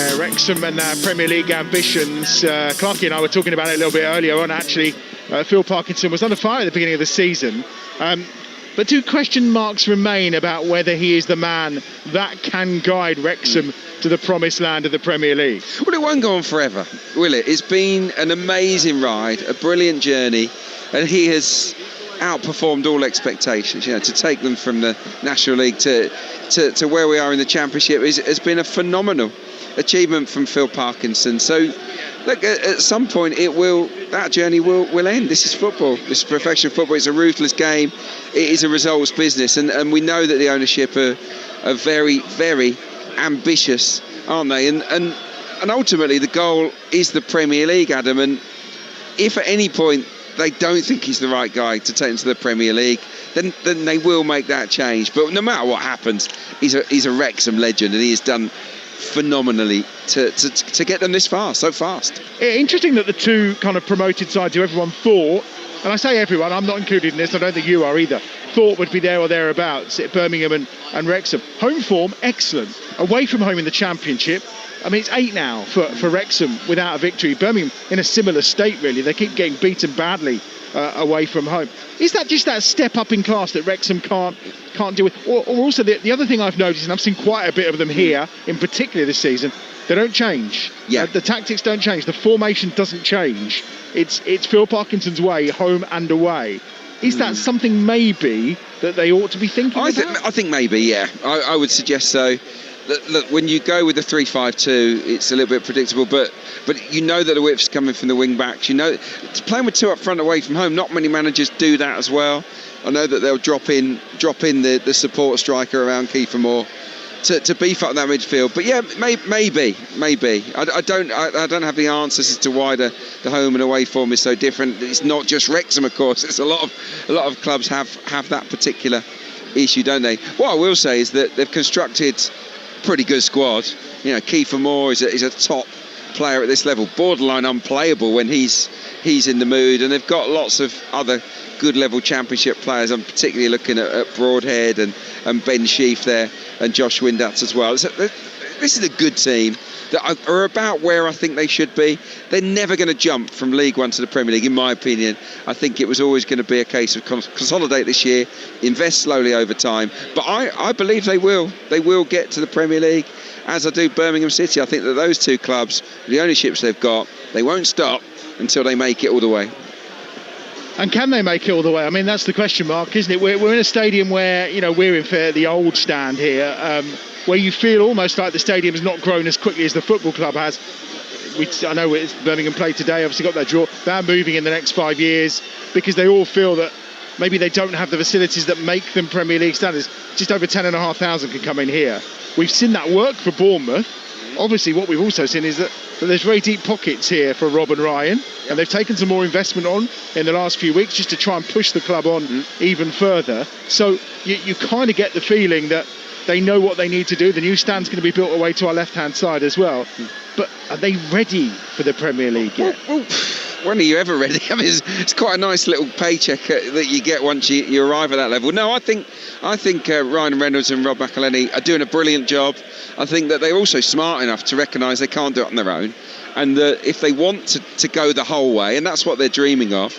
Yeah, Wrexham and Premier League ambitions. Clarkie and I were talking about it a little bit earlier on, actually. Phil Parkinson was under fire at the beginning of the season. But do question marks remain about whether he is the man that can guide Wrexham to the promised land of the Premier League? Well, it won't go on forever, will it? It's been an amazing ride, a brilliant journey, and he has outperformed all expectations. You know, to take them from the National League to where we are in the Championship has been a phenomenal achievement from Phil Parkinson. So, look, at some point that journey will end. This is football. This is professional football. It's a ruthless game. It is a results business, and we know that the ownership are very, very ambitious, aren't they? And ultimately the goal is the Premier League, Adam. And if at any point they don't think he's the right guy to take them to the Premier League, then they will make that change. But no matter what happens, he's a Wrexham legend, and he has done phenomenally to get them this far, so fast. Interesting that the two kind of promoted sides who everyone thought, and I say everyone, I'm not included in this, I don't think you are either, thought would be there or thereabouts, Birmingham and Wrexham. Home form, excellent. Away from home in the Championship, I mean, it's 8 now for Wrexham without a victory. Birmingham in a similar state, really. They keep getting beaten badly away from home. Is that just that step up in class that Wrexham can't do with? Or also the other thing I've noticed, and I've seen quite a bit of them here, in particular this season, they don't change. Yeah. The tactics don't change. The formation doesn't change. It's Phil Parkinson's way, home and away. Is that something maybe that they ought to be thinking about? I think maybe, yeah. I would suggest so. Look, when you go with the 3-5-2, it's a little bit predictable, but you know that the width's coming from the wing backs. You know, playing with 2 up front away from home, not many managers do that as well. I know that they'll drop in the support striker around Kiefer Moore to beef up that midfield. But yeah, maybe. I don't have the answers as to why the home and away form is so different. It's not just Wrexham, of course. It's a lot of clubs have that particular issue, don't they? What I will say is that they've constructed pretty good squad. You know, Kiefer Moore is a top player at this level, borderline unplayable when he's in the mood, and they've got lots of other good level Championship players. I'm particularly looking at Broadhead and Ben Sheaf there, and Josh Windass as well. So this is a good team that are about where I think they should be. They're never going to jump from League One to the Premier League, in my opinion. I think it was always going to be a case of consolidate this year, invest slowly over time. But I believe they will. They will get to the Premier League, as I do Birmingham City. I think that those two clubs, the ownerships they've got, they won't stop until they make it all the way. And can they make it all the way? I mean, that's the question mark, isn't it? We're in a stadium where, you know, we're in the old stand here, where you feel almost like the stadium has not grown as quickly as the football club has. I know it's Birmingham played today, obviously got their draw. They're moving in the next 5 years because they all feel that maybe they don't have the facilities that make them Premier League standards. Just over 10,500 can come in here. We've seen that work for Bournemouth. Obviously, what we've also seen is that there's very deep pockets here for Rob and Ryan, and they've taken some more investment on in the last few weeks just to try and push the club on even further. So you kind of get the feeling that they know what they need to do. The new stand's going to be built away to our left-hand side as well. But are they ready for the Premier League yet? Well, when are you ever ready? I mean, it's quite a nice little paycheck that you get once you arrive at that level. No, I think Ryan Reynolds and Rob McElhenney are doing a brilliant job. I think that they're also smart enough to recognise they can't do it on their own, and that if they want to go the whole way, and that's what they're dreaming of,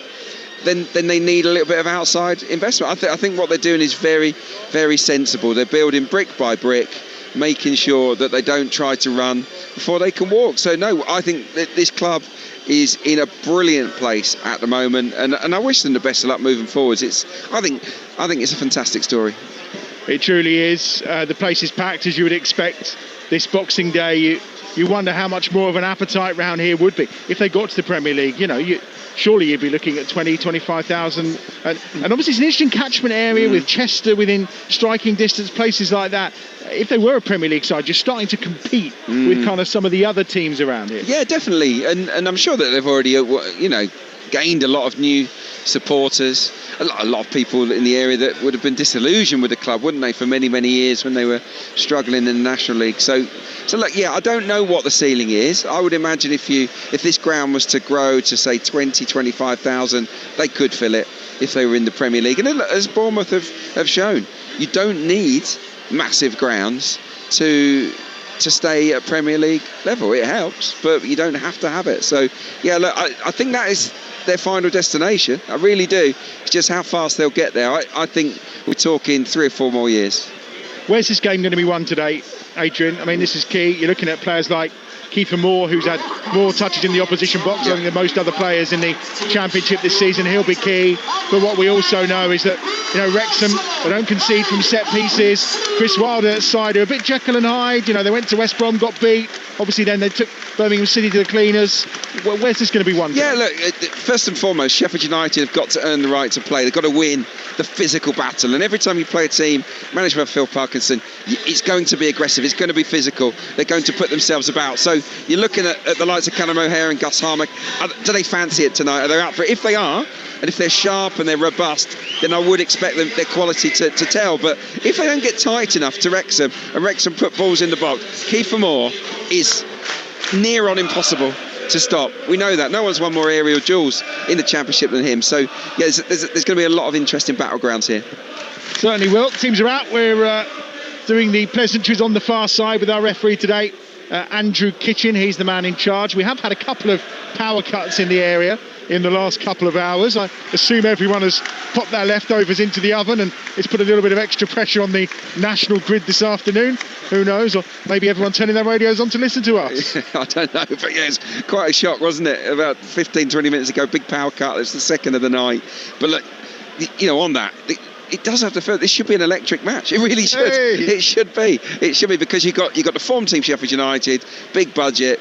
then they need a little bit of outside investment. I think what they're doing is very, very sensible. They're building brick by brick, making sure that they don't try to run before they can walk. So no, I think that this club is in a brilliant place at the moment, and I wish them the best of luck moving forwards. I think it's a fantastic story. It truly is. The place is packed, as you would expect. This Boxing Day, you wonder how much more of an appetite round here would be if they got to the Premier League. You know, surely you'd be looking at 20, 25,000. And obviously it's an interesting catchment area with Chester within striking distance, places like that. If they were a Premier League side, you're starting to compete with kind of some of the other teams around here. Yeah, definitely. And I'm sure that they've already, gained a lot of new supporters. A lot of people in the area that would have been disillusioned with the club, wouldn't they, for many, many years when they were struggling in the National League. So look, yeah, I don't know what the ceiling is. I would imagine if this ground was to grow to say 20, 25,000, they could fill it if they were in the Premier League. And as Bournemouth have shown, you don't need massive grounds to to stay at Premier League level. It helps, but you don't have to have it. So, yeah, look, I think that is their final destination. I really do. It's just how fast they'll get there. I think we're talking 3 or 4 more years. Where's this game going to be won today, Adrian? I mean, this is key. You're looking at players like Kiefer Moore, who's had more touches in the opposition box than most other players in the Championship this season. He'll be key. But what we also know is that, Wrexham, they don't concede from set pieces. Chris Wilder's side are a bit Jekyll and Hyde. They went to West Brom, got beat. Obviously, then they took Birmingham City to the cleaners. Where's this going to be won? Yeah, look, first and foremost, Sheffield United have got to earn the right to play. They've got to win the physical battle. And every time you play a team managed by Phil Parkinson, it's going to be aggressive. It's going to be physical. They're going to put themselves about. So you're looking at the likes of Callum O'Hare and Gus Harmer. Do they fancy it tonight? Are they up for it? If they are, and if they're sharp and they're robust, then I would expect their quality to tell. But if they don't get tight enough to Wrexham, and Wrexham put balls in the box, Kiefer Moore is near on impossible to stop. We know that. No one's won more aerial duels in the Championship than him. So, yeah, there's going to be a lot of interesting battlegrounds here. Certainly will. Teams are out. We're doing the pleasantries on the far side with our referee today, Andrew Kitchen. He's the man in charge. We have had a couple of power cuts in the area in the last couple of hours. I assume everyone has popped their leftovers into the oven, and it's put a little bit of extra pressure on the national grid this afternoon. Who knows? Or maybe everyone turning their radios on to listen to us. I don't know, but yeah, it's quite a shock, wasn't it? About 15-20 minutes ago, big power cut. It's the second of the night. But look, on that, it does have to feel this should be an electric match. It really should. Hey. It should be because you got the form team Sheffield United, big budget,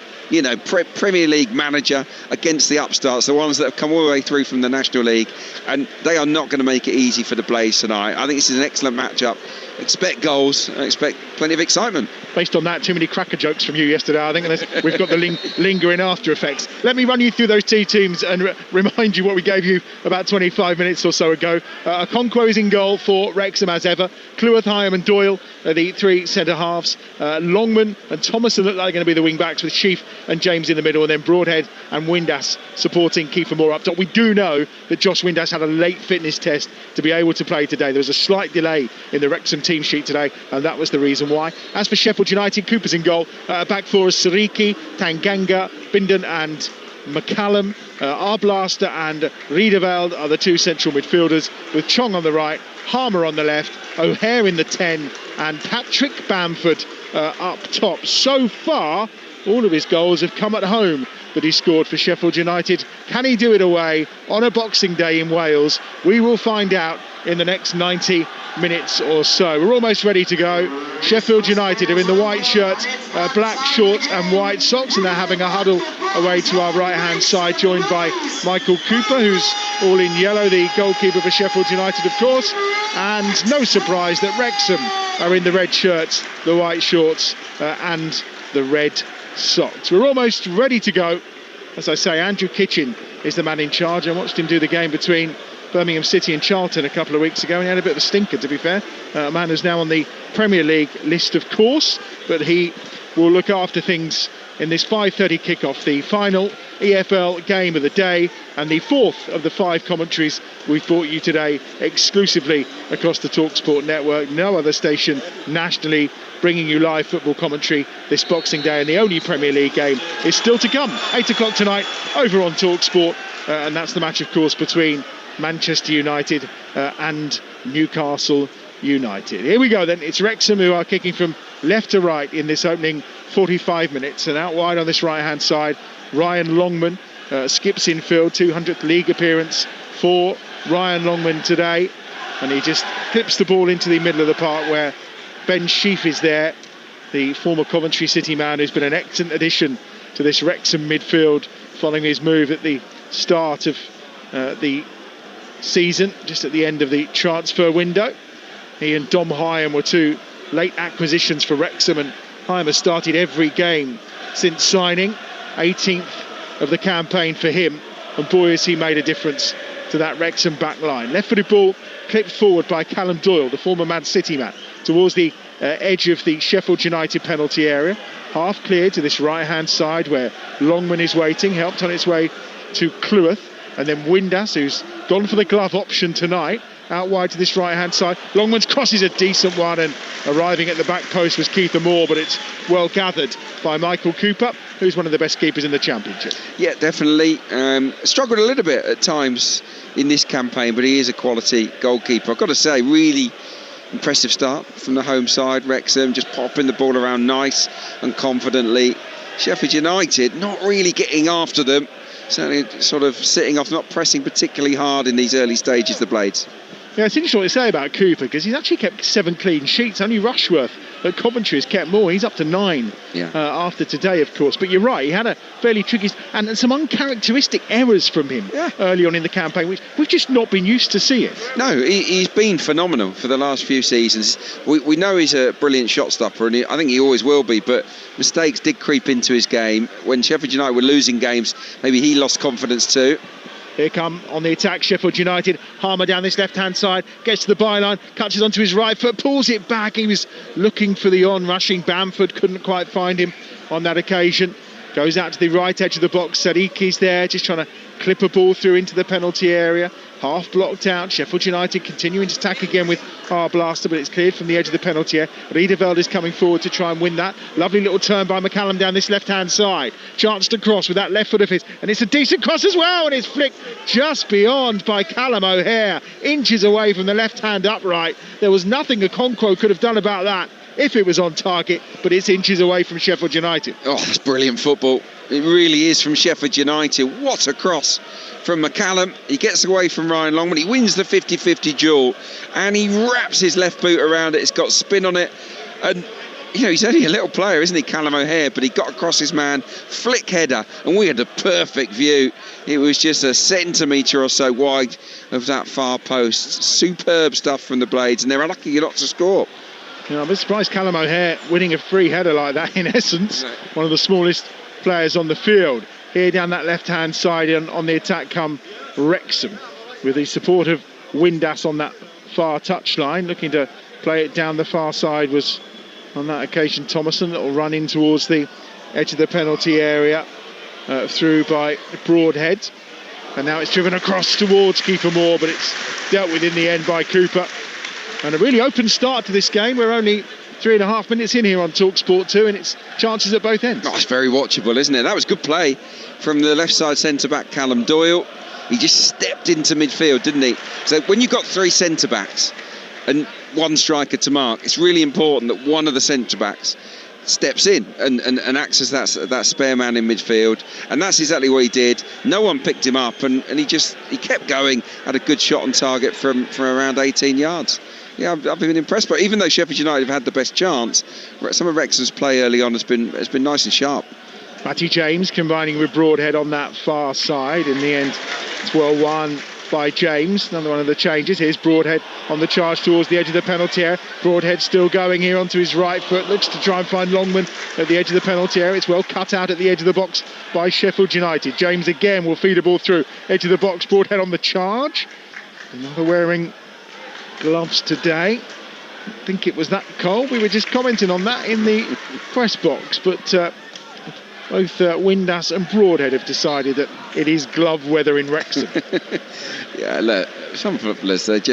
Premier League manager against the upstarts, the ones that have come all the way through from the National League, and they are not going to make it easy for the Blaze tonight. I think this is an excellent matchup. Expect goals. Expect plenty of excitement. Based on that, too many cracker jokes from you yesterday. I think we've got the lingering after effects. Let me run you through those two teams and remind you what we gave you about 25 minutes or so ago. Okonkwo is in goal for Wrexham as ever. Cleworth, Hyam and Doyle are the 3 centre-halves. Longman and Thomason look like they're going to be the wing-backs, with Sheaf and James in the middle, and then Broadhead and Windass supporting Kiefer Moore up top. We do know that Josh Windass had a late fitness test to be able to play today. There was a slight delay in the Wrexham team sheet today, and that was the reason why. As for Sheffield United, Cooper's in goal. Back four is Sariki, Tanganga, Bindon and McCallum. Arblaster and Riedewald are the 2 central midfielders, with Chong on the right, Harmer on the left, O'Hare in the 10, and Patrick Bamford up top. So far, all of his goals have come at home that he scored for Sheffield United. Can he do it away on a Boxing Day in Wales? We will find out in the next 90 minutes or so. We're almost ready to go. Sheffield United are in the white shirts, black shorts and white socks, and they're having a huddle away to our right hand side, joined by Michael Cooper, who's all in yellow, the goalkeeper for Sheffield United, of course. And no surprise that Wrexham are in the red shirts, the white shorts and the red socks. We're almost ready to go. As I say, Andrew Kitchen is the man in charge. I watched him do the game between Birmingham City and Charlton a couple of weeks ago, and he had a bit of a stinker, to be fair. A man who's now on the Premier League list, of course, but he will look after things in this 5:30 kickoff, the final EFL game of the day, and the 4th of the 5 commentaries we've brought you today exclusively across the Talksport network. No other station nationally bringing you live football commentary this Boxing Day, and the only Premier League game is still to come. 8 o'clock tonight over on Talksport, and that's the match, of course, between Manchester United and Newcastle United. Here we go then. It's Wrexham who are kicking from left to right in this opening 45 minutes, and out wide on this right hand side, Ryan Longman skips infield. 200th league appearance for Ryan Longman today, and he just clips the ball into the middle of the park where Ben Sheaf is there, the former Coventry City man who's been an excellent addition to this Wrexham midfield following his move at the start of the season, just at the end of the transfer window. He and Dom Hyam were 2 late acquisitions for Wrexham, and Hyam has started every game since signing. 18th of the campaign for him, and boy has he made a difference to that Wrexham back line. Left-footed ball clipped forward by Callum Doyle, the former Man City man, towards the edge of the Sheffield United penalty area. Half cleared to this right-hand side where Longman is waiting, helped on its way to Cleworth, and then Windass, who's gone for the glove option tonight, out wide to this right-hand side. Longman's cross is a decent one, and arriving at the back post was Keitha Moore, but it's well gathered by Michael Cooper, who's one of the best keepers in the Championship. Yeah, definitely. Struggled a little bit at times in this campaign, but he is a quality goalkeeper. I've got to say, really impressive start from the home side. Wrexham just popping the ball around nice and confidently. Sheffield United not really getting after them, certainly sort of sitting off, not pressing particularly hard in these early stages, the Blades. Yeah, it's interesting what to say about Cooper, because he's actually kept 7 clean sheets. Only Rushworth at Coventry has kept more. He's up to 9 after today, of course. But you're right, he had a fairly tricky and some uncharacteristic errors from him early on in the campaign, which we've just not been used to seeing. No, he's been phenomenal for the last few seasons. We know he's a brilliant shot stopper, and I think he always will be, but mistakes did creep into his game. When Sheffield United were losing games, maybe he lost confidence too. Here come on the attack Sheffield United. Harmer down this left-hand side, gets to the byline, catches onto his right foot, pulls it back. He was looking for the on-rushing Bamford, couldn't quite find him on that occasion. Goes out to the right edge of the box. Sadiki's there, just trying to clip a ball through into the penalty area. Half blocked out. Sheffield United continuing to attack again with Blaster, but it's cleared from the edge of the penalty area. Riedeveld is coming forward to try and win that. Lovely little turn by McCallum down this left-hand side. Chance to cross with that left foot of his, and it's a decent cross as well, and it's flicked just beyond by Callum O'Hare, inches away from the left-hand upright. There was nothing Okonkwo could have done about that if it was on target, but it's inches away from Sheffield United. Oh, that's brilliant football. It really is from Sheffield United. What a cross from McCallum. He gets away from Ryan Longman. He wins the 50-50 duel, and he wraps his left boot around it. It's got spin on it, and you know, he's only a little player, isn't he, Callum O'Hare, but he got across his man, flick header, and we had a perfect view. It was just a centimetre or so wide of that far post. Superb stuff from the Blades, and they're unlucky not to score. Yeah, I'm surprised Callum O'Hare winning a free header like that, in essence. One of the smallest players on the field. Here down that left-hand side on the attack come Wrexham, with the support of Windass on that far touchline. Looking to play it down the far side was, on that occasion, Thomason. Little run in towards the edge of the penalty area, through by Broadhead. And now it's driven across towards Keitha Moore, but it's dealt with in the end by Cooper. And a really open start to this game. We're only 3.5 minutes in here on Talksport 2, and it's chances at both ends. Oh, it's very watchable, isn't it? That was good play from the left side centre-back, Callum Doyle. He just stepped into midfield, didn't he? So when you've got 3 centre-backs and 1 striker to mark, it's really important that one of the centre-backs steps in and acts as that spare man in midfield, and that's exactly what he did. No one picked him up, and he kept going, had a good shot on target from around 18 yards. Yeah, I've been impressed. But even though Sheffield United have had the best chance, some of Wrexham's play early on has been nice and sharp. Matty James combining with Broadhead on that far side. In the end, it's well won by James. Another one of the changes. Here's Broadhead on the charge towards the edge of the penalty area. Broadhead still going here onto his right foot. Looks to try and find Longman at the edge of the penalty area. It's well cut out at the edge of the box by Sheffield United. James again will feed a ball through. Edge of the box. Broadhead on the charge. Another wearing gloves today. I think it was that cold. We were just commenting on that in the press box, but both Windass and Broadhead have decided that it is glove weather in Wrexham. Yeah, look, some footballers, it's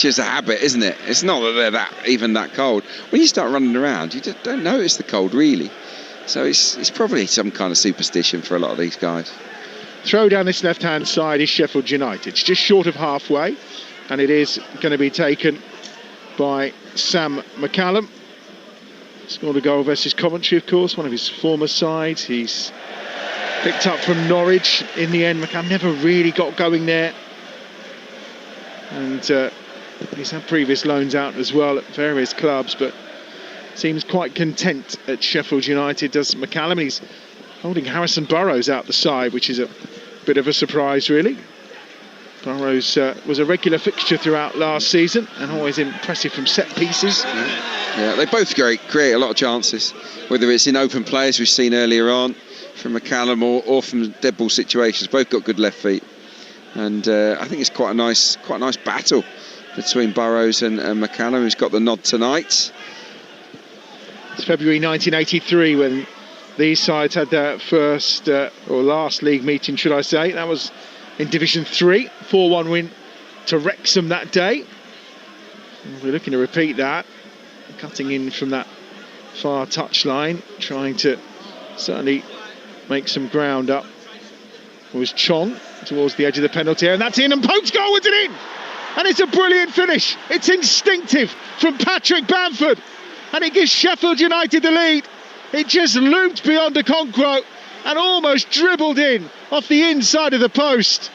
just a habit, isn't it? It's not that they're even that cold. When you start running around, you just don't notice the cold, really. So it's probably some kind of superstition for a lot of these guys. Throw down this left-hand side is Sheffield United. It's just short of halfway, and it is going to be taken by Sam McCallum. Scored a goal versus Coventry, of course, one of his former sides. He's picked up from Norwich in the end. McCallum never really got going there, and he's had previous loans out as well at various clubs, but seems quite content at Sheffield United, does McCallum. He's holding Harrison Burrows out the side, which is a bit of a surprise, really. Burrows was a regular fixture throughout last season and always impressive from set pieces. Yeah, they both create a lot of chances, whether it's in open play, as we've seen earlier on, from McCallum or from dead ball situations. Both got good left feet, and I think it's quite a nice battle between Burrows and McCallum, who's got the nod tonight. It's February 1983 when these sides had their first or last league meeting, should I say. That was in Division 3, 4-1 win to Wrexham that day. And we're looking to repeat that. Cutting in from that far touchline, trying to certainly make some ground up. It was Chong towards the edge of the penalty area, and that's in, and Pope's goal was in! And it's a brilliant finish. It's instinctive from Patrick Bamford, and it gives Sheffield United the lead. It just looped beyond Okonkwo and almost dribbled in off the inside of the post.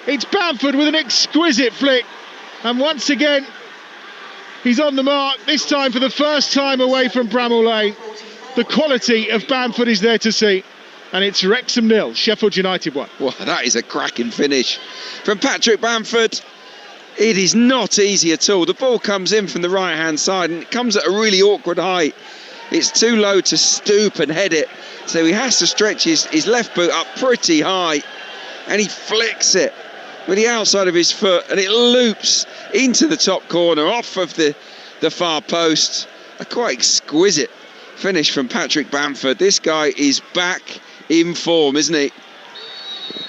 It's Bamford with an exquisite flick, and once again he's on the mark, this time for the first time away from Bramall Lane. The quality of Bamford is there to see. And it's Wrexham 0, Sheffield United 1. Well, that is a cracking finish from Patrick Bamford. It is not easy at all. The ball comes in from the right-hand side and it comes at a really awkward height. It's too low to stoop and head it. So he has to stretch his left boot up pretty high. And he flicks it with the outside of his foot. And it loops into the top corner, off of the far post. A quite exquisite finish from Patrick Bamford. This guy is back in form, isn't he?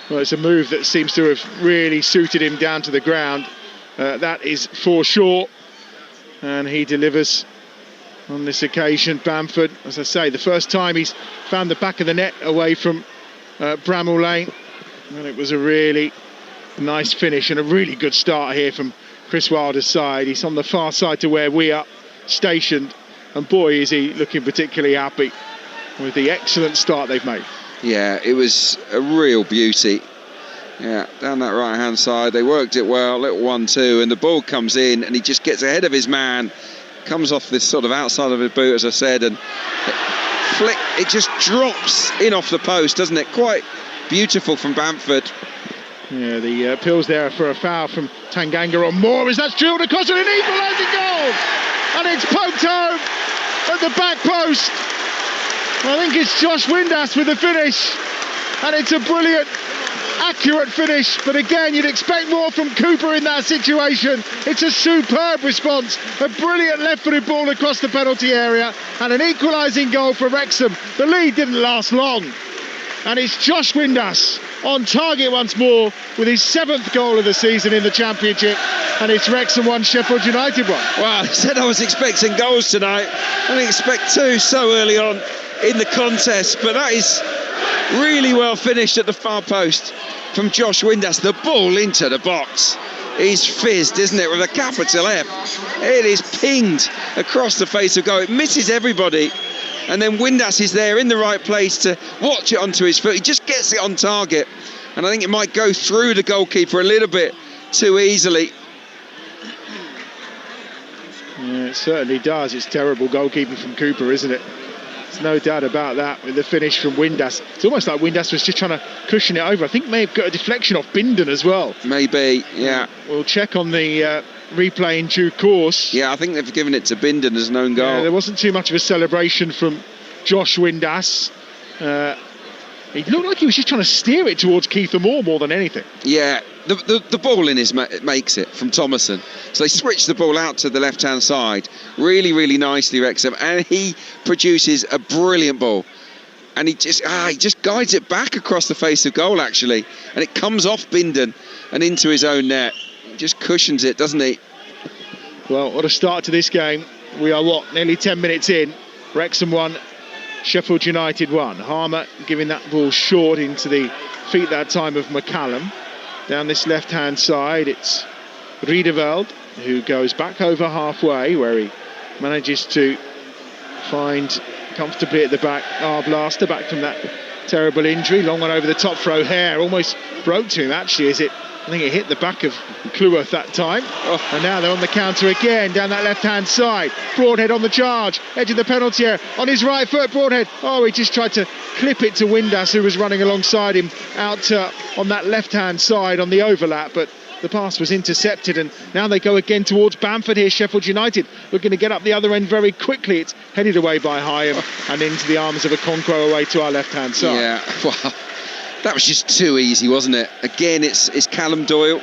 Well, it's a move that seems to have really suited him down to the ground. That is for sure, and he delivers on this occasion. Bamford, as I say, the first time he's found the back of the net away from Bramall Lane, and it was a really nice finish and a really good start here from Chris Wilder's side. He's on the far side to where we are stationed, and boy is he looking particularly happy with the excellent start they've made. Yeah, it was a real beauty. Yeah, down that right-hand side, they worked it well, little 1-2, and the ball comes in, and he just gets ahead of his man, comes off this sort of outside of his boot, as I said, and it just drops in off the post, doesn't it? Quite beautiful from Bamford. Yeah, the appeals there for a foul from Tanganga on Moore, as that's drilled across and an equalising goal, and it's poked home at the back post. I think it's Josh Windass with the finish, and it's a brilliant, accurate finish, but again you'd expect more from Cooper in that situation. It's a superb response, a brilliant left-footed ball across the penalty area, and an equalising goal for Wrexham. The lead didn't last long, and it's Josh Windass on target once more with his 7th goal of the season in the Championship, and it's Wrexham 1, Sheffield United 1. Well, I said I was expecting goals tonight. I didn't expect 2 so early on in the contest, but that is really well finished at the far post from Josh Windass. The ball into the box is fizzed, isn't it, with a capital F. It is pinged across the face of goal. It misses everybody, and then Windass is there in the right place to watch it onto his foot. He just gets it on target, and I think it might go through the goalkeeper a little bit too easily. Yeah, it certainly does. It's terrible goalkeeping from Cooper, isn't it? There's no doubt about that, with the finish from Windass. It's almost like Windass was just trying to cushion it over. I think may have got a deflection off Bindon as well. Maybe, yeah. We'll check on the replay in due course. Yeah, I think they've given it to Bindon as an own goal. Yeah, there wasn't too much of a celebration from Josh Windass. He looked like he was just trying to steer it towards Keith Moore more than anything. Yeah, the ball in makes it from Thomason. So they switch the ball out to the left-hand side really, really nicely, Wrexham, and he produces a brilliant ball. And he just guides it back across the face of goal, actually, and it comes off Bindon and into his own net. He just cushions it, doesn't he? Well, what a start to this game. We are, nearly 10 minutes in. Wrexham 1, Sheffield United 1. Harmer giving that ball short into the feet that time of McCallum. Down this left-hand side, it's Riedeveld, who goes back over halfway, where he manages to find comfortably at the back Arblaster, back from that terrible injury. Long one over the top for O'Hare, almost broke to him actually, I think it hit the back of Cleworth that time. And now they're on the counter again down that left-hand side. Broadhead on the charge, edge of the penalty area, on his right foot. Broadhead, he just tried to clip it to Windass, who was running alongside him out on that left-hand side on the overlap, but the pass was intercepted, and now they go again towards Bamford here. Sheffield United looking to get up the other end very quickly. It's headed away by Hyam and into the arms of Okonkwo away to our left-hand side. Yeah, well, that was just too easy, wasn't it? Again, it's Callum Doyle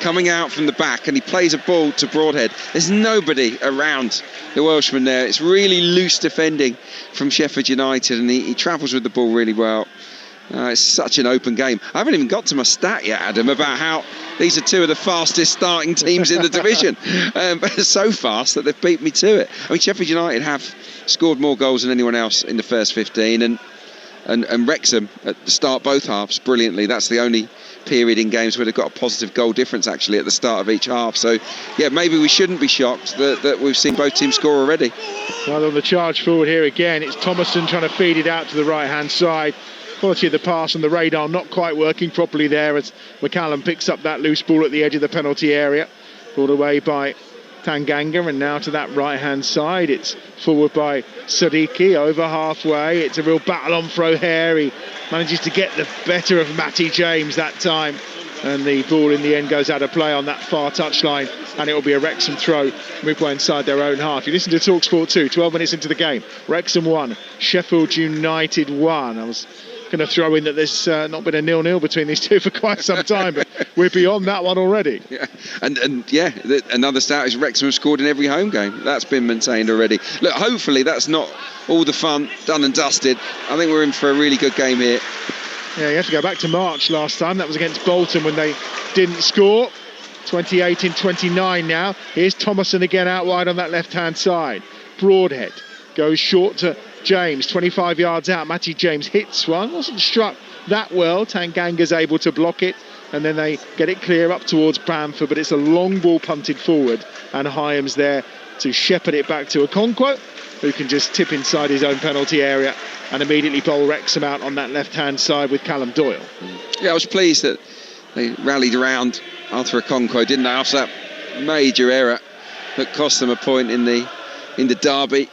coming out from the back, and he plays a ball to Broadhead. There's nobody around the Welshman there. It's really loose defending from Sheffield United, and he travels with the ball really well. It's such an open game. I haven't even got to my stat yet, Adam, about how these are two of the fastest starting teams in the division. So fast that they've beat me to it. I mean, Sheffield United have scored more goals than anyone else in the first 15, and Wrexham at the start both halves brilliantly. That's the only period in games where they've got a positive goal difference actually at the start of each half. So yeah, maybe we shouldn't be shocked that we've seen both teams score already. Well, on the charge forward here again, it's Thomason trying to feed it out to the right hand side. Quality of the pass on the radar not quite working properly there as McCallum picks up that loose ball at the edge of the penalty area, brought away by Tanganga, and now to that right hand side it's forward by Sadiqi over halfway. It's a real battle on throw here. He manages to get the better of Matty James that time, and the ball in the end goes out of play on that far touchline, and it will be a Wrexham throw midway inside their own half. You listen to Talksport 2, 12 minutes into the game. Wrexham 1, Sheffield United 1. I was going to throw in that there's not been a 0-0 between these two for quite some time, but we're beyond that one already. Yeah, and yeah, another stat is Wrexham have scored in every home game. That's been maintained already. Look, hopefully that's not all the fun done and dusted. I think we're in for a really good game here. Yeah, you have to go back to March last time. That was against Bolton when they didn't score. 28 in 29 now. Here's Thomason again out wide on that left-hand side. Broadhead goes short to James, 25 yards out. Matty James hits one, wasn't struck that well. Tanganga's able to block it, and then they get it clear up towards Bamford, but it's a long ball punted forward, and Hyam's there to shepherd it back to Okonkwo, who can just tip inside his own penalty area and immediately bowl Wrexham out on that left-hand side with Callum Doyle. Yeah, I was pleased that they rallied around Arthur Okonkwo, didn't they, after that major error that cost them a point in the derby.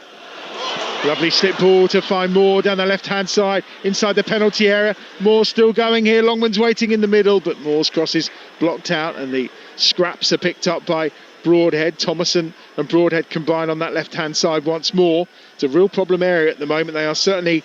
Lovely slip ball to find Moore down the left-hand side inside the penalty area. Moore still going here. Longman's waiting in the middle, but Moore's cross is blocked out, and the scraps are picked up by Broadhead. Thomason and Broadhead combine on that left-hand side once more. It's a real problem area at the moment. They are certainly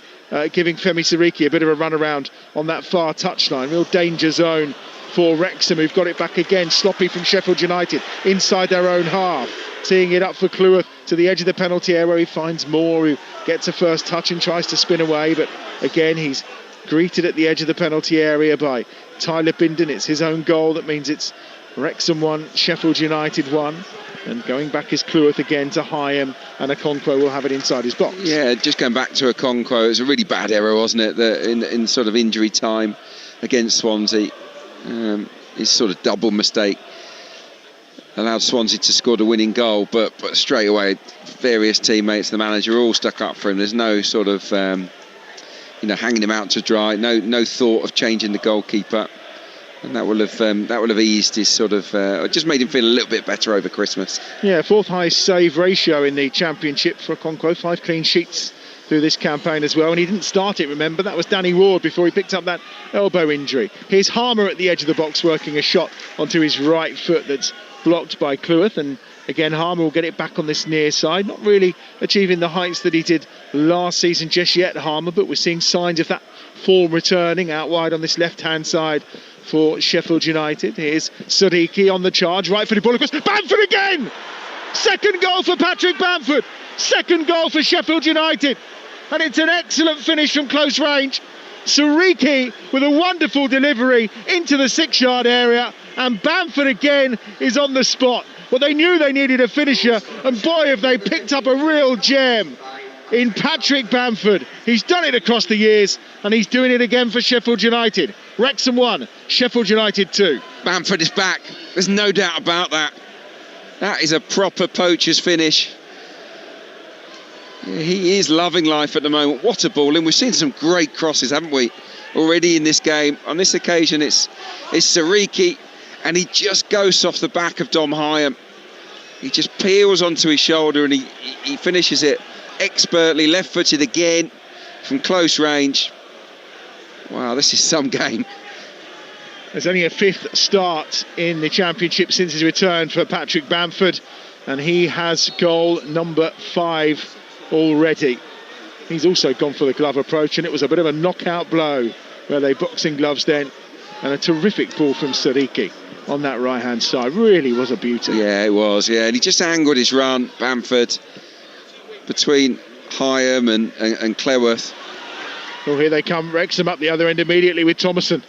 giving Femi Siriki a bit of a run around on that far touchline. Real danger zone for Wrexham, who've got it back again. Sloppy from Sheffield United inside their own half. Teeing it up for Cleworth to the edge of the penalty area where he finds Moore, who gets a first touch and tries to spin away, but again he's greeted at the edge of the penalty area by Tyler Bindon. It's his own goal. That means it's Wrexham 1, Sheffield United 1, and going back is Cleworth again to Hyam, and Okonkwo will have it inside his box. Yeah, just going back to Okonkwo, it was a really bad error, wasn't it, that in sort of injury time against Swansea. His sort of double mistake allowed Swansea to score the winning goal, but straight away various teammates, the manager, all stuck up for him. There's no sort of hanging him out to dry, no thought of changing the goalkeeper, and that will have eased his sort of just made him feel a little bit better over Christmas. Yeah, fourth highest save ratio in the Championship for Okonkwo, 5 clean sheets through this campaign as well, and he didn't start it, remember. That was Danny Ward before he picked up that elbow injury. Here's Harmer at the edge of the box working a shot onto his right foot that's blocked by Cleworth, and again Harmer will get it back on this near side. Not really achieving the heights that he did last season just yet, Harmer, but we're seeing signs of that form returning out wide on this left hand side for Sheffield United. Here's Sadiqi on the charge, right for the ball across. Bamford again! Second goal for Patrick Bamford, second goal for Sheffield United, and it's an excellent finish from close range. Siriki with a wonderful delivery into the 6-yard area, and Bamford again is on the spot. Well, they knew they needed a finisher, and boy have they picked up a real gem in Patrick Bamford. He's done it across the years, and he's doing it again for Sheffield United. Wrexham 1, Sheffield United 2. Bamford is back, there's no doubt about that. That is a proper poacher's finish. He is loving life at the moment. What a ball in. We've seen some great crosses, haven't we, already in this game. On this occasion it's Siriki, and he just goes off the back of Dom Hyam. He just peels onto his shoulder, and he finishes it expertly, left-footed again from close range. Wow, this is some game. There's only a 5th start in the Championship since his return for Patrick Bamford, and he has goal number 5 already. He's also gone for the glove approach, and it was a bit of a knockout blow where they boxing gloves then, and a terrific ball from Siriki on that right hand side. Really was a beauty. Yeah, it was, yeah, and he just angled his run, Bamford, between Hyam and Cleworth, Oh, here they come. Wrexham up the other end immediately with Thomason.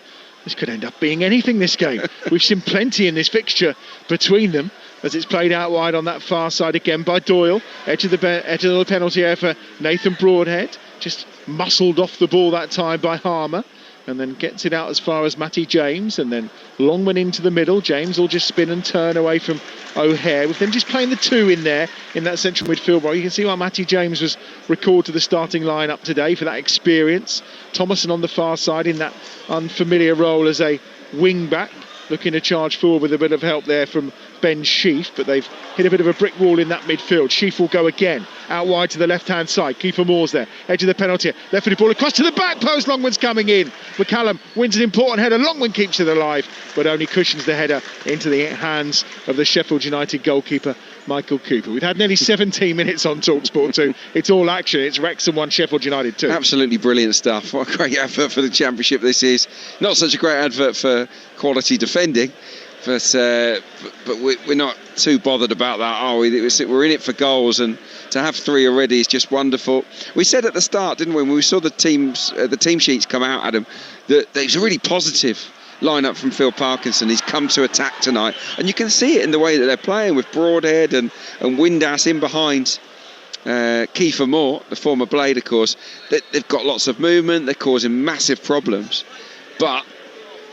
This could end up being anything, this game. We've seen plenty in this fixture between them as it's played out wide on that far side again by Doyle. Edge of the penalty area for Nathan Broadhead. Just muscled off the ball that time by Harmer. And then gets it out as far as Matty James, and then Longman into the middle. James will just spin and turn away from O'Hare, with them just playing the two in there in that central midfield role. You can see why Matty James was recalled to the starting lineup today for that experience. Thomason on the far side in that unfamiliar role as a wing back, looking to charge forward with a bit of help there from Ben Sheaf, but they've hit a bit of a brick wall in that midfield. Sheaf will go again, out wide to the left-hand side. Kiefer Moore's there, edge of the penalty, left-footed ball across to the back post. Longman's coming in. McCallum wins an important header. Longman keeps it alive, but only cushions the header into the hands of the Sheffield United goalkeeper, Michael Cooper. We've had nearly 17 minutes on Talksport 2. It's all action. It's Wrexham 1, Sheffield United 2. Absolutely brilliant stuff. What a great advert for the Championship this is. Not such a great advert for quality defending, but we're not too bothered about that, are we? We're in it for goals, and to have 3 already is just wonderful. We said at the start, didn't we, when we saw the team sheets come out, Adam, that it was a really positive lineup from Phil Parkinson. He's come to attack tonight, and you can see it in the way that they're playing with Broadhead and Windass in behind Kiefer Moore, the former Blade, of course. They've got lots of movement. They're causing massive problems, but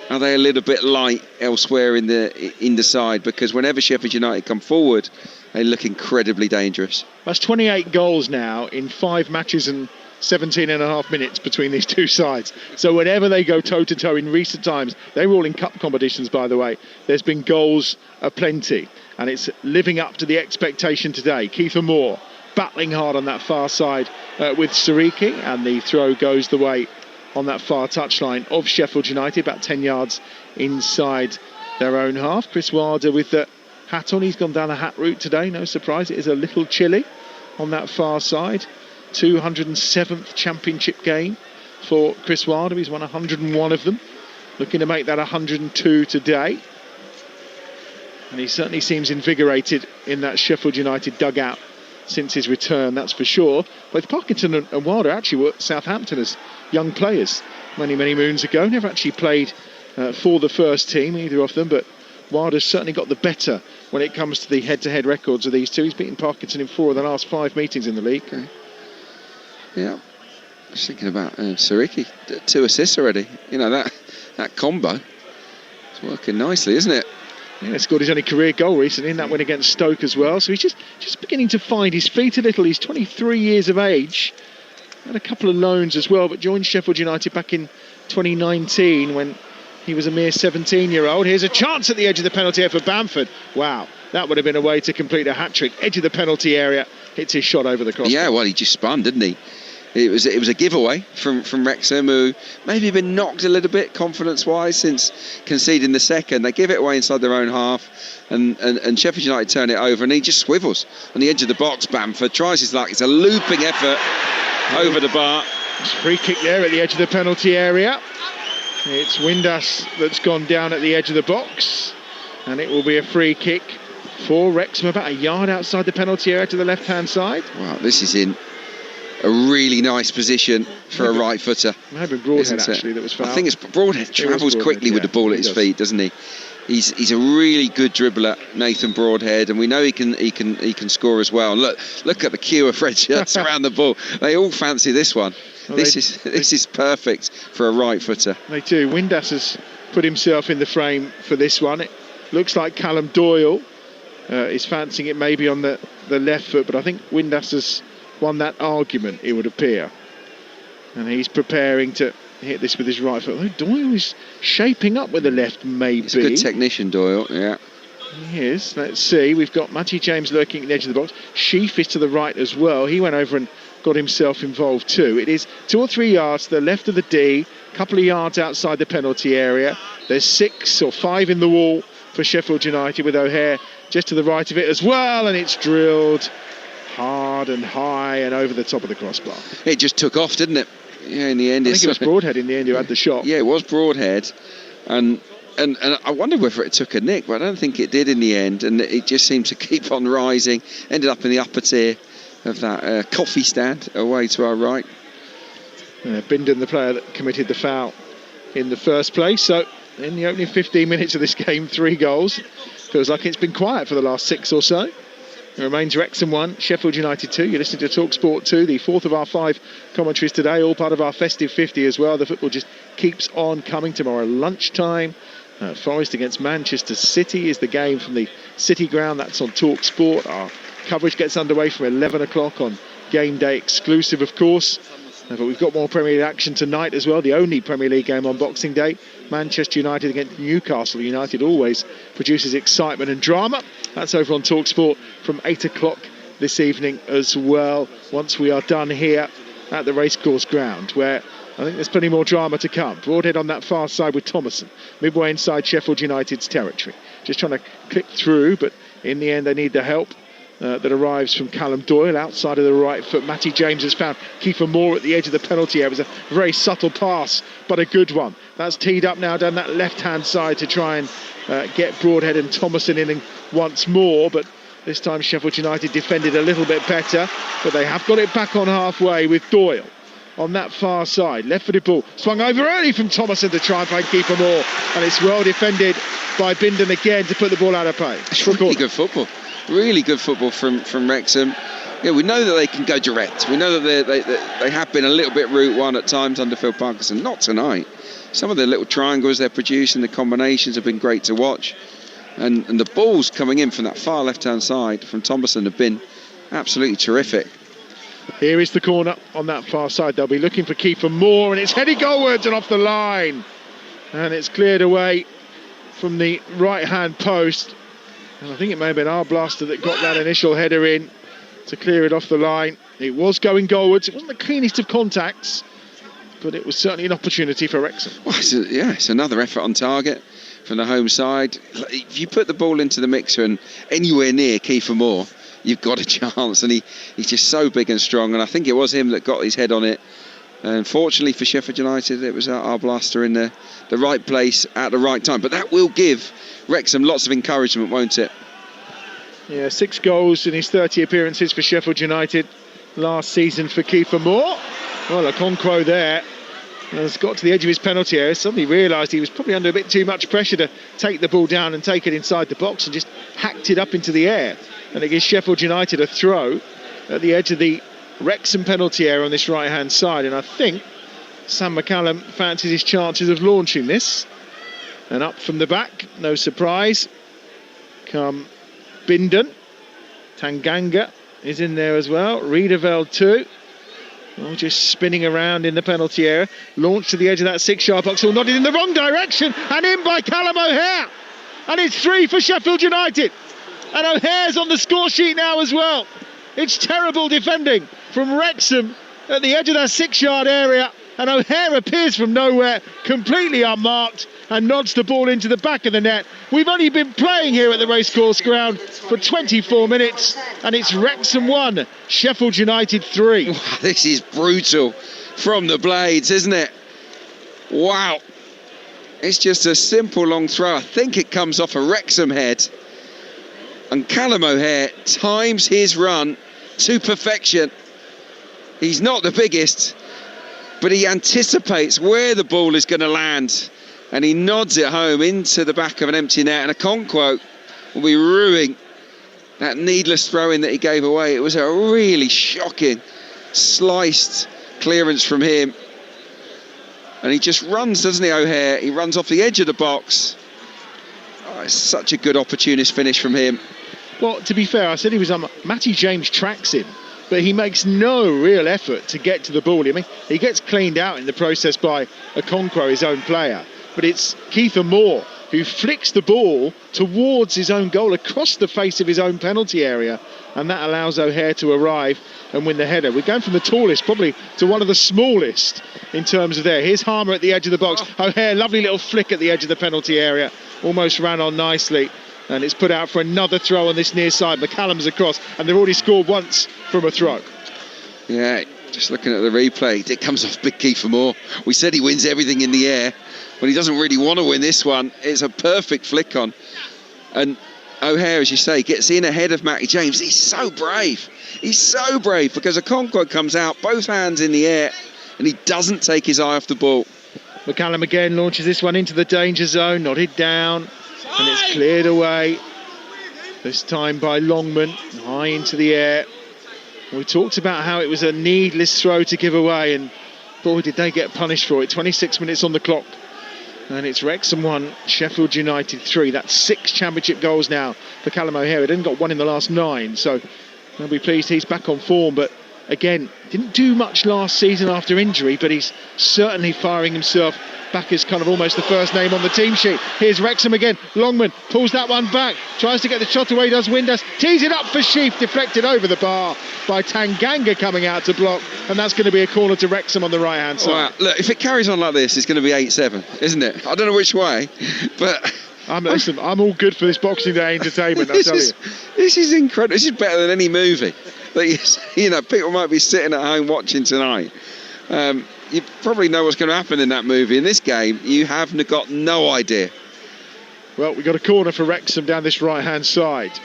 are they a little bit light elsewhere in the side? Because whenever Sheffield United come forward, they look incredibly dangerous. That's 28 goals now in 5 matches and 17 and a half minutes between these two sides. So whenever they go toe-to-toe in recent times, they were all in cup competitions, by the way, there's been goals aplenty, and it's living up to the expectation today. Kiefer Moore battling hard on that far side with Sariki, and the throw goes the way on that far touchline of Sheffield United, about 10 yards inside their own half. Chris Wilder with the hat on. He's gone down the hat route today. No surprise, it is a little chilly on that far side. 207th championship game for Chris Wilder. He's won 101 of them. Looking to make that 102 today. And he certainly seems invigorated in that Sheffield United dugout since his return, that's for sure. Both Parkinson and Wilder actually were at Southampton as young players many moons ago. Never actually played for the first team, either of them, but Wilder's certainly got the better when it comes to the head-to-head records of these two. He's beaten Parkinson in 4 of the last 5 meetings in the league. Okay. Yeah, I was thinking about Sariki, 2 assists already. You know, that combo is working nicely, isn't it? Yeah, scored his only career goal recently in that win against Stoke as well. So he's just beginning to find his feet a little. He's 23 years of age. Had a couple of loans as well, but joined Sheffield United back in 2019 when he was a mere 17-year-old. Here's a chance at the edge of the penalty area for Bamford. Wow, that would have been a way to complete a hat-trick. Edge of the penalty area, hits his shot over the crossbar. Yeah, well, he just spun, didn't he? It was a giveaway from Wrexham, who maybe been knocked a little bit confidence-wise since conceding the second. They give it away inside their own half, and Sheffield United turn it over, and he just swivels on the edge of the box. Bamford tries his luck. It's a looping effort over the bar. It's a free kick there at the edge of the penalty area. It's Windass that's gone down at the edge of the box, and it will be a free kick for Wrexham about a yard outside the penalty area to the left-hand side. Wow, this is in a really nice position for a right footer. Maybe Broadhead actually that was fouled. I think it's Broadhead travels quickly with the ball at his feet, doesn't he? He's a really good dribbler, Nathan Broadhead, and we know he can score as well. And look at the queue of red shirts around the ball. They all fancy this one. Well, this is perfect for a right footer. They do. Windass has put himself in the frame for this one. It looks like Callum Doyle is fancying it maybe on the left foot, but I think Windass has won that argument, it would appear, and he's preparing to hit this with his right foot. Doyle is shaping up with the left, maybe. He's a good technician, Doyle. Yeah, he is. Let's see, we've got Matty James lurking at the edge of the box. Sheaf is to the right as well. He went over and got himself involved too. It is 2 or 3 yards to the left of the D, a couple of yards outside the penalty area. There's 6 or 5 in the wall for Sheffield United, with O'Hare just to the right of it as well, and it's drilled hard and high and over the top of the crossbar. It just took off, didn't it? Yeah, in the end. I think it was Broadhead in the end who had the shot. Yeah, it was Broadhead, and I wonder whether it took a nick, but I don't think it did in the end, and it just seemed to keep on rising. Ended up in the upper tier of that coffee stand away to our right. Bindon, the player that committed the foul in the first place. So in the opening 15 minutes of this game, 3 goals. Feels like it's been quiet for the last 6 or so. It remains Wrexham 1, Sheffield United 2. You're listening to Talksport 2, the 4th of our 5 commentaries today, all part of our festive 50 as well. The football just keeps on coming. Tomorrow lunchtime, Forest against Manchester City is the game from the City ground. That's on Talksport. Our coverage gets underway from 11 o'clock on game day exclusive, of course. But we've got more Premier League action tonight as well. The only Premier League game on Boxing Day. Manchester United against Newcastle United always produces excitement and drama. That's over on Talksport from 8 o'clock this evening as well, once we are done here at the racecourse ground, where I think there's plenty more drama to come. Broadhead on that far side with Thomason, midway inside Sheffield United's territory. Just trying to click through, but in the end they need the help that arrives from Callum Doyle outside of the right foot. Matty James has found Kiefer Moore at the edge of the penalty area. It was a very subtle pass, but a good one. That's teed up now down that left-hand side to try and get Broadhead and Thomason in once more, but this time Sheffield United defended a little bit better, but they have got it back on halfway with Doyle on that far side. Left-footed ball swung over early from Thomason to try and find Kiefer Moore, and it's well defended by Bindon again to put the ball out of play. It's really good football. Really good football from Wrexham. Yeah, we know that they can go direct. We know that they have been a little bit route one at times under Phil Parkinson. Not tonight. Some of the little triangles they're producing, the combinations have been great to watch. And the balls coming in from that far left-hand side from Thomason have been absolutely terrific. Here is the corner on that far side. They'll be looking for Kiefer Moore, and it's headed goalwards and off the line. And it's cleared away from the right-hand post. And I think it may have been Arblaster that got that initial header in to clear it off the line. It was going goalwards. It wasn't the cleanest of contacts, but it was certainly an opportunity for Wrexham. Well, it's another effort on target from the home side. If you put the ball into the mixer and anywhere near Kiefer Moore, you've got a chance. And he's just so big and strong. And I think it was him that got his head on it. And fortunately for Sheffield United, it was Arblaster in the right place at the right time. But that will give Wrexham lots of encouragement, won't it? Yeah, 6 goals in his 30 appearances for Sheffield United last season for Kiefer Moore. Well, Okonkwo there has got to the edge of his penalty area. Suddenly realised he was probably under a bit too much pressure to take the ball down and take it inside the box, and just hacked it up into the air. And it gives Sheffield United a throw at the edge of the Wrexham penalty area on this right-hand side. And I think Sam McCallum fancies his chances of launching this. And up from the back, no surprise, come Bindon. Tanganga is in there as well. Riedeveld too. Oh, just spinning around in the penalty area. Launched to the edge of that 6-yard box. All nodded in the wrong direction. And in by Callum O'Hare. And it's 3 for Sheffield United. And O'Hare's on the score sheet now as well. It's terrible defending from Wrexham at the edge of that 6-yard area. And O'Hare appears from nowhere, completely unmarked, and nods the ball into the back of the net. We've only been playing here at the racecourse ground for 24 minutes, and it's Wrexham 1, Sheffield United 3. Wow, this is brutal from the blades, isn't it? Wow. It's just a simple long throw. I think it comes off a Wrexham head. And Callum O'Hare times his run to perfection. He's not the biggest, but he anticipates where the ball is going to land, and he nods it home into the back of an empty net. And Okonkwo will be ruining that needless throw-in that he gave away. It was a really shocking, sliced clearance from him. And he just runs, doesn't he, O'Hare? He runs off the edge of the box. Oh, it's such a good opportunist finish from him. Well, to be fair, I said he was Matty James tracks him, but he makes no real effort to get to the ball. I mean, he gets cleaned out in the process by Okonkwo, his own player, but it's Kiefer Moore who flicks the ball towards his own goal across the face of his own penalty area, and that allows O'Hare to arrive and win the header. We're going from the tallest probably to one of the smallest in terms of there. Here's Harmer at the edge of the box. O'Hare, lovely little flick at the edge of the penalty area, almost ran on nicely, and it's put out for another throw on this near side. McCallum's across, and they've already scored once from a throw. Yeah, just looking at the replay, it comes off big Kiefer Moore. We said he wins everything in the air, but he doesn't really want to win this one. It's a perfect flick on. And O'Hare, as you say, gets in ahead of Matty James. He's so brave. He's so brave because Okonkwo comes out, both hands in the air. and he doesn't take his eye off the ball. McCallum again launches this one into the danger zone, nodded down, and it's cleared away. This time by Longman, high into the air. We talked about how it was a needless throw to give away, and boy did they get punished for it. 26 minutes on the clock, and it's Wrexham 1, Sheffield United 3. That's 6 championship goals now for Callum O'Hara. He only got 1 in the last 9, so I'll be pleased he's back on form. But again, didn't do much last season after injury, but he's certainly firing himself back as kind of almost the first name on the team sheet. Here's Wrexham again. Longman pulls that one back, tries to get the shot away, does Windass, tees it up for Sheaf, deflected over the bar by Tanganga coming out to block, and that's going to be a corner to Wrexham on the right hand side. Well, look, if it carries on like this, it's going to be 8-7, isn't it? I don't know which way, but listen, I'm all good for this Boxing Day entertainment, I tell you. This is incredible. This is better than any movie that you know people might be sitting at home watching tonight. You probably know what's going to happen in that movie. In this game, you have got no idea. Well, we've got a corner for Wrexham down this right-hand side.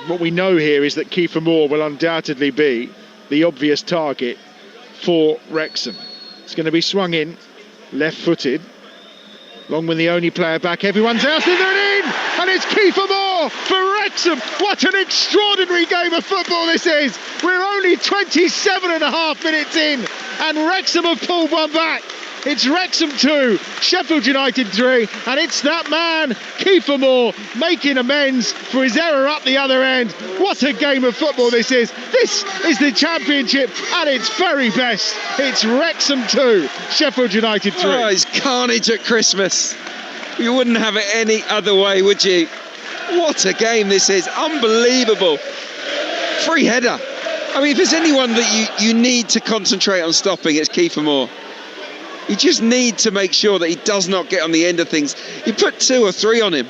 What we know here is that Kiefer Moore will undoubtedly be the obvious target for Wrexham. It's going to be swung in, left-footed. Longman the only player back. Everyone's out and they're in! And it's Kiefer Moore for Wrexham. What an extraordinary game of football this is. We're only 27 and a half minutes in, and Wrexham have pulled one back. It's Wrexham 2, Sheffield United 3, and it's that man, Kiefer Moore, making amends for his error up the other end. What a game of football this is. This is the Championship at its very best. It's Wrexham 2, Sheffield United 3. Oh, it's carnage at Christmas. You wouldn't have it any other way, would you? What a game this is. Unbelievable. Free header. I mean, if there's anyone that you need to concentrate on stopping, it's Kiefer Moore. You just need to make sure that he does not get on the end of things. You put 2 or 3 on him,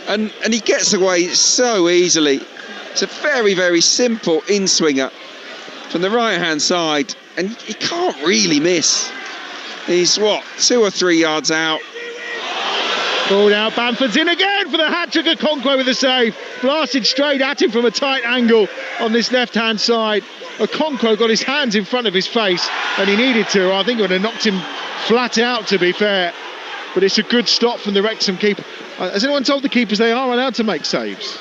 and he gets away so easily. It's a very, very simple in-swinger from the right-hand side, and he can't really miss. He's, 2 or 3 yards out. Ball out, Bamford's in again for the hat-trick of Okonkwo with the save. Blasted straight at him from a tight angle on this left-hand side. Okonkwo got his hands in front of his face, and he needed to. I think it would have knocked him flat out, to be fair. But it's a good stop from the Wrexham keeper. Has anyone told the keepers they are allowed to make saves?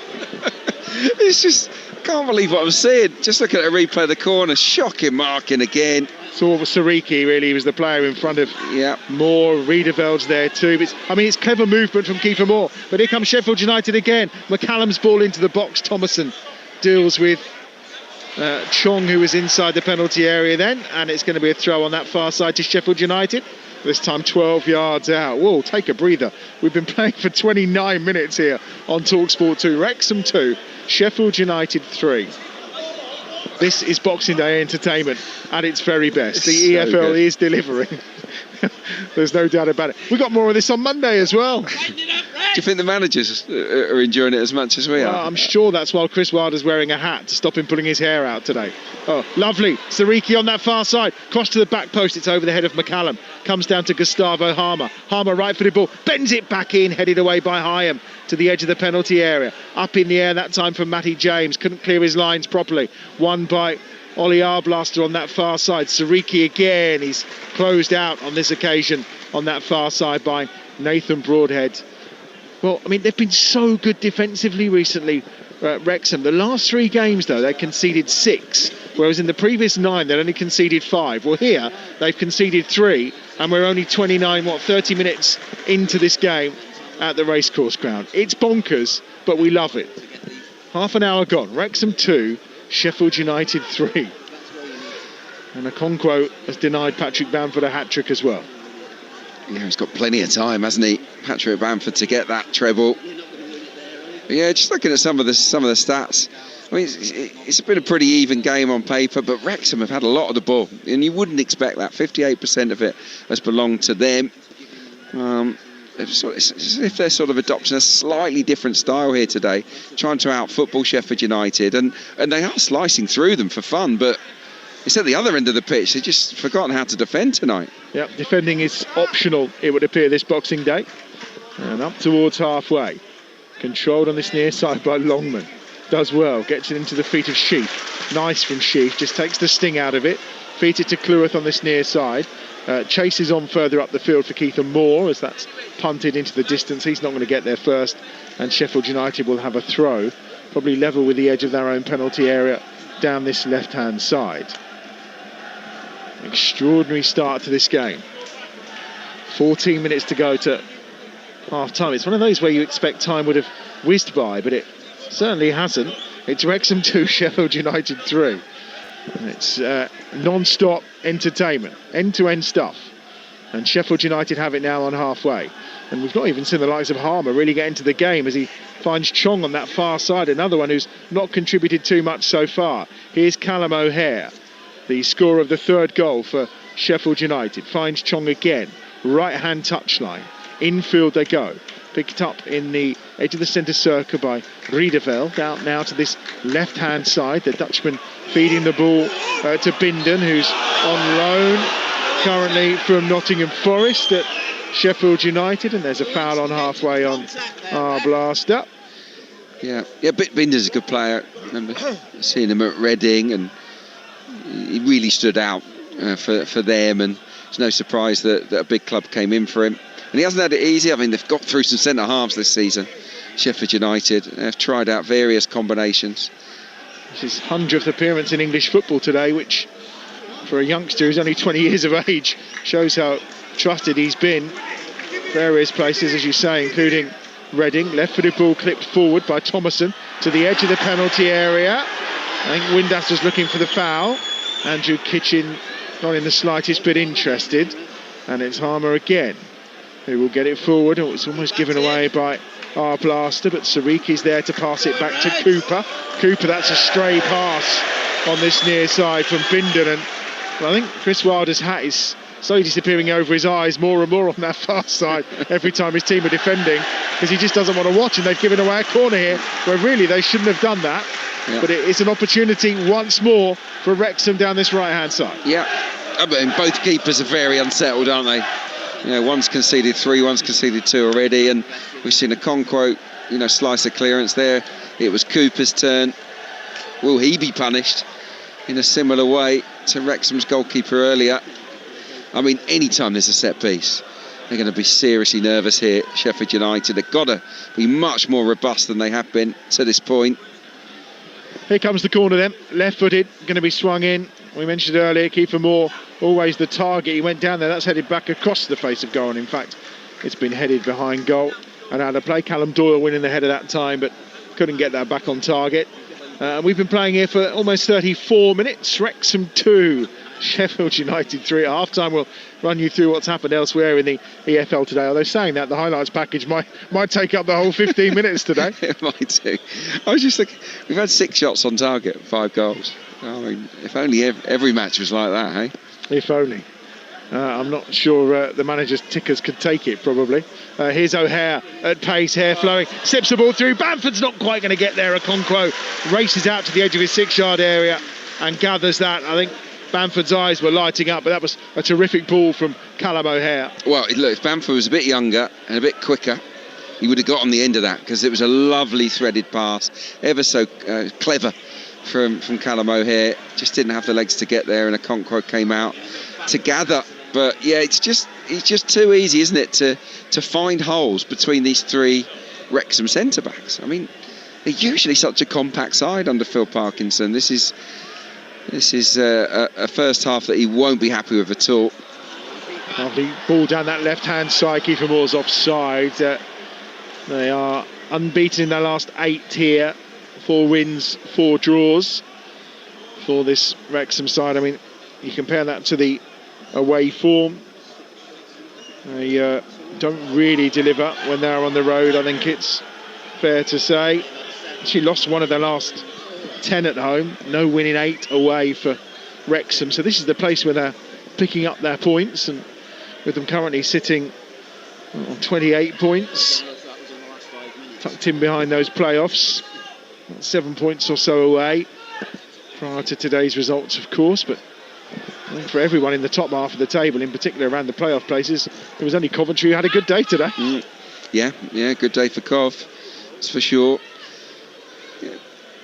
It's just, I can't believe what I'm seeing. Just look at the replay of the corner. Shocking marking again. Saw Sariki, really, he was the player in front of Moore. Riederveld's there too. It's clever movement from Kiefer Moore. But here comes Sheffield United again. McCallum's ball into the box. Thomason deals with Chong, who was inside the penalty area then, and it's going to be a throw on that far side to Sheffield United. This time 12 yards out. Whoa, take a breather. We've been playing for 29 minutes here on Talksport 2. Wrexham 2, Sheffield United 3. This is Boxing Day entertainment at its very best. The EFL is delivering. There's no doubt about it. We've got more of this on Monday as well. Do you think the managers are enjoying it as much as we are? I'm sure that's why Chris Wilder's wearing a hat to stop him pulling his hair out today. Oh, lovely. Sariki on that far side. Cross to the back post. It's over the head of McCallum. Comes down to Gustavo Harmer. Harmer right-footed ball. Bends it back in. Headed away by Hyam to the edge of the penalty area. Up in the air that time from Matty James. Couldn't clear his lines properly. Won by Ollie Arblaster on that far side. Sariki again. He's closed out on this occasion on that far side by Nathan Broadhead. Well, they've been so good defensively recently, Wrexham. The last 3 games, though, they conceded 6, whereas in the previous 9, they'd only conceded 5. Well, here, they've conceded 3, and we're only 30 minutes into this game at the racecourse ground. It's bonkers, but we love it. Half an hour gone. Wrexham 2, Sheffield United 3. And Okonkwo has denied Patrick Bamford a hat-trick as well. Yeah, he's got plenty of time, hasn't he, Patrick Bamford, to get that treble. But yeah, just looking at some of the stats. It's been a pretty even game on paper, but Wrexham have had a lot of the ball, and you wouldn't expect that. 58% of it has belonged to them. It's as if they're sort of adopting a slightly different style here today, trying to out-football Sheffield United, and they are slicing through them for fun, but it's at the other end of the pitch. They've just forgotten how to defend tonight. Yep, defending is optional, it would appear, this Boxing Day. And up towards halfway. Controlled on this near side by Longman. Does well, gets it into the feet of Sheaf. Nice from Sheaf, just takes the sting out of it. Feeds it to Cleworth on this near side. Chases on further up the field for Keithan Moore as that's punted into the distance. He's not going to get there first, and Sheffield United will have a throw, probably level with the edge of their own penalty area down this left-hand side. Extraordinary start to this game. 14 minutes to go to half-time. It's one of those where you expect time would have whizzed by, but it certainly hasn't. It's Wrexham 2, Sheffield United 3. And it's non-stop entertainment, end-to-end stuff. And Sheffield United have it now on halfway. And we've not even seen the likes of Harmer really get into the game as he finds Chong on that far side, another one who's not contributed too much so far. Here's Callum O'Hare, the scorer of the third goal for Sheffield United. Finds Chong again, right-hand touchline. Infield they go. Picked up in the edge of the centre circle by Riedeveld. Out now to this left-hand side. The Dutchman feeding the ball to Bindon, who's on loan currently from Nottingham Forest at Sheffield United. And there's a foul on halfway on Blaster. Yeah, Binder's a good player. I remember seeing him at Reading, and he really stood out for them. And it's no surprise that a big club came in for him. And he hasn't had it easy. I mean, they've got through some centre halves this season, Sheffield United. They've tried out various combinations. It's his 100th appearance in English football today, which for a youngster who's only 20 years of age shows how trusted he's been. Various places, as you say, including Reading. Left-footed ball clipped forward by Thomason to the edge of the penalty area. I think Windass was looking for the foul. Andrew Kitchen not in the slightest bit interested. And it's Harmer again who will get it forward. Oh, it's almost given away by Blaster, but Sariki's there to pass it back to Cooper. Cooper, that's a stray pass on this near side from Bindon, and well, I think Chris Wilder's hat is slowly disappearing over his eyes more and more on that far side every time his team are defending, because he just doesn't want to watch, and they've given away a corner here where really they shouldn't have done that. But it's an opportunity once more for Wrexham down this right-hand side. Yeah, I mean, both keepers are very unsettled, aren't they? You know, one's conceded 3, one's conceded 2 already, and we've seen a Conquo, slice of clearance there. It was Cooper's turn. Will he be punished in a similar way to Wrexham's goalkeeper earlier? I mean, anytime there's a set piece, they're going to be seriously nervous here. Sheffield United, they've got to be much more robust than they have been to this point. Here comes the corner then, left-footed, going to be swung in. We mentioned earlier, Keithan Moore, always the target. He went down there, that's headed back across the face of goal. And in fact, it's been headed behind goal and out of play. Callum Doyle winning the header that time, but couldn't get that back on target. We've been playing here for almost 34 minutes. Wrexham 2, Sheffield United 3 at half-time. We'll run you through what's happened elsewhere in the EFL today. Although saying that, the highlights package might take up the whole 15 minutes today. It might do. I was just thinking, we've had 6 shots on target, 5 goals. I mean, if only every match was like that, hey? If only. I'm not sure the manager's tickers could take it, probably. Here's O'Hare at pace, hair flowing, steps the ball through. Bamford's not quite going to get there. Okonkwo races out to the edge of his 6-yard area and gathers that. I think Bamford's eyes were lighting up, but that was a terrific ball from Callum O'Hare. Well, look, if Bamford was a bit younger and a bit quicker, he would have got on the end of that, because it was a lovely threaded pass, ever so clever from Callum O'Hare. Just didn't have the legs to get there, and Okonkwo came out to gather. But yeah, it's just too easy, isn't it, to find holes between these 3 Wrexham centre backs. I mean, they're usually such a compact side under Phil Parkinson. This is a first half that he won't be happy with at all. Lovely ball down that left-hand side. Keithan Moore's offside. They are unbeaten in their last 8 here. 4 wins, 4 draws for this Wrexham side. I mean, you compare that to the away form. They don't really deliver when they're on the road, I think it's fair to say. She lost one of their last 10 at home. No win in 8 away for Wrexham. So this is the place where they're picking up their points, and with them currently sitting on 28 points, tucked in behind those playoffs. 7 points or so away prior to today's results, of course, but I think for everyone in the top half of the table, in particular around the playoff places, it was only Coventry who had a good day today. Yeah, good day for Cov, that's for sure.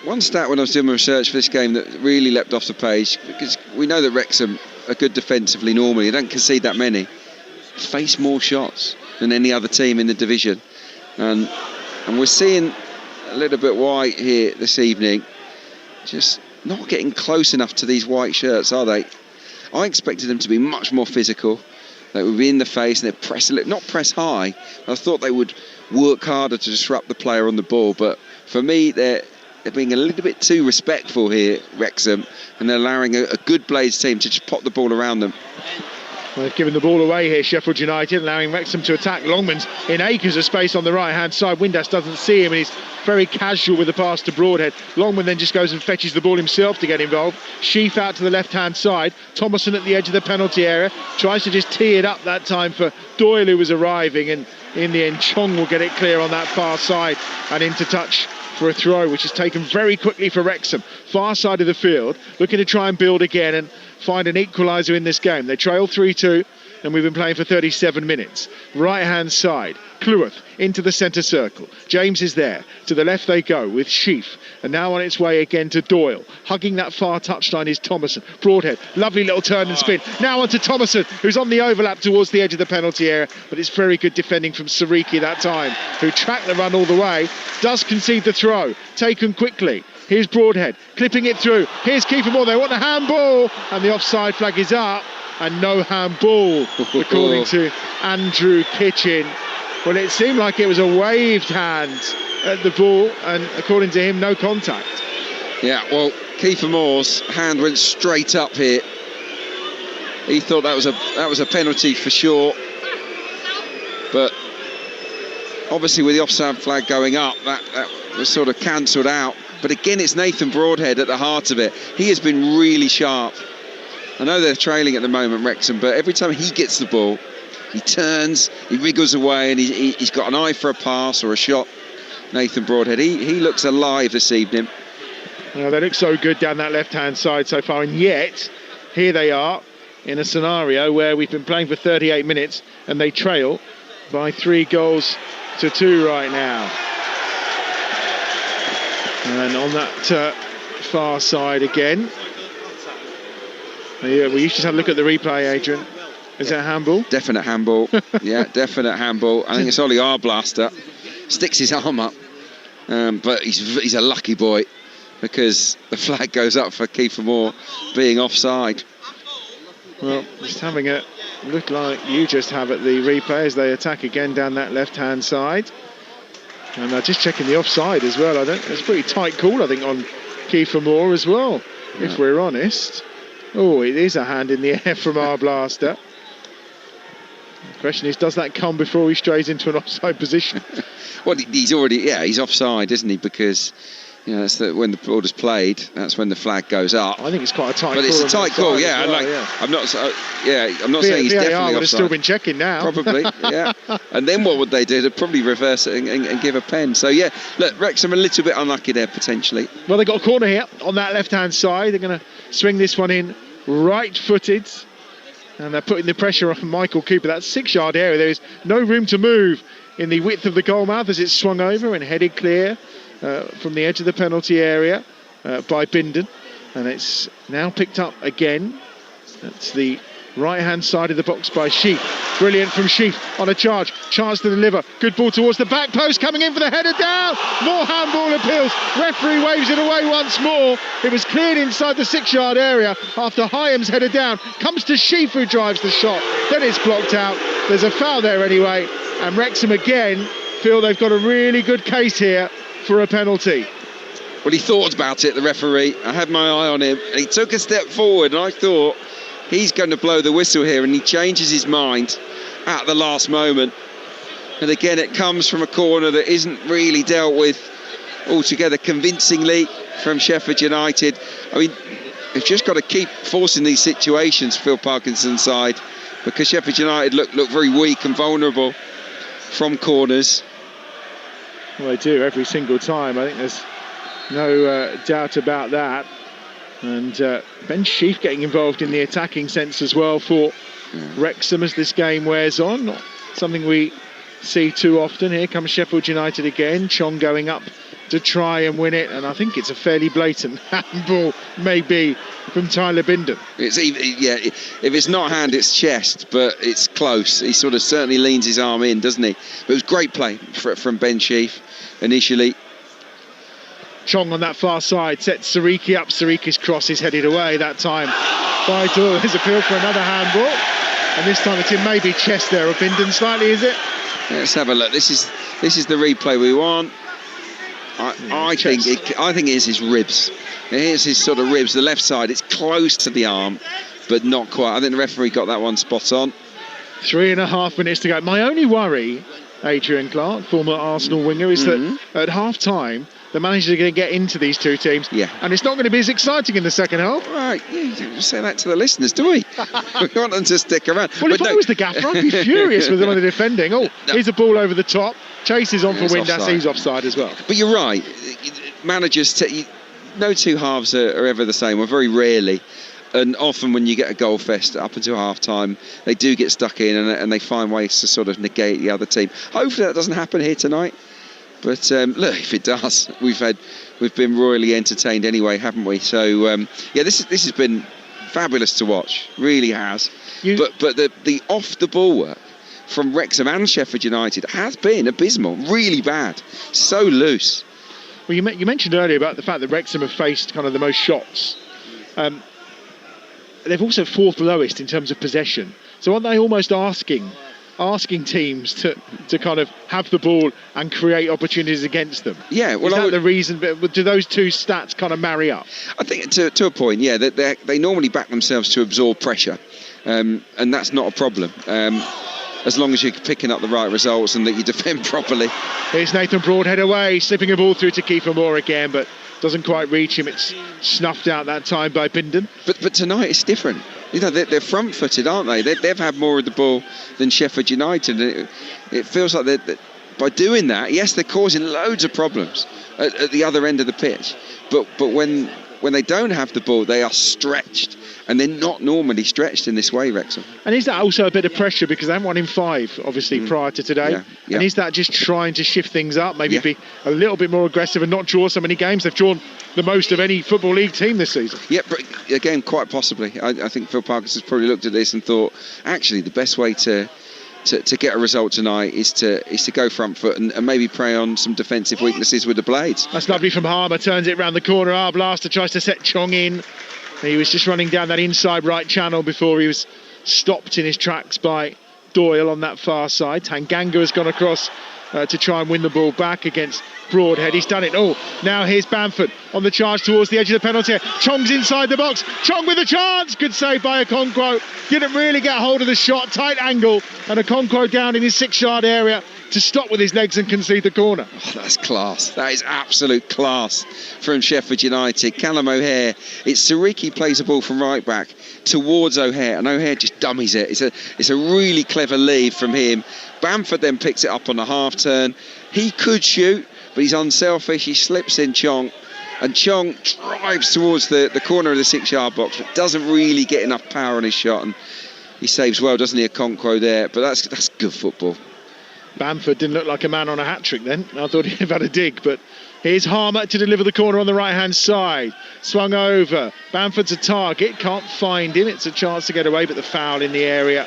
one stat when I was doing my research for this game that really leapt off the page, because we know that Wrexham are good defensively normally, they don't concede that many, face more shots than any other team in the division, and we're seeing a little bit white here this evening, just not getting close enough to these white shirts, are they? I expected them to be much more physical. They would be in the face and they'd press a little, not press high. I thought they would work harder to disrupt the player on the ball, but for me they're being a little bit too respectful here, Wrexham, and they're allowing a good Blades team to just pop the ball around them. Well, they've given the ball away here, Sheffield United, allowing Wrexham to attack. Longman's in acres of space on the right-hand side. Windass doesn't see him, and he's very casual with the pass to Broadhead. Longman then just goes and fetches the ball himself to get involved. Sheaf out to the left-hand side. Thomason at the edge of the penalty area. Tries to just tee it up that time for Doyle, who was arriving, and in the end, Chong will get it clear on that far side and into touch for a throw, which is taken very quickly for Wrexham. Far side of the field, looking to try and build again and find an equaliser in this game. They trail 3-2, and we've been playing for 37 minutes. Right-hand side, Cleworth into the centre circle. James is there. To the left they go with Sheaf, and now on its way again to Doyle. Hugging that far touchline is Thomason. Broadhead, lovely little turn and spin. Now on to Thomason, who's on the overlap towards the edge of the penalty area, but it's very good defending from Sariki that time, who tracked the run all the way, does concede the throw, taken quickly. Here's Broadhead, clipping it through. Here's Kiefer Moore, they want a handball, and the offside flag is up, and no handball, according to Andrew Kitchen. Well, it seemed like it was a waved hand at the ball, and according to him, no contact. Yeah, well, Kiefer Moore's hand went straight up here. He thought that was a penalty for sure, but obviously with the offside flag going up, that was sort of cancelled out. But again, it's Nathan Broadhead at the heart of it. He has been really sharp. I know they're trailing at the moment, Wrexham, but every time he gets the ball, he turns, he wriggles away, and he's got an eye for a pass or a shot. Nathan Broadhead, he looks alive this evening. Well, they look so good down that left-hand side so far, and yet here they are in a scenario where we've been playing for 38 minutes and they trail by 3-2 right now. And on that far side again, we used to have a look at the replay, Adrian. Is that a handball? Definite handball. Yeah, definite handball. I think it's Ollie Arblaster. Sticks his arm up. But he's a lucky boy, because the flag goes up for Kiefer Moore being offside. Well, just having a look like you just have at the replay as they attack again down that left-hand side. And just checking the offside as well. It's a pretty tight call, I think, on Kiefer Moore as well, if we're honest. Oh, it is a hand in the air from Arblaster. The question is, does that come before he strays into an offside position? Well, he's offside, isn't he? Because that's when the order's played. That's when the flag goes up. I think it's quite a tight call. But it's a tight call, yeah. Well, I'm not saying he's definitely offside. Would have still been checking now. Probably, yeah. And then what would they do? They'd probably reverse it and give a pen. So yeah, look, Wrexham a little bit unlucky there potentially. Well, they got a corner here on that left-hand side. They're going to swing this one in right-footed. And they're putting the pressure on Michael Cooper. That 6-yard area, there is no room to move in the width of the goal mouth as it's swung over and headed clear from the edge of the penalty area by Bindon. And it's now picked up again. That's the right-hand side of the box by Sheaf. Brilliant from Sheaf on a charge. Chance to deliver. Good ball towards the back post. Coming in for the header down. More handball appeals. Referee waves it away once more. It was cleared inside the 6-yard area after Hyam's headed down. Comes to Sheaf, who drives the shot. Then it's blocked out. There's a foul there anyway. And Wrexham again feel they've got a really good case here for a penalty. Well, he thought about it, the referee. I had my eye on him. And he took a step forward, and I thought he's going to blow the whistle here, and he changes his mind at the last moment. And again, it comes from a corner that isn't really dealt with altogether convincingly from Sheffield United. I mean, they've just got to keep forcing these situations, Phil Parkinson's side, because Sheffield United look very weak and vulnerable from corners. Well, they do every single time. I think there's no doubt about that. And Ben Sheaf getting involved in the attacking sense as well for Wrexham as this game wears on. Not something we see too often. Here comes Sheffield United again. Chong going up to try and win it, and I think it's a fairly blatant handball, maybe, from Tyler Bindon. If it's not hand, it's chest, but it's close. He sort of certainly leans his arm in, doesn't he? But it was great play from Ben Sheaf initially. Chong on that far side sets Sariki up. Sariki's cross is headed away that time by Doyle. There's appeal for another handball, and this time it's in maybe chest there of Bindon slightly, is it? Let's have a look. This is the replay we want. I think it is his ribs. It is his sort of ribs. The left side, it's close to the arm, but not quite. I think the referee got that one spot on. 3.5 minutes to go. My only worry, Adrian Clark, former Arsenal winger, is that at half-time, the managers are going to get into these two teams, and it's not going to be as exciting in the second half. Right, you don't say that to the listeners, do we? We want them to stick around. Well, if I was the gaffer, I'd be furious with them on the defending. Here's a ball over the top. Chase is on for Windass. He's offside as well. But you're right. Managers, no two halves are ever the same, or very rarely. And often when you get a goal fest up until half-time, they do get stuck in and they find ways to sort of negate the other team. Hopefully that doesn't happen here tonight. But look, if it does, we've been royally entertained anyway, haven't we? So this has been fabulous to watch, really has. But the off the ball work from Wrexham and Sheffield United has been abysmal, really bad, so loose. Well, you mentioned earlier about the fact that Wrexham have faced kind of the most shots. They've also fourth lowest in terms of possession. So aren't they almost asking teams to kind of have the ball and create opportunities against them? Yeah, well, is that the reason? Do those two stats kind of marry up? I think to a point, yeah. They normally back themselves to absorb pressure, and that's not a problem. As long as you're picking up the right results and that you defend properly. Here's Nathan Broadhead away, slipping a ball through to Kiefer Moore again, but doesn't quite reach him. It's snuffed out that time by Bindon. But tonight it's different. You know, they're front-footed, aren't they? They've had more of the ball than Sheffield United. It feels like that by doing that, yes, they're causing loads of problems at the other end of the pitch. But when they don't have the ball, they are stretched. And they're not normally stretched in this way, Wrexham. And is that also a bit of pressure because they haven't won in 5, obviously, prior to today? Yeah. And is that just trying to shift things up, maybe be a little bit more aggressive and not draw so many games? They've drawn the most of any Football League team this season. Yeah, but again, quite possibly. I think Phil Parkes has probably looked at this and thought, actually, the best way to get a result tonight is to go front foot and maybe prey on some defensive weaknesses with the blades. That's lovely from Harmer, turns it round the corner. Blaster tries to set Chong in. He was just running down that inside right channel before he was stopped in his tracks by Doyle on that far side. Tanganga has gone across to try and win the ball back against Broadhead. He's done it. Now here's Bamford on the charge towards the edge of the penalty area. Chong's inside the box. Chong with a chance. Good save by Okonkwo. Didn't really get hold of the shot. Tight angle. And Okonkwo down in his 6-yard area to stop with his legs and concede the corner. That's class. That is absolute class from Sheffield United. Callum O'Hare. It's Sariki plays the ball from right back towards O'Hare, and O'Hare just dummies it. It's a really clever lead from him. Bamford then picks it up on the half turn. He could shoot, but he's unselfish. He slips in Chong, and Chong drives towards the corner of the 6-yard box, but doesn't really get enough power on his shot, and he saves well, doesn't he, Okonkwo there? But that's good football. Bamford didn't look like a man on a hat-trick then. I thought he'd have had a dig, but here's Harmer to deliver the corner on the right-hand side. Swung over. Bamford's a target. Can't find him. It's a chance to get away, but the foul in the area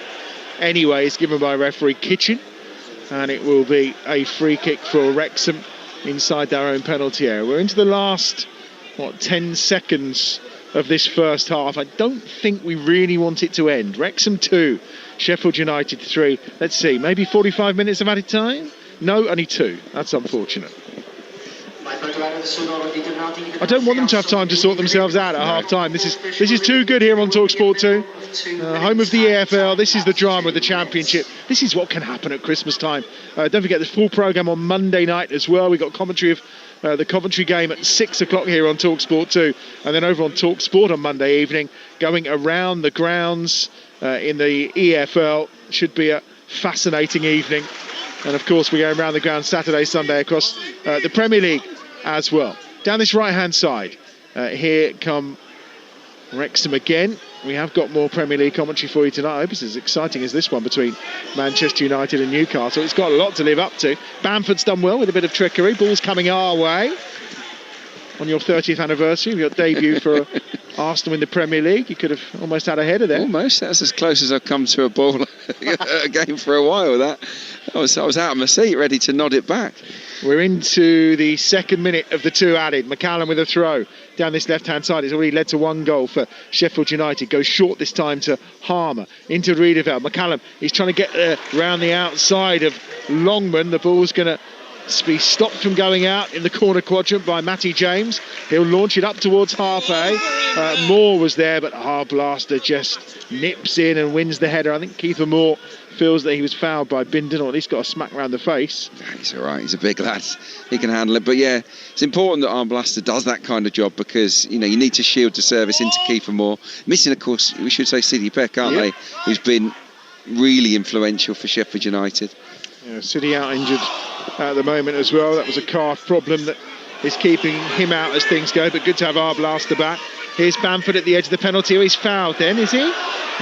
anyway is given by referee Kitchen. And it will be a free kick for Wrexham inside their own penalty area. We're into the last, 10 seconds of this first half. I don't think we really want it to end. Wrexham 2, Sheffield United 3. Let's see, maybe 45 minutes of added time? No, only 2. That's unfortunate. I don't want them to have time to sort themselves out at half-time. This is too good here on Talksport 2. Home of the EFL. This is the drama of the Championship. This is what can happen at Christmas time. Don't forget the full programme on Monday night as well. We've got commentary of the Coventry game at 6 o'clock here on Talksport 2. And then over on Talksport on Monday evening, going around the grounds in the EFL. Should be a fascinating evening. And of course, we're going around the ground Saturday, Sunday across the Premier League as well. Down this right-hand side, here come Wrexham again. we have got more Premier League commentary for you tonight. I hope it's as exciting as this one between Manchester United and Newcastle. It's got a lot to live up to. Bamford's done well with a bit of trickery. Ball's coming our way. On your 30th anniversary of your debut for Arsenal in the Premier League, you could have almost had a header there. Almost. That's as close as I've come to a ball a game for a while. That I was out of my seat, ready to nod it back. We're into the second minute of the two added. McCallum with a throw down this left-hand side. It's already led to one goal for Sheffield United. Goes short this time to Harmer. Into Riedewald. McCallum, he's trying to get around the outside of Longman. The ball's going to be stopped from going out in the corner quadrant by Matty James. He'll launch it up towards halfway. Moore was there, but Blaster just nips in and wins the header. I think Kiefer Moore feels that he was fouled by Bindon, or at least got a smack round the face. He's all right. He's a big lad. He can handle it. But yeah, it's important that Blaster does that kind of job, because you need to shield the service into Kiefer Moore. Missing, of course, we should say Sidney Peck, aren't they? Who's been really influential for Sheffield United. Yeah, City out injured at the moment as well. That was a calf problem that is keeping him out as things go, but good to have Blaster back. Here's Bamford at the edge of the penalty area. He's fouled then, is he?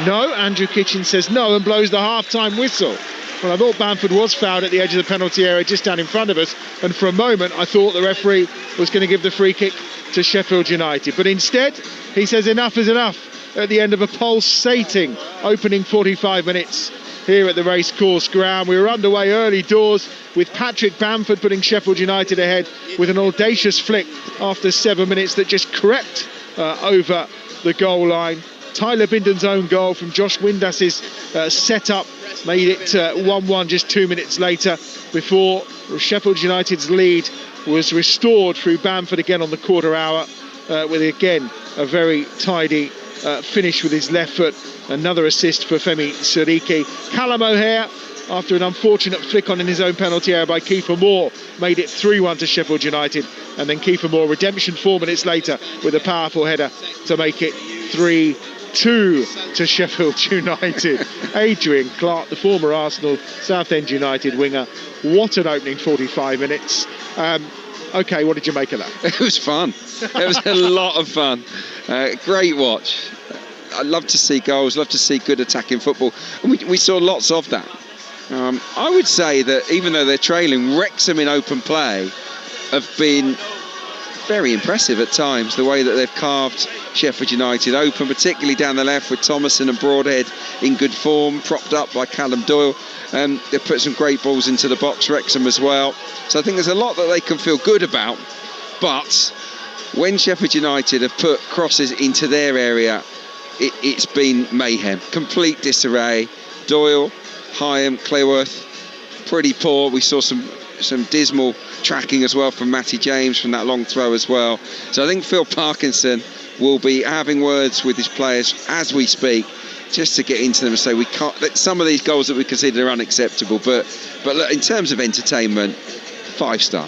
No. Andrew Kitchen says no and blows the half-time whistle. Well, I thought Bamford was fouled at the edge of the penalty area just down in front of us, and for a moment I thought the referee was going to give the free kick to Sheffield United, but instead he says enough is enough at the end of a pulsating opening 45 minutes here at the racecourse ground. We were underway early doors with Patrick Bamford putting Sheffield United ahead with an audacious flick after 7 minutes that just crept over the goal line. Tyler Bindon's own goal from Josh Windas's set-up made it 1-1 just 2 minutes later, before Sheffield United's lead was restored through Bamford again on the quarter hour, with again a very tidy finish with his left foot. Another assist for Femi Siriki. Callum O'Hare, after an unfortunate flick on in his own penalty area by Kiefer Moore, made it 3-1 to Sheffield United, and then Kiefer Moore redemption 4 minutes later with a powerful header to make it 3-2 to Sheffield United. Adrian Clark, the former Arsenal Southend United winger, what an opening 45 minutes. OK, what did you make of that? It was fun. It was a lot of fun. Great watch. I love to see goals, love to see good attacking football, and we saw lots of that. I would say that even though they're trailing, Wrexham in open play have been very impressive at times. The way that they've carved Sheffield United open, particularly down the left with Thomason and Broadhead in good form, propped up by Callum Doyle. They've put some great balls into the box, Wrexham as well. So I think there's a lot that they can feel good about. But when Sheffield United have put crosses into their area, it's been mayhem, complete disarray. Doyle, Hyam, Cleworth, pretty poor. We saw some dismal tracking as well from Matty James from that long throw as well. So I think Phil Parkinson will be having words with his players as we speak, just to get into them and say we can't. Some of these goals that we consider are unacceptable, but look, in terms of entertainment, 5-star.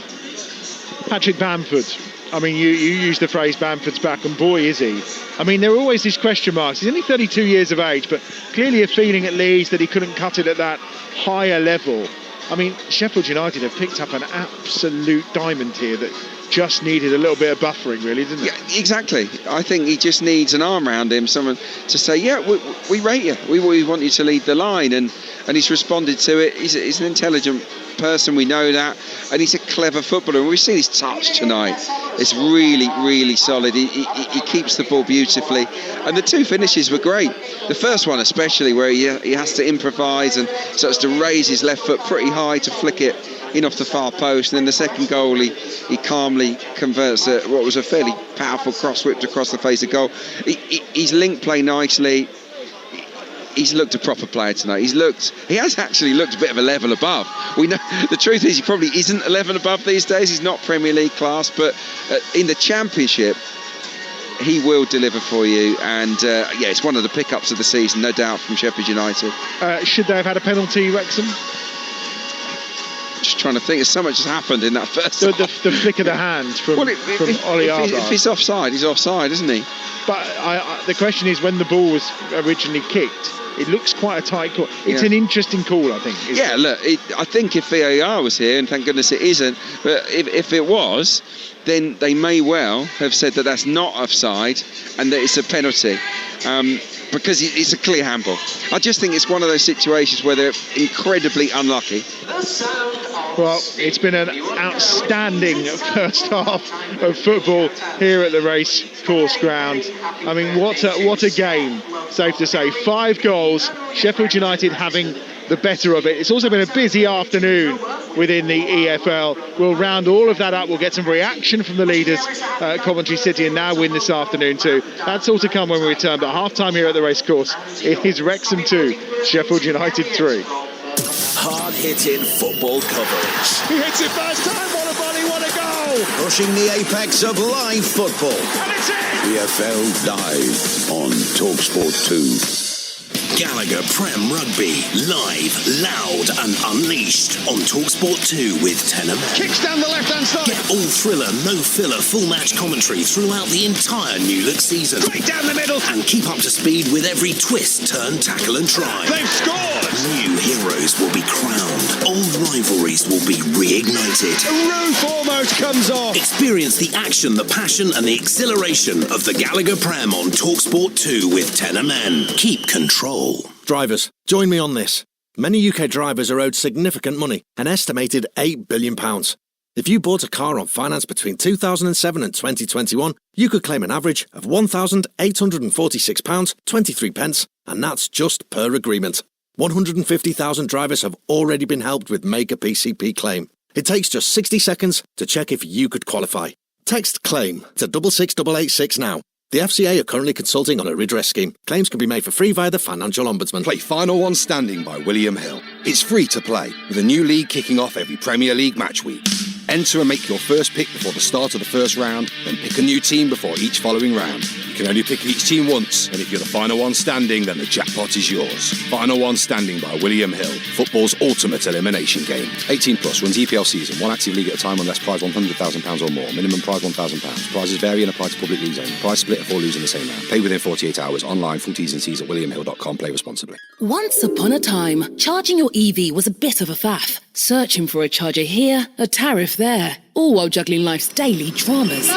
Patrick Bamford. I mean, you used the phrase Bamford's back, and boy is he. I mean, there are always these question marks. He's only 32 years of age, but clearly a feeling at Leeds that he couldn't cut it at that higher level. I mean, Sheffield United have picked up an absolute diamond here that just needed a little bit of buffering, really, didn't it? Yeah, exactly. I think he just needs an arm around him, someone to say, yeah, we rate you. We want you to lead the line. And he's responded to it. He's an intelligent person, we know that, and he's a clever footballer. And we've seen his touch tonight. It's really, really solid. He keeps the ball beautifully, and the two finishes were great. The first one especially, where he has to improvise and starts to raise his left foot pretty high to flick it in off the far post, and then the second goal he calmly converts what was a fairly powerful cross whipped across the face of goal. He's linked play nicely. He's looked a proper player tonight. He has actually looked a bit of a level above. We know the truth is he probably isn't a level above these days. He's not Premier League class, but in the Championship he will deliver for you. And it's one of the pickups of the season, no doubt, from Sheffield United. Should they have had a penalty, Wrexham? Just trying to think. So much has happened in that first. The flick of the hand from Ollie Arba. If he's offside, he's offside, isn't he? But the question is, when the ball was originally kicked, it looks quite a tight call. It's an interesting call, I think. Yeah, look, I think if VAR was here, and thank goodness it isn't, but if it was, then they may well have said that that's not offside and that it's a penalty. Because it's a clear handball. I just think it's one of those situations where they're incredibly unlucky. Well, it's been an outstanding first half of football here at the racecourse ground. I mean, what a game, safe to say. 5 goals, Sheffield United having the better of it. It's also been a busy afternoon within the EFL. We'll round all of that up. We'll get some reaction from the leaders, Coventry City, and Now Win this afternoon too. That's all to come when we return. But half-time here at the racecourse, it is Wrexham 2, Sheffield United 3. Hard-hitting football coverage. He hits it first time. What a body, what a goal! Pushing the apex of live football. And it's in! EFL Live on Talksport 2. Gallagher Prem Rugby, live, loud and unleashed on Talksport 2 with Tenham. Kicks down the left-hand side. Get all thriller, no filler, full match commentary throughout the entire New Look season. Straight down the middle. And keep up to speed with every twist, turn, tackle and try. They've scored! New heroes will be crowned. Old rivalries will be reignited. The roof almost comes off. Experience the action, the passion and the exhilaration of the Gallagher Prem on Talksport 2 with Tenham Men. Keep control. Drivers, join me on this. Many UK drivers are owed significant money, an estimated £8 billion. If you bought a car on finance between 2007 and 2021, you could claim an average of £1,846.23, and that's just per agreement. 150,000 drivers have already been helped with Make a PCP claim. It takes just 60 seconds to check if you could qualify. Text CLAIM to 66886 now. The FCA are currently consulting on a redress scheme. Claims can be made for free via the Financial Ombudsman. Play Final One Standing by William Hill. It's free to play, with a new league kicking off every Premier League match week. Enter and make your first pick before the start of the first round, then pick a new team before each following round. You can only pick each team once, and if you're the final one standing, then the jackpot is yours. Final One Standing by William Hill. Football's ultimate elimination game. 18 plus, runs EPL season, one active league at a time unless prize £100,000 or more. Minimum prize £1,000. Prizes vary and apply to public leagues only. Prize split if all lose in the same round. Pay within 48 hours. Online, full T's and C's at williamhill.com. Play responsibly. Once upon a time, charging your EV was a bit of a faff. Searching for a charger here, a tariff there, all while juggling life's daily dramas.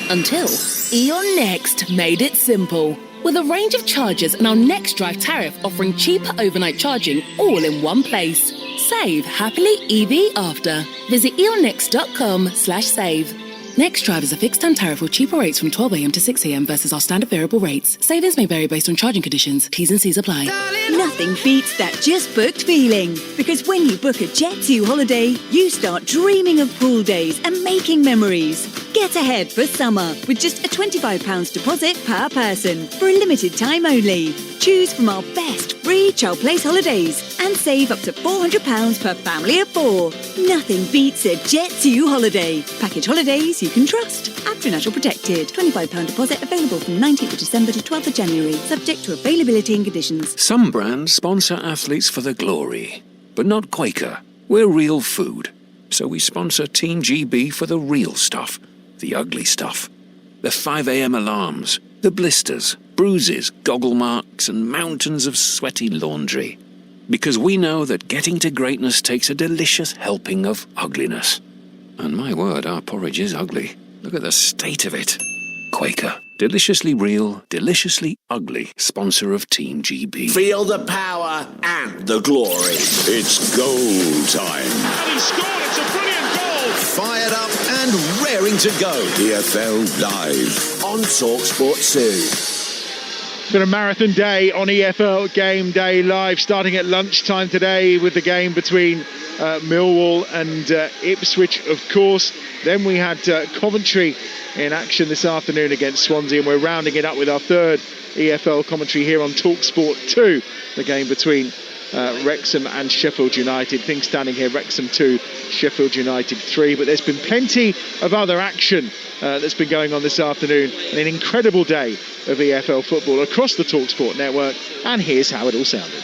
Until Eon Next made it simple. With a range of chargers and our Next Drive tariff offering cheaper overnight charging all in one place. Save happily EV after. Visit eonnext.com/save. Next Drive is a fixed-term tariff with cheaper rates from 12 a.m. to 6 a.m. versus our standard variable rates. Savings may vary based on charging conditions. T's and C's apply. Nothing beats that just booked feeling. Because when you book a Jet2 holiday, you start dreaming of pool days and making memories. Get ahead for summer with just a £25 deposit per person for a limited time only. Choose from our best free child place holidays and save up to £400 per family of 4. Nothing beats a Jet2 holiday. Package holidays you can trust. After National Protected. £25 deposit available from 19th of December to 12th of January. Subject to availability and conditions. Some brands sponsor athletes for the glory, but not Quaker. We're real food. So we sponsor Team GB for the real stuff. The ugly stuff. The 5 a.m. alarms, the blisters, bruises, goggle marks, and mountains of sweaty laundry. Because we know that getting to greatness takes a delicious helping of ugliness. And my word, our porridge is ugly. Look at the state of it. Quaker. Deliciously real, deliciously ugly. Sponsor of Team GB. Feel the power and the glory. It's goal time. And he scored. It's a brilliant goal. Fired up and raring to go. EFL Live on Talksport 2. It's been a marathon day on EFL Game Day Live, starting at lunchtime today with the game between Millwall and Ipswich, of course. Then we had Coventry in action this afternoon against Swansea, and we're rounding it up with our third EFL commentary here on Talksport 2, the game between Wrexham and Sheffield United. Things standing here, Wrexham 2, Sheffield United 3, but there's been plenty of other action that's been going on this afternoon, and an incredible day of EFL football across the Talksport network, and here's how it all sounded.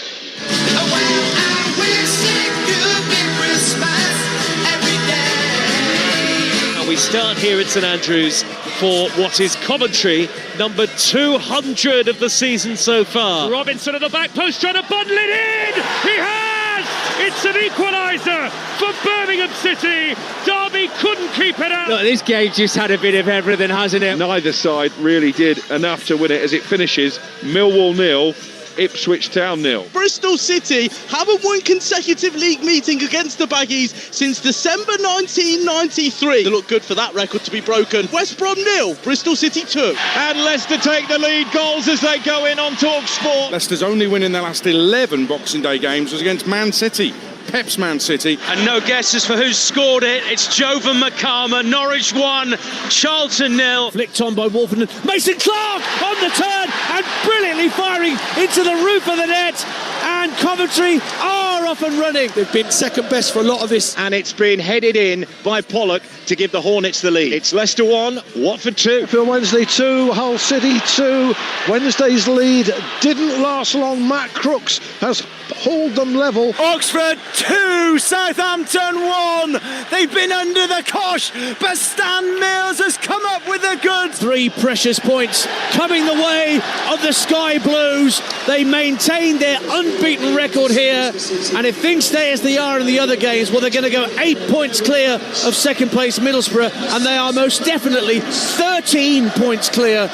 We start here at St Andrews for what is Coventry, number 200 of the season so far. Robinson at the back post trying to bundle it in! He has! It's an equaliser for Birmingham City. Derby couldn't keep it out. Look, this game just had a bit of everything, hasn't it? Neither side really did enough to win it as it finishes Millwall 0, Ipswich Town 0. Bristol City haven't won consecutive league meeting against the Baggies since December 1993. They look good for that record to be broken. West Brom 0, Bristol City 2. And Leicester take the lead goals as they go in on Talksport. Leicester's only win in their last 11 Boxing Day games was against Man City. Pep's Man City. And no guesses for who's scored it. It's Jovan McCarmer. Norwich 1, Charlton 0. Flicked on by Wolverhampton. Mason Clark on the turn and brilliantly firing into the roof of the net. And Coventry are off and running. They've been second best for a lot of this. And it's been headed in by Pollock to give the Hornets the lead. It's Leicester 1, Watford 2. Sheffield Wednesday 2, Hull City 2. Wednesday's lead didn't last long. Matt Crooks has hauled them level. Oxford 2, Southampton 1. They've been under the cosh, but Stan Mills has come up with the goods. 3 precious points coming the way of the Sky Blues. They maintain their unbeaten record here, and if things stay as they are in the other games, well, they're going to go 8 points clear of second place Middlesbrough, and they are most definitely 13 points clear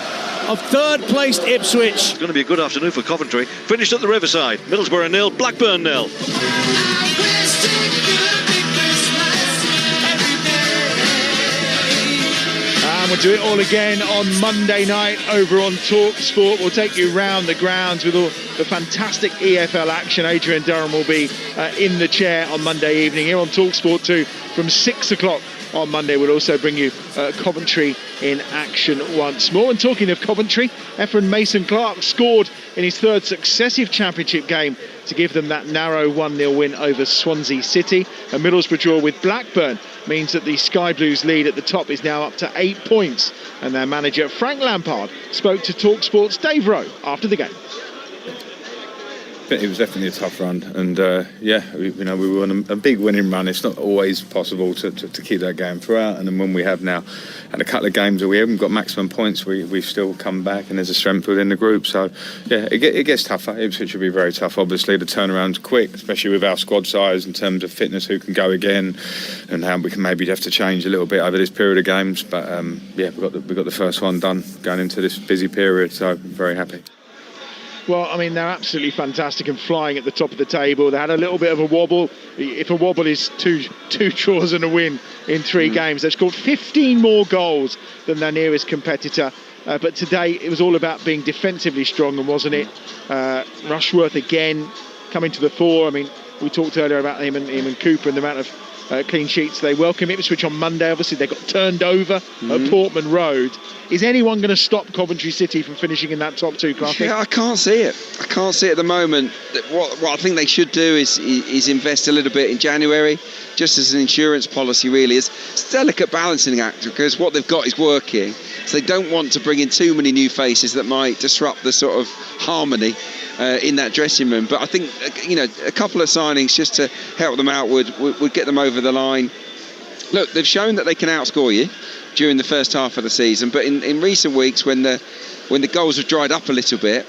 of third placed Ipswich. It's going to be a good afternoon for Coventry. Finished at the Riverside. Middlesbrough 0, Blackburn 0. And we'll do it all again on Monday night over on Talksport. We'll take you round the grounds with all the fantastic EFL action. Adrian Durham will be in the chair on Monday evening here on Talksport 2 from 6 o'clock on Monday. We'll also bring you Coventry in action once more. And talking of Coventry, Efren Mason Clark scored in his third successive championship game to give them that narrow 1-0 win over Swansea City. A Middlesbrough draw with Blackburn means that the Sky Blues lead at the top is now up to 8 points. And their manager Frank Lampard spoke to Talksport's Dave Rowe after the game. It was definitely a tough run, and we were on a big winning run. It's not always possible to keep that going throughout, and then when we have now had a couple of games where we haven't got maximum points, we've still come back, and there's a strength within the group. So it gets tougher. It should be very tough. Obviously, the turnaround's quick, especially with our squad size in terms of fitness, who can go again, and how we can maybe have to change a little bit over this period of games. But we got the first one done going into this busy period, so I'm very happy. Well, I mean, they're absolutely fantastic and flying at the top of the table. They had a little bit of a wobble. If a wobble is two draws and a win in 3 games, they've scored 15 more goals than their nearest competitor. But today, it was all about being defensively strong, and wasn't it? Rushworth again coming to the fore. I mean, we talked earlier about him and Cooper and the amount of clean sheets they welcome. Ipswich on Monday, obviously they got turned over at Portman Road. Is anyone going to stop Coventry City from finishing in that top 2, Clark? Yeah, I can't see it. I can't see it at the moment. What I think they should do is invest a little bit in January, just as an insurance policy. Really, it's a delicate balancing act, because what they've got is working, so they don't want to bring in too many new faces that might disrupt the sort of harmony in that dressing room. But I think a couple of signings just to help them out would get them over the line. Look, they've shown that they can outscore you during the first half of the season, but in recent weeks when the goals have dried up a little bit,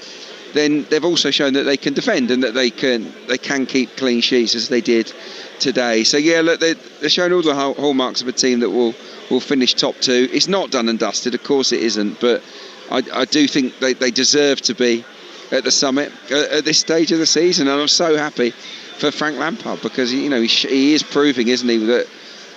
then they've also shown that they can defend and that they can keep clean sheets as they did today. So yeah, look, they're showing all the hallmarks of a team that will finish top 2. It's not done and dusted, of course it isn't, but I do think they deserve to be at the summit at this stage of the season, and I'm so happy for Frank Lampard, because he is proving, isn't he, that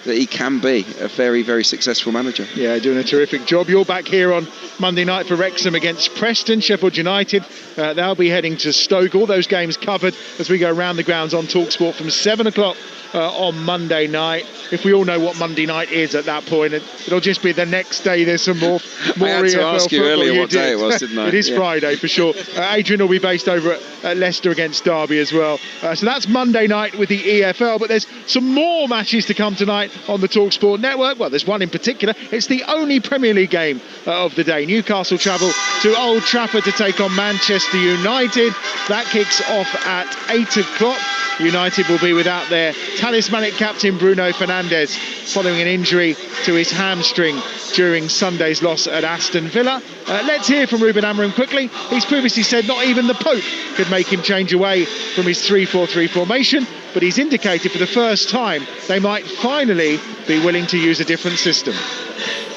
he can be a very, very successful manager. Yeah, doing a terrific job. You're back here on Monday night for Wrexham against Preston. Sheffield United, they'll be heading to Stoke. All those games covered as we go around the grounds on Talksport from 7 o'clock on Monday night. If we all know what Monday night is at that point, it'll just be the next day. There's some more I had to EFL ask you earlier what day it was, didn't I? It is Friday for sure. Adrian will be based over at Leicester against Derby as well. So that's Monday night with the EFL, but there's some more matches to come tonight on the Talksport network. Well, there's one in particular. It's the only Premier League game of the day. Newcastle travel to Old Trafford to take on Manchester United. That kicks off at 8 o'clock. United will be without their talismanic captain Bruno Fernandes following an injury to his hamstring during Sunday's loss at Aston Villa. Let's hear from Ruben Amorim quickly. He's previously said not even the Pope could make him change away from his 3-4-3 formation, but he's indicated for the first time they might finally be willing to use a different system.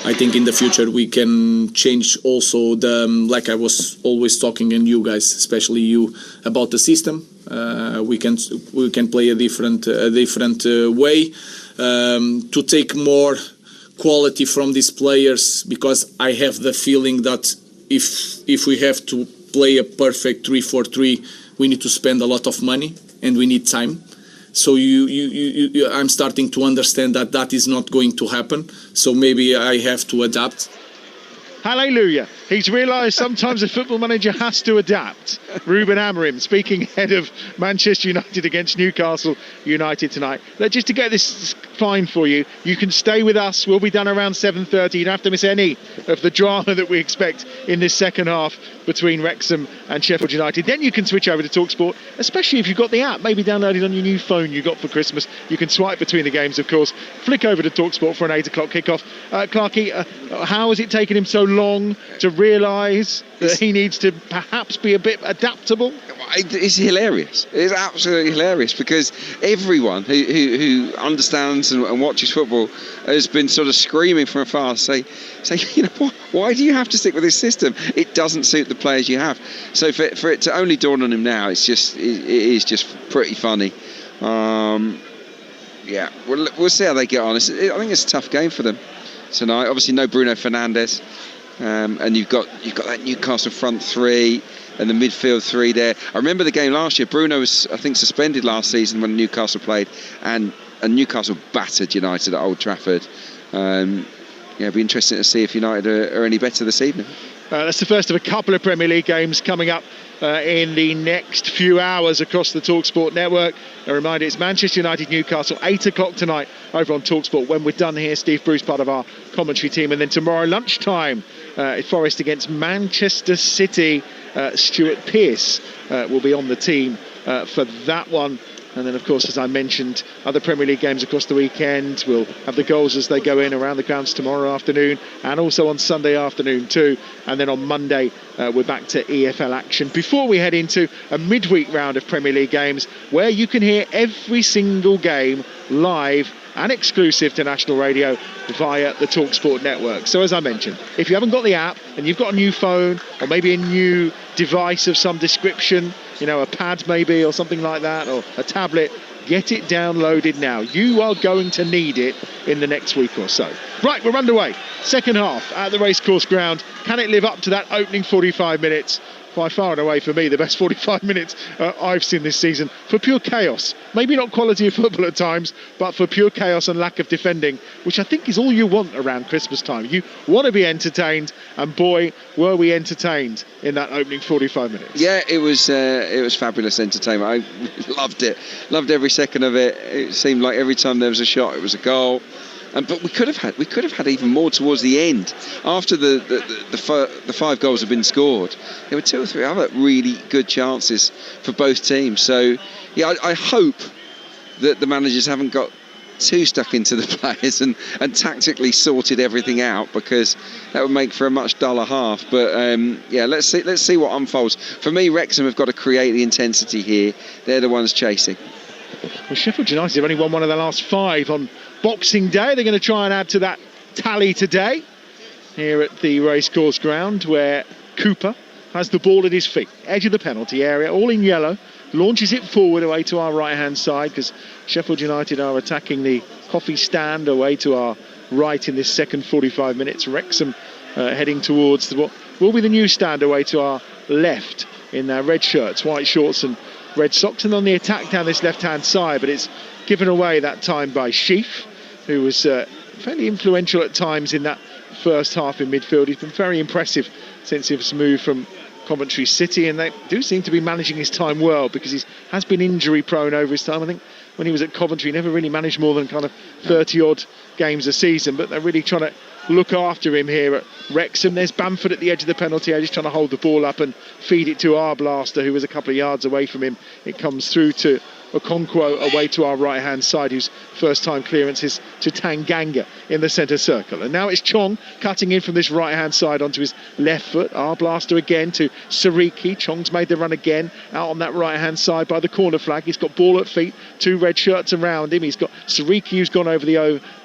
I think in the future we can change also like I was always talking, and you guys, especially you, about the system. We can play a different way to take more quality from these players, because I have the feeling that if we have to play a perfect 3-4-3, we need to spend a lot of money and we need time. So I'm starting to understand that is not going to happen. So maybe I have to adapt. Hallelujah. He's realised sometimes a football manager has to adapt. Ruben Amorim speaking ahead of Manchester United against Newcastle United tonight. Just to get this fine for you, you can stay with us. We'll be done around 7:30. You don't have to miss any of the drama that we expect in this second half between Wrexham and Sheffield United. Then you can switch over to Talksport, especially if you've got the app, maybe downloaded on your new phone you got for Christmas. You can swipe between the games, of course. Flick over to Talksport for an 8 o'clock kickoff. Clarkie, how has it taken him so long to realise that he needs to perhaps be a bit adaptable? It's hilarious. It's absolutely hilarious, because everyone who understands and watches football has been sort of screaming from afar, say, why do you have to stick with this system? It doesn't suit the players you have. So for it to only dawn on him now, it is just pretty funny. We'll see how they get on. I think it's a tough game for them tonight. Obviously, no Bruno Fernandes. And you've got that Newcastle front three and the midfield three there. I remember the game last year. Bruno was, I think, suspended last season when Newcastle played, and Newcastle battered United at Old Trafford. It'd be interesting to see if United are any better this evening. That's the first of a couple of Premier League games coming up in the next few hours across the Talksport network. A reminder, it's Manchester United Newcastle, 8 o'clock tonight over on Talksport. When we're done here, Steve Bruce, part of our commentary team, and then tomorrow lunchtime, Forest against Manchester City. Stuart Pearce will be on the team for that one. And then, of course, as I mentioned, other Premier League games across the weekend. We'll have the goals as they go in around the grounds tomorrow afternoon, and also on Sunday afternoon too. And then on Monday, we're back to EFL action before we head into a midweek round of Premier League games, where you can hear every single game live and exclusive to national radio via the Talksport network. So as I mentioned, if you haven't got the app and you've got a new phone or maybe a new device of some description, a pad maybe or something like that, or a tablet, get it downloaded now. You are going to need it in the next week or so. Right, we're underway. Second half at the Racecourse Ground. Can it live up to that opening 45 minutes? By far and away, for me, the best 45 minutes I've seen this season, for pure chaos. Maybe not quality of football at times, but for pure chaos and lack of defending, which I think is all you want around Christmas time. You want to be entertained, and boy, were we entertained in that opening 45 minutes. Yeah, it was fabulous entertainment. I loved it. Loved every second of it. It seemed like every time there was a shot, it was a goal. But we could have had even more towards the end. After the 5 goals had been scored, there were 2 or 3 other really good chances for both teams. So yeah, I hope that the managers haven't got too stuck into the players and tactically sorted everything out, because that would make for a much duller half. But let's see what unfolds. For me, Wrexham have got to create the intensity here. They're the ones chasing. Well, Sheffield United have only won one of their last 5 on Boxing Day. They're going to try and add to that tally today here at the Racecourse Ground, where Cooper has the ball at his feet, edge of the penalty area, all in yellow, launches it forward away to our right hand side, because Sheffield United are attacking the coffee stand away to our right in this second 45 minutes. Wrexham heading towards what will be the new stand away to our left in their red shirts, white shorts and red socks, and on the attack down this left hand side, but it's given away that time by Sheaf, who was fairly influential at times in that first half in midfield. He's been very impressive since his move from Coventry City, and they do seem to be managing his time well, because he has been injury prone over his time. I think when he was at Coventry, he never really managed more than kind of 30 odd games a season, but they're really trying to look after him here at Wrexham. There's Bamford at the edge of the penalty area, just trying to hold the ball up and feed it to Arblaster, who was a couple of yards away from him. It comes through to Okonkwo away to our right-hand side, whose first-time clearance is to Tanganga in the centre circle. And now it's Chong cutting in from this right-hand side onto his left foot. Arblaster again to Sariki. Chong's made the run again out on that right-hand side by the corner flag. He's got ball at feet, 2 red shirts around him. He's got Sariki, who's gone over the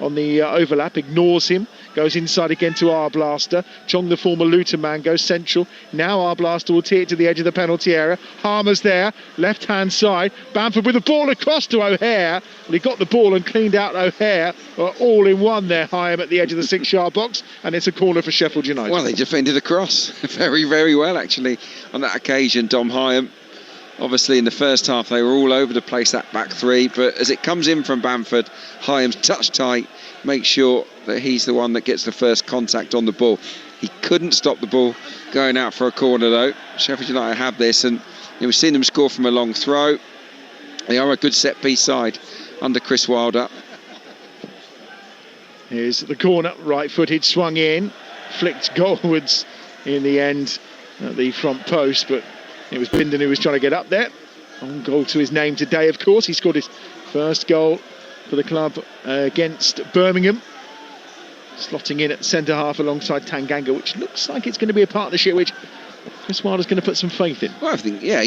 overlap, ignores him, goes inside again to Arblaster. Chong, the former Luton man, goes central. Now Arblaster will tee it to the edge of the penalty area. Harmer's there, left-hand side. Bamford with the ball across to O'Hare. Well, he got the ball and cleaned out O'Hare all in one there, Hyam, at the edge of the 6-yard box, and it's a corner for Sheffield United. Well, they defended across very, very well, actually, on that occasion, Dom Hyam. Obviously, in the first half, they were all over the place, that back three, but as it comes in from Bamford, Hyam's touch tight, makes sure that he's the one that gets the first contact on the ball. He couldn't stop the ball going out for a corner, though. Sheffield United have this, and we've seen them score from a long throw. They are a good set-piece side under Chris Wilder. Here's the corner, right-footed, swung in, flicked goalwards in the end at the front post, but it was Bindon who was trying to get up there. On goal to his name today, of course. He scored his first goal for the club against Birmingham, slotting in at centre half alongside Tanganga, which looks like it's going to be a partnership which Chris Wilder's going to put some faith in. Well, I think, yeah,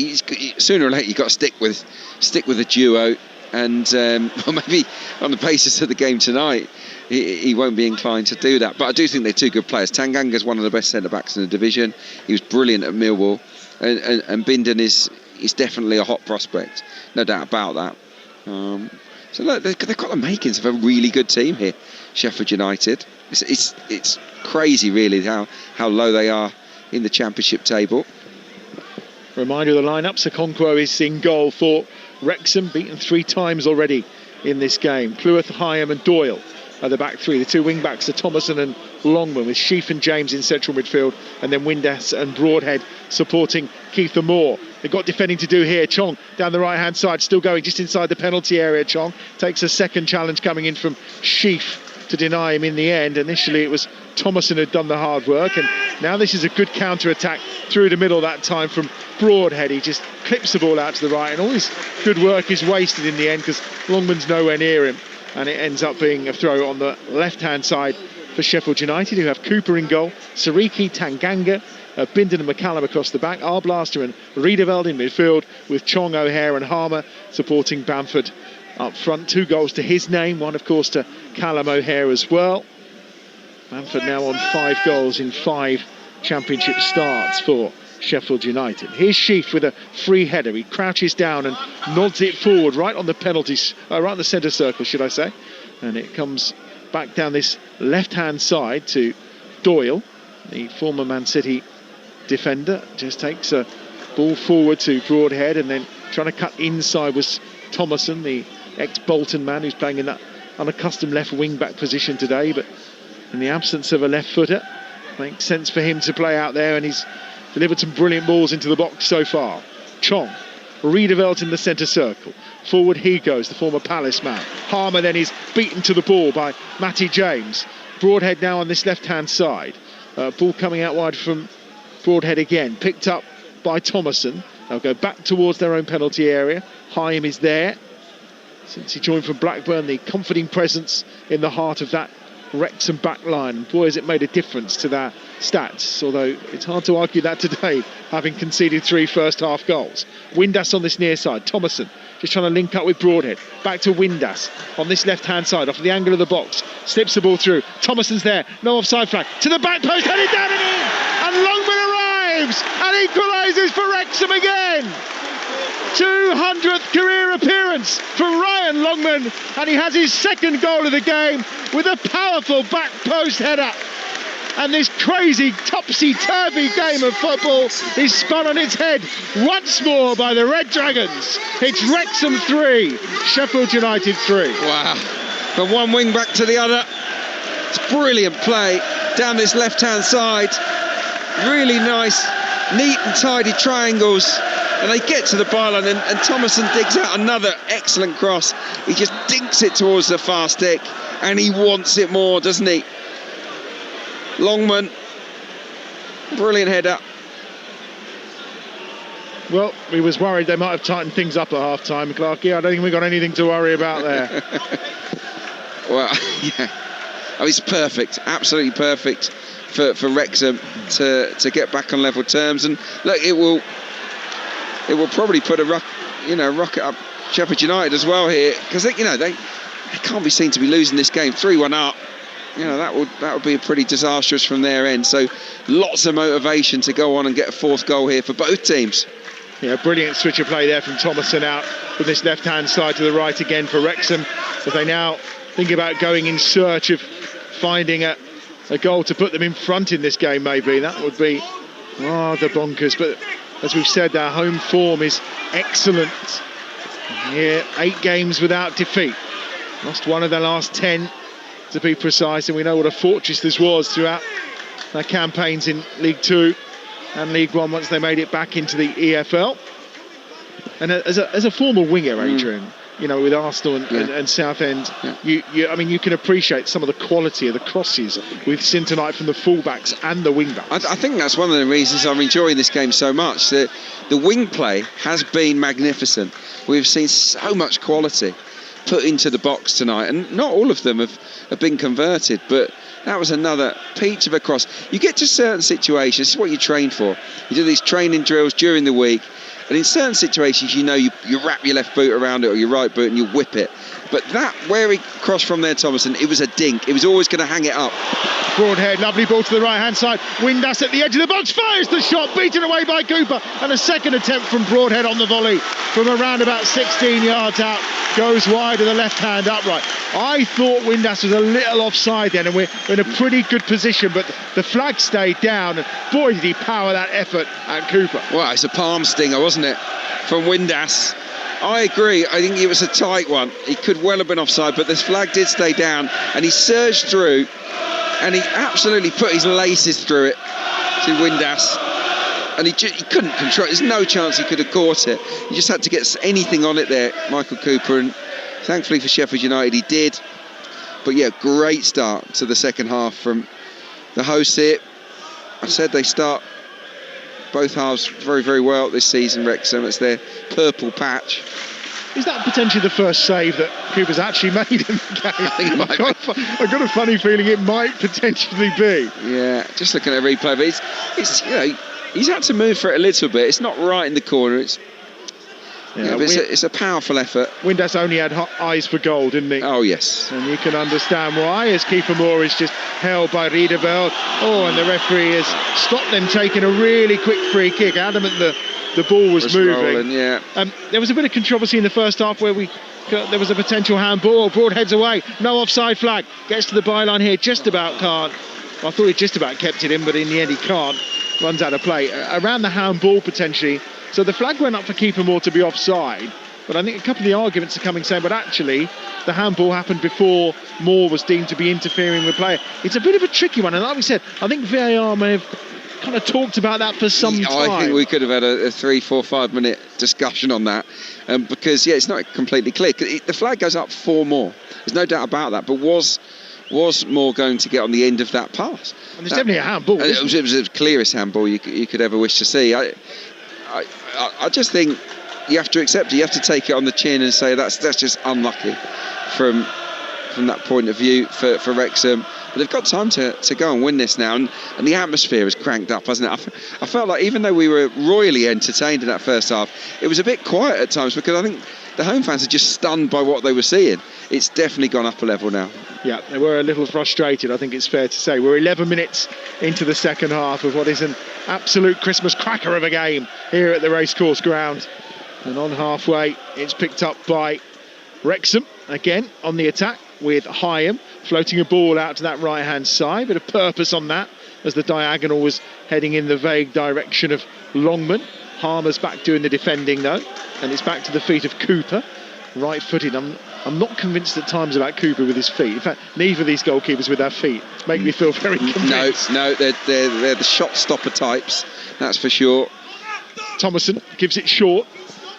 sooner or later you've got to stick with a duo, and well, maybe on the basis of the game tonight, he won't be inclined to do that. But I do think they're two good players. Tanganga's one of the best centre-backs in the division. He was brilliant at Millwall, and Bindon is definitely a hot prospect, no doubt about that. So look, they've got the makings of a really good team here, Sheffield United. It's crazy, really, how low they are in the Championship table. Reminder of the lineups. Okonkwo is in goal for Wrexham, beaten 3 times already in this game. Cleworth, Hyam and Doyle are the back three. The 2 wing backs are Thomason and Longman, with Sheaf and James in central midfield, and then Windass and Broadhead supporting Keith Moore. They've got defending to do here. Chong down the right hand side, still going just inside the penalty area. Chong takes a second challenge coming in from Sheaf to deny him in the end. Initially it was Thomason who'd done the hard work, and now this is a good counter-attack through the middle that time from Broadhead. He just clips the ball out to the right, and all his good work is wasted in the end because Longman's nowhere near him, and it ends up being a throw on the left-hand side for Sheffield United, who have Cooper in goal, Sariki, Tanganga, Bindon and McCallum across the back, Arblaster and Riedewald in midfield, with Chong, O'Hare and Harmer supporting Bamford up front. 2 goals to his name, 1 of course to Callum O'Hare as well. Bamford now on 5 goals in 5 Championship starts for Sheffield United. Here's Sheaf with a free header. He crouches down and nods it forward right on the penalties, right on the centre circle, should I say, and it comes back down this left-hand side to Doyle, the former Man City defender. Just takes a ball forward to Broadhead, and then trying to cut inside was Thomason, the ex-Bolton man, who's playing in that unaccustomed left wing-back position today, but in the absence of a left footer, makes sense for him to play out there, and he's delivered some brilliant balls into the box so far. Chong, Riedewald in the centre circle. Forward he goes, the former Palace man. Harmer then is beaten to the ball by Matty James. Broadhead now on this left-hand side. Ball coming out wide from Broadhead again, picked up by Thomason. They'll go back towards their own penalty area. Hyam is there. Since he joined from Blackburn, the comforting presence in the heart of that Wrexham back line. Boy, has it made a difference to their stats, although it's hard to argue that today, having conceded 3 first-half goals. Windass on this near side. Thomason just trying to link up with Broadhead. Back to Windass on this left-hand side, off the angle of the box. Slips the ball through. Thomason's there. No offside flag. To the back post, headed down and in! And Longman arrives and equalises for Wrexham again! 200th career appearance for Ryan Longman, and he has his 2nd goal of the game with a powerful back post header. And this crazy topsy-turvy game of football is spun on its head once more by the Red Dragons. It's Wrexham 3, Sheffield United 3. Wow, from one wing back to the other. It's brilliant play down this left-hand side. Really nice, neat and tidy triangles. And they get to the byline, and Thomason digs out another excellent cross. He just dinks it towards the far stick, and he wants it more, doesn't he? Longman, brilliant header. Well, we was worried they might have tightened things up at half-time, Clarkie. I don't think we've got anything to worry about there. Well, yeah. Oh, it's perfect, absolutely perfect for Wrexham to get back on level terms. And look, it will probably put a rocket up Sheffield United as well here, because they can't be seen to be losing this game 3-1 up. That would be pretty disastrous from their end. So lots of motivation to go on and get a fourth goal here for both teams. Yeah, brilliant switch of play there from Thomason out with this left-hand side to the right again for Wrexham, as they now think about going in search of finding a goal to put them in front in this game. Maybe that would be rather bonkers, but as we've said, their home form is excellent. Yeah, 8 games without defeat, lost 1 of their last 10 to be precise, and we know what a fortress this was throughout their campaigns in League 2 and League 1 once they made it back into the EFL. And as a former winger, Adrian, with Arsenal and Southend, you can appreciate some of the quality of the crosses with Sintonite from the fullbacks and the wingbacks. I think that's one of the reasons I'm enjoying this game so much. The wing play has been magnificent. We've seen so much quality put into the box tonight, and not all of them have been converted, but that was another peach of a cross. You get to certain situations, this is what you train for. You do these training drills during the week, and in certain situations, you wrap your left boot around it or your right boot and you whip it. But that, where he crossed from there, Thomason, it was a dink. It was always going to hang it up. Broadhead, lovely ball to the right-hand side. Windass at the edge of the box, fires the shot, beaten away by Cooper. And a second attempt from Broadhead on the volley from around about 16 yards out. Goes wide of the left-hand upright. I thought Windass was a little offside then, and we're in a pretty good position, but the flag stayed down, and boy, did he power that effort at Cooper. Well, it's a palm stinger, wasn't it, from Windass? I agree. I think it was a tight one. He could well have been offside, but this flag did stay down, and he surged through, and he absolutely put his laces through it to Windass, and he couldn't control it. There's no chance he could have caught it. He just had to get anything on it there, Michael Cooper, and thankfully for Sheffield United he did. But yeah, great start to the second half from the hosts here. I said they start both halves very, very well this season, Wrexham. It's their purple patch. Is that potentially the first save that Cooper's actually made in the game? I think it might be. I've got a funny feeling it might potentially be. Yeah, just looking at a replay, but it's he's had to move for it a little bit. It's not right in the corner. It's a powerful effort. Windass only had eyes for goal, didn't he? Oh, yes. And you can understand why, as Keeper Moore is just held by Riedeveld. Oh, and the referee has stopped them taking a really quick free kick. Adamant the ball was moving. Rolling, yeah. There was a bit of controversy in the first half where there was a potential handball. Broadhead's away. No offside flag. Gets to the byline here. Just about can't. I thought he just about kept it in, but in the end he can't. Runs out of play. Around the handball potentially. So the flag went up for Keeper Moore to be offside, but I think a couple of the arguments are coming saying, but actually the handball happened before Moore was deemed to be interfering with play. It's a bit of a tricky one, and like we said, I think VAR may have kind of talked about that for some time. I think we could have had a 3, 4, 5 minute discussion on that, because it's not completely clear. The flag goes up for Moore. There's no doubt about that, but was Moore going to get on the end of that pass? And there's definitely a handball. It was the clearest handball you could ever wish to see. I just think you have to accept it. You have to take it on the chin and say that's just unlucky from that point of view for Wrexham. But they've got time to go and win this now, and the atmosphere has cranked up, hasn't it? I felt like even though we were royally entertained in that first half, it was a bit quiet at times, because I think the home fans are just stunned by what they were seeing. It's definitely gone up a level now. Yeah, they were a little frustrated, I think it's fair to say. We're 11 minutes into the second half of what is an absolute Christmas cracker of a game here at the Racecourse ground. And on halfway, it's picked up by Wrexham, again on the attack with Hyam, floating a ball out to that right-hand side. Bit of purpose on that, as the diagonal was heading in the vague direction of Longman. Harmer's back doing the defending, though, and it's back to the feet of Cooper, right-footed. I'm not convinced at times about Cooper with his feet. In fact, neither of these goalkeepers with their feet make me feel very convinced. No, they're the shot stopper types, that's for sure. Thomason gives it short.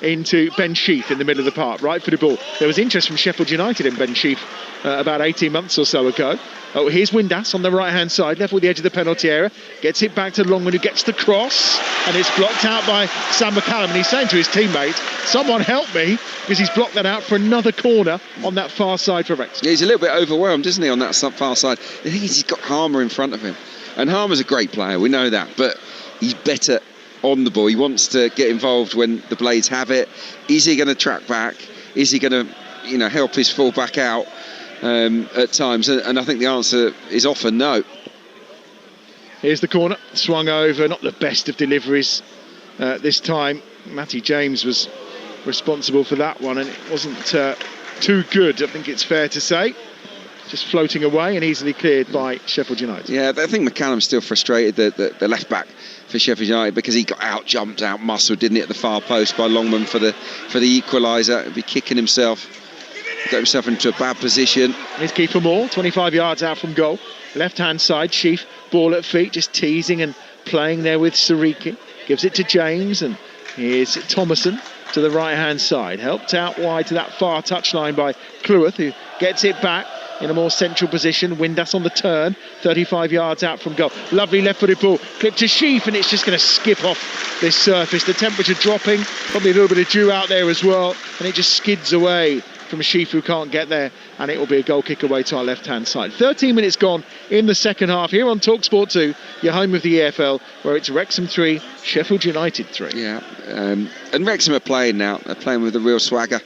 into Ben Sheaf in the middle of the park, right for the ball. There was interest from Sheffield United in Ben Sheaf about 18 months or so ago. Oh, here's Windass on the right-hand side, level with the edge of the penalty area. Gets it back to Longman, who gets the cross, and it's blocked out by Sam McCallum. And he's saying to his teammates, someone help me, because he's blocked that out for another corner on that far side for Wrexham. Yeah, he's a little bit overwhelmed, isn't he, on that far side. The thing is, he's got Harmer in front of him. And Harmer's a great player, we know that, but he's better on the ball. He wants to get involved when the Blades have it. Is he going to track back? Is he going to, help his full back out at times? And I think the answer is often no. Here's the corner, swung over, not the best of deliveries this time. Matty James was responsible for that one, and it wasn't too good, I think it's fair to say. Just floating away and easily cleared by Sheffield United. Yeah, I think McCallum's still frustrated, the left back for Sheffield United, because he got out-jumped, out-muscled, didn't he, at the far post by Longman for the equaliser. He'd be kicking himself, got himself into a bad position. Here's Kiefer Moore, 25 yards out from goal. Left-hand side, Sheaf, ball at feet, just teasing and playing there with Sariki. Gives it to James, and here's Thomason to the right-hand side. Helped out wide to that far touchline by Cleworth, who gets it back in a more central position. Windass on the turn, 35 yards out from goal. Lovely left-footed ball, clipped to Sheaf, and it's just going to skip off this surface. The temperature dropping, probably a little bit of dew out there as well, and it just skids away from Sheaf, who can't get there, and it will be a goal kick away to our left-hand side. 13 minutes gone in the second half here on Talksport 2, your home of the EFL, where it's Wrexham 3, Sheffield United 3. Yeah, and Wrexham are playing now. They're playing with a real swagger.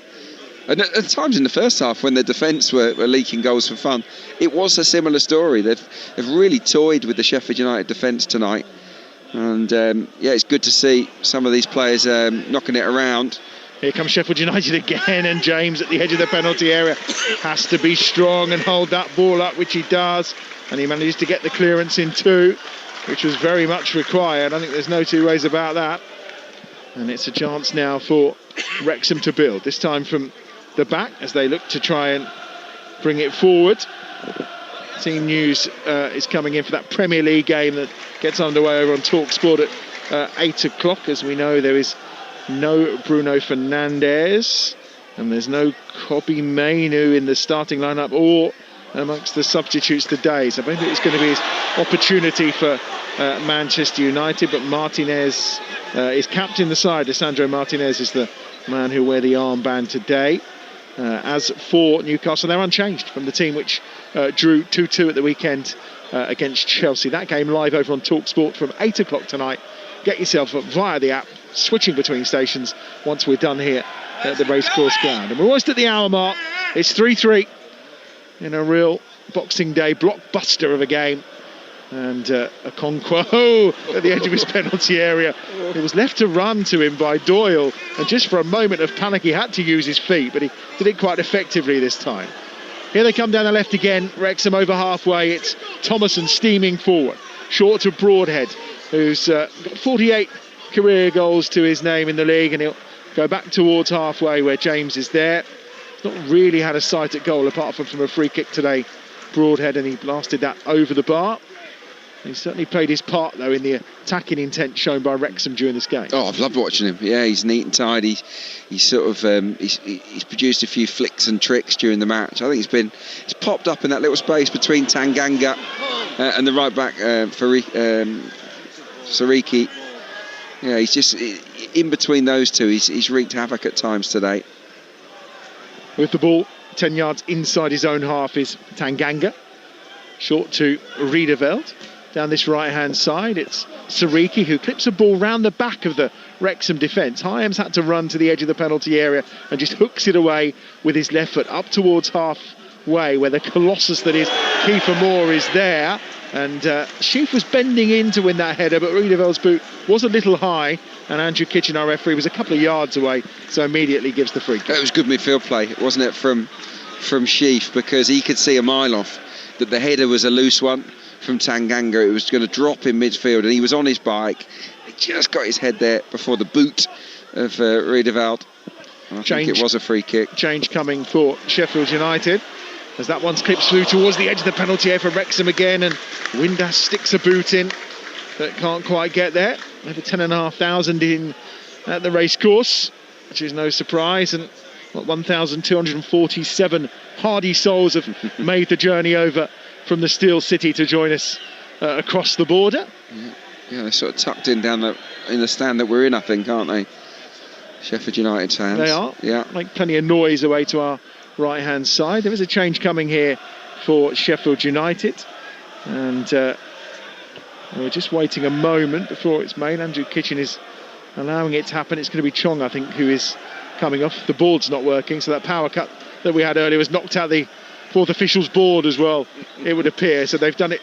And at times in the first half, when the defence were leaking goals for fun, it was a similar story. They've really toyed with the Sheffield United defence tonight. And it's good to see some of these players knocking it around. Here comes Sheffield United again, and James at the edge of the penalty area has to be strong and hold that ball up, which he does. And he manages to get the clearance in too, which was very much required. I think there's no two ways about that. And it's a chance now for Wrexham to build, this time from the back as they look to try and bring it forward. Team news is coming in for that Premier League game that gets underway over on Talksport at 8 o'clock. As we know, there is no Bruno Fernandes and there's no Kobbie Mainoo in the starting lineup or amongst the substitutes today. So maybe it's going to be his opportunity for Manchester United, but Martinez is captain the side. Lisandro Martinez is the man who'll wear the armband today. As for Newcastle, they're unchanged from the team which drew 2-2 at the weekend against Chelsea. That game live over on Talksport from 8 o'clock tonight. Get yourself up via the app, switching between stations once we're done here at the racecourse ground. And we're almost at the hour mark. It's 3-3 in a real Boxing Day blockbuster of a game. And Okonkwo at the edge of his penalty area. It was left to run to him by Doyle, and just for a moment of panic he had to use his feet, but he did it quite effectively this time. Here they come down the left again. Wrexham over halfway. It's Thomason steaming forward, short to Broadhead, who's got 48 career goals to his name in the league, and he'll go back towards halfway where James is there. He's not really had a sight at goal apart from a free kick today, Broadhead, and he blasted that over the bar. He certainly played his part, though, in the attacking intent shown by Wrexham during this game. Oh, I've loved watching him. Yeah, he's neat and tidy. He's sort of he's produced a few flicks and tricks during the match. I think he's popped up in that little space between Tanganga and the right back Sariki. Yeah, he's just in between those two. He's wreaked havoc at times today. With the ball 10 yards inside his own half is Tanganga. Short to Riedeveld. Down this right-hand side, it's Sariki who clips a ball round the back of the Wrexham defence. Hyams had to run to the edge of the penalty area and just hooks it away with his left foot up towards halfway, where the colossus that is Kiefer Moore is there. And Sheaf was bending in to win that header, but Riedeveld's boot was a little high, and Andrew Kitchen, our referee, was a couple of yards away, so immediately gives the free kick. It was good midfield play, wasn't it, from Sheaf, because he could see a mile off that the header was a loose one from Tanganga. It was going to drop in midfield, and he was on his bike. He just got his head there before the boot of Riedeveld. I think it was a free kick. Change coming for Sheffield United, as that one clips through towards the edge of the penalty area for Wrexham again, and Windass sticks a boot in that can't quite get there. Over 10,500 in at the racecourse. which is no surprise. And 1,247 hardy souls have made the journey over from the Steel City to join us across the border. Yeah, they're sort of tucked in down in the stand that we're in, I think, aren't they? Sheffield United fans. They are. Yeah. Make plenty of noise away to our right-hand side. There is a change coming here for Sheffield United. And we're just waiting a moment before it's made. Andrew Kitchen is allowing it to happen. It's going to be Chong, I think, who is coming off. The board's not working, so that power cut that we had earlier was knocked out the fourth official's board as well, it would appear. So they've done it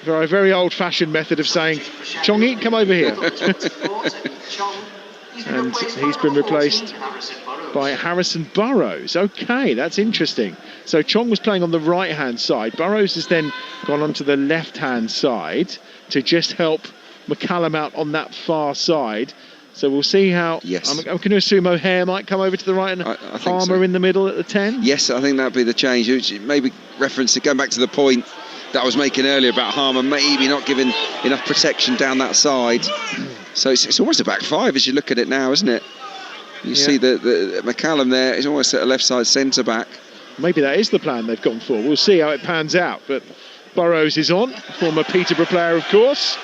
for a very old-fashioned method of saying, Chongy, come over here. And he's been replaced by Harrison Burrows. Okay, that's interesting. So Chong was playing on the right-hand side. Burrows has then gone onto the left-hand side to just help McCallum out on that far side. So we'll see how... Yes. I'm going to assume O'Hare might come over to the right and Harmer in the middle at the 10. Yes, I think that'd be the change. Maybe reference to going back to the point that I was making earlier about Harmer maybe not giving enough protection down that side. So it's almost a back five as you look at it now, isn't it? You see the McCallum there is almost at a left side centre back. Maybe that is the plan they've gone for. We'll see how it pans out. But Burrows is on, former Peterborough player, of course,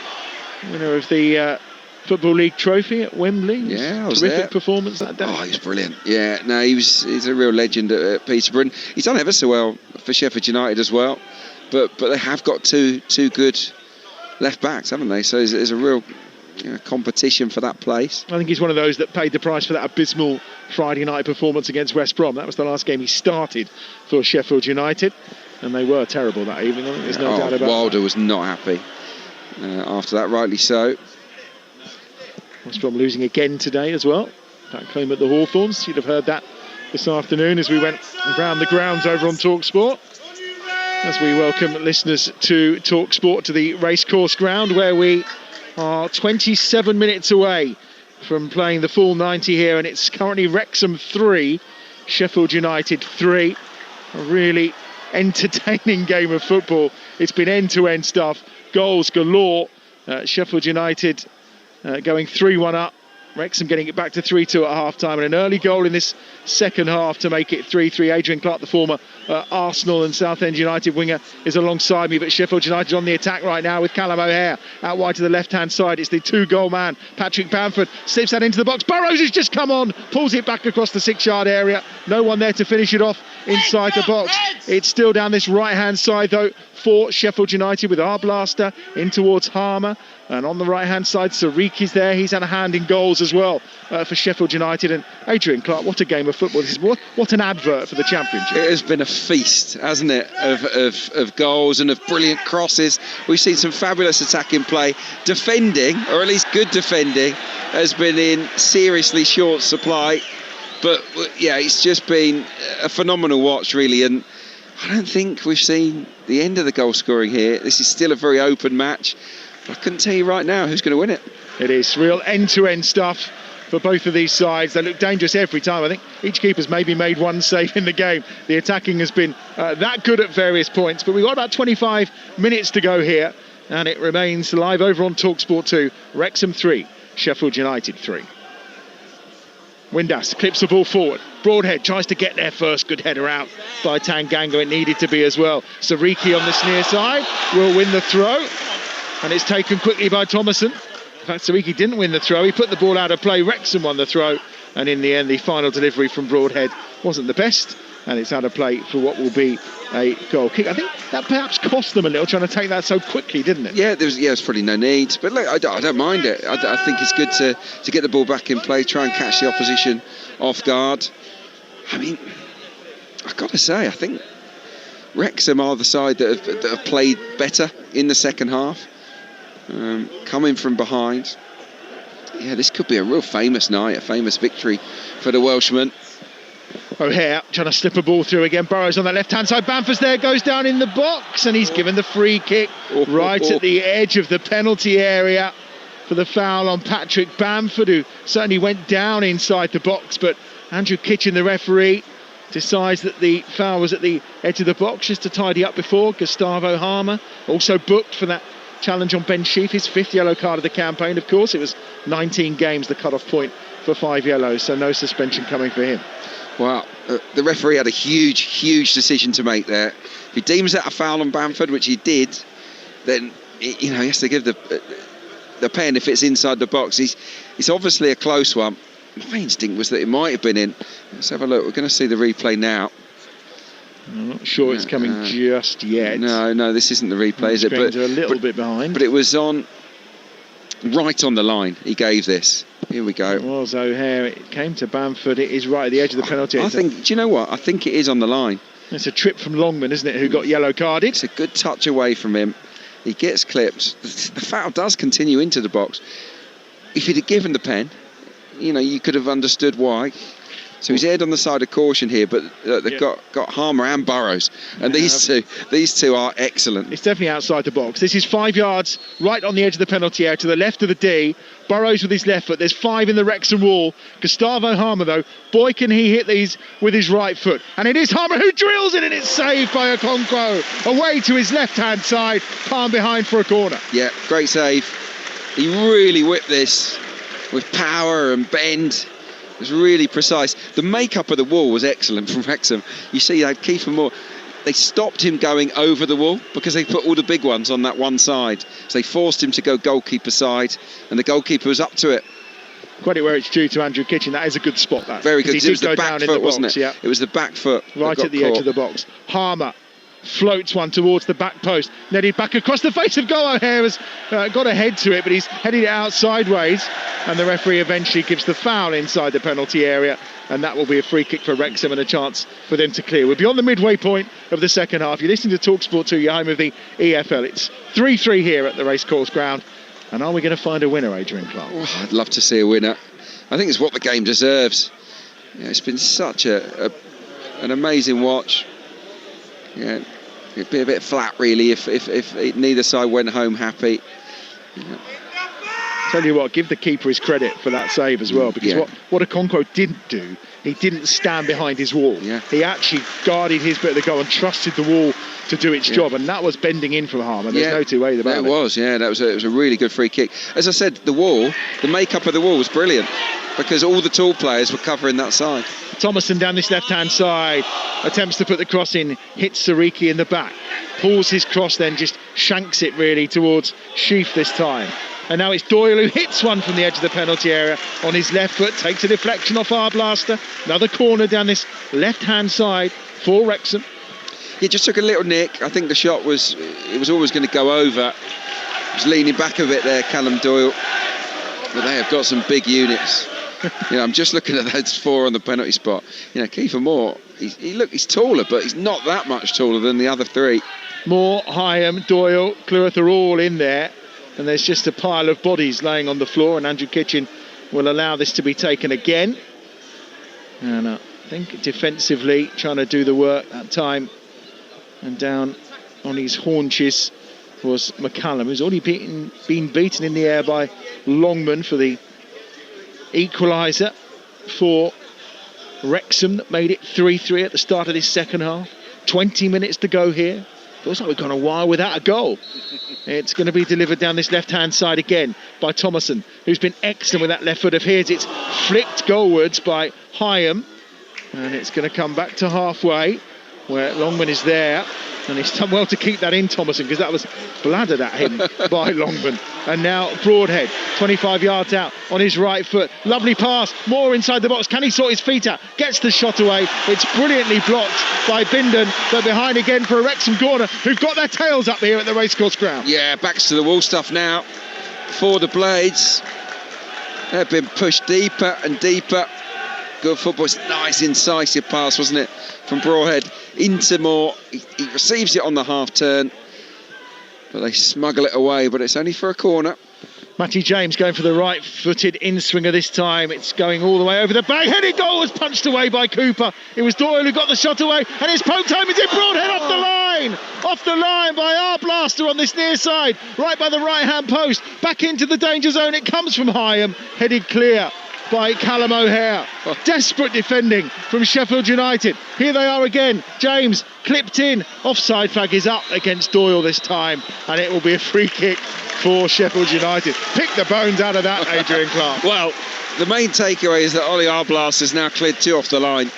winner of the Football League trophy at Wembley. Yeah, I was terrific there. Performance that day. Oh, he's brilliant. Yeah, no, he's a real legend at Peterborough. And he's done ever so well for Sheffield United as well. But they have got two good left backs, haven't they? So there's a real competition for that place. I think he's one of those that paid the price for that abysmal Friday night performance against West Brom. That was the last game he started for Sheffield United, and they were terrible that evening. I think there's no doubt about Wilder that. was not happy after that, rightly so. West Brom losing again today as well. Back home at the Hawthorns. You'd have heard that this afternoon as we went round the grounds over on Talksport. As we welcome listeners to Talksport to the racecourse ground, where we are 27 minutes away from playing the full 90 here, and it's currently Wrexham 3, Sheffield United 3. A really entertaining game of football. It's been end-to-end stuff, goals galore. Sheffield United going 3-1 up, Wrexham getting it back to 3-2 at half-time, and an early goal in this second half to make it 3-3. Adrian Clark, the former Arsenal and Southend United winger, is alongside me, but Sheffield United on the attack right now with Callum O'Hare out wide to the left-hand side. It's the two-goal man, Patrick Bamford, slips that into the box. Burrows has just come on, pulls it back across the 6-yard area. No one there to finish it off inside the box. It's still down this right-hand side, though, for Sheffield United with Arblaster in towards Harmer. And on the right-hand side, Sariki's there. He's had a hand in goals as well for Sheffield United. And Adrian Clark, what a game of football. This is what an advert for the Championship. It has been a feast, hasn't it, of goals and of brilliant crosses. We've seen some fabulous attacking play. Defending, or at least good defending, has been in seriously short supply. But, yeah, it's just been a phenomenal watch, really. And I don't think we've seen the end of the goal scoring here. This is still a very open match. I couldn't tell you right now who's going to win it. It is real end-to-end stuff for both of these sides. They look dangerous every time. I think each keeper's maybe made one save in the game. The attacking has been that good at various points. But we've got about 25 minutes to go here, and it remains live over on Talksport 2. Wrexham 3, Sheffield United 3. Windass clips the ball forward. Broadhead tries to get there first. Good header out by Tanganga. It needed to be as well. Sariki on this near side will win the throw. And it's taken quickly by Thomason. In fact, Sariki didn't win the throw. He put the ball out of play. Wrexham won the throw. And in the end, the final delivery from Broadhead wasn't the best. And it's out of play for what will be a goal kick. I think that perhaps cost them a little, trying to take that so quickly, didn't it? Yeah, there's probably no need. But look, I don't mind it. I think it's good to get the ball back in play, try and catch the opposition off guard. I mean, I've got to say, I think Wrexham are the side that have played better in the second half. Coming from behind. Yeah, this could be a real famous night, a famous victory for the Welshman. O'Hare trying to slip a ball through again. Burrows on the left-hand side. Bamford's there, goes down in the box, and he's given the free kick right at the edge of the penalty area for the foul on Patrick Bamford, who certainly went down inside the box, but Andrew Kitchen, the referee, decides that the foul was at the edge of the box just to tidy up before. Gustavo Harmer also booked for that challenge on Ben Sheaf, his 5th yellow card of the campaign. Of course, it was 19 games, the cut-off point for 5 yellows, so no suspension coming for him. Well, the referee had a huge decision to make there. If he deems that a foul on Bamford, which he did, then he has to give the pen if it's inside the box. It's obviously a close one. My instinct was that it might have been in. Let's have a look. We're going to see the replay now. I'm not sure it's coming just yet. No, this isn't the replay, is it? But a little bit behind. But it was right on the line. He gave this. Here we go. It was O'Hare. It came to Bamford. It is right at the edge of the penalty. Do you know what? I think it is on the line. It's a trip from Longman, isn't it, who got yellow carded? It's a good touch away from him. He gets clipped. The foul does continue into the box. If he'd have given the pen, you could have understood why. So he's aired on the side of caution here, but they've got Harmer and Burrows, and these two are excellent. It's definitely outside the box. This is 5 yards right on the edge of the penalty area to the left of the D. Burrows with his left foot. There's 5 in the Wrexham wall. Gustavo Harmer, though, boy, can he hit these with his right foot. And it is Harmer who drills it, and it's saved by Okonkwo. Away to his left-hand side, palm behind for a corner. Yeah, great save. He really whipped this with power and bend. It was really precise. The makeup of the wall was excellent from Wrexham. You see, Kiefer Moore, they stopped him going over the wall because they put all the big ones on that one side. So they forced him to go goalkeeper side, and the goalkeeper was up to it. Credit where it's due to Andrew Kitchen. That is a good spot. That very good. It was the back foot, wasn't it? Yeah. It was the back foot. Right at the edge of the box. Harmer floats one towards the back post. Netted back across the face of goal. O'Hare has got a head to it, but he's headed it out sideways. And the referee eventually gives the foul inside the penalty area. And that will be a free kick for Wrexham and a chance for them to clear. We're beyond the midway point of the second half. You're listening to Talksport 2, your home of the EFL. It's 3-3 here at the racecourse ground. And are we going to find a winner, Adrian Clark? Oh, I'd love to see a winner. I think it's what the game deserves. It's been such an amazing watch. Yeah, it'd be a bit flat, really, if neither side went home happy. Yeah. Tell you what, give the keeper his credit for that save as well, because what Okonkwo didn't do, he didn't stand behind his wall. Yeah. He actually guarded his bit of the goal and trusted the wall to do its job, and that was bending in from Harmer. There's no two ways about it. It was, it was a really good free kick. As I said, the makeup of the wall was brilliant, because all the tall players were covering that side. Thomason down this left-hand side, attempts to put the cross in, hits Sariki in the back, pulls his cross, then just shanks it really towards Sheaf this time. And now it's Doyle who hits one from the edge of the penalty area on his left foot, takes a deflection off Arblaster. Another corner down this left-hand side for Wrexham. He just took a little nick. I think the shot was always going to go over. He was leaning back a bit there, Callum Doyle. But they have got some big units. I'm just looking at those 4 on the penalty spot. Kiefer Moore, he's taller, but he's not that much taller than the other 3. Moore, Hyam, Doyle, Cleworth are all in there. And there's just a pile of bodies laying on the floor, and Andrew Kitchen will allow this to be taken again. And I think defensively trying to do the work that time. And down on his haunches was McCallum, who's already been beaten in the air by Longman for the equaliser for Wrexham that made it 3-3 at the start of this second half. 20 minutes to go here. Feels like we've gone a while without a goal. It's going to be delivered down this left-hand side again by Thomason, who's been excellent with that left foot of his. It's flicked goalwards by Hyam, and it's going to come back to halfway, where Longman is there. And he's done well to keep that in, Thomason, because that was bladdered at him by Longman. And now Broadhead, 25 yards out on his right foot. Lovely pass, Moore inside the box. Can he sort his feet out? Gets the shot away. It's brilliantly blocked by Bindon, but behind again for a Wrexham corner, who've got their tails up here at the racecourse ground. Yeah, backs to the wall stuff now for the Blades. They've been pushed deeper and deeper. Good football. It's a nice incisive pass, wasn't it, from Broadhead into Moore. He receives it on the half turn, but they smuggle it away, but it's only for a corner. Matty James going for the right-footed in-swinger this time. It's going all the way over the back. Headed goal was punched away by Cooper. It was Doyle who got the shot away, and it's poked home. It's in Broadhead off the line. Off the line by Arblaster on this near side, right by the right-hand post. Back into the danger zone. It comes from Hyam, headed clear by Callum O'Hare. Desperate defending from Sheffield United. Here they are again. James clipped in. Offside flag is up against Doyle this time, and it will be a free kick for Sheffield United. Pick the bones out of that, Adrian Clark. Well, the main takeaway is that Ollie Arblas has now cleared 2 off the line.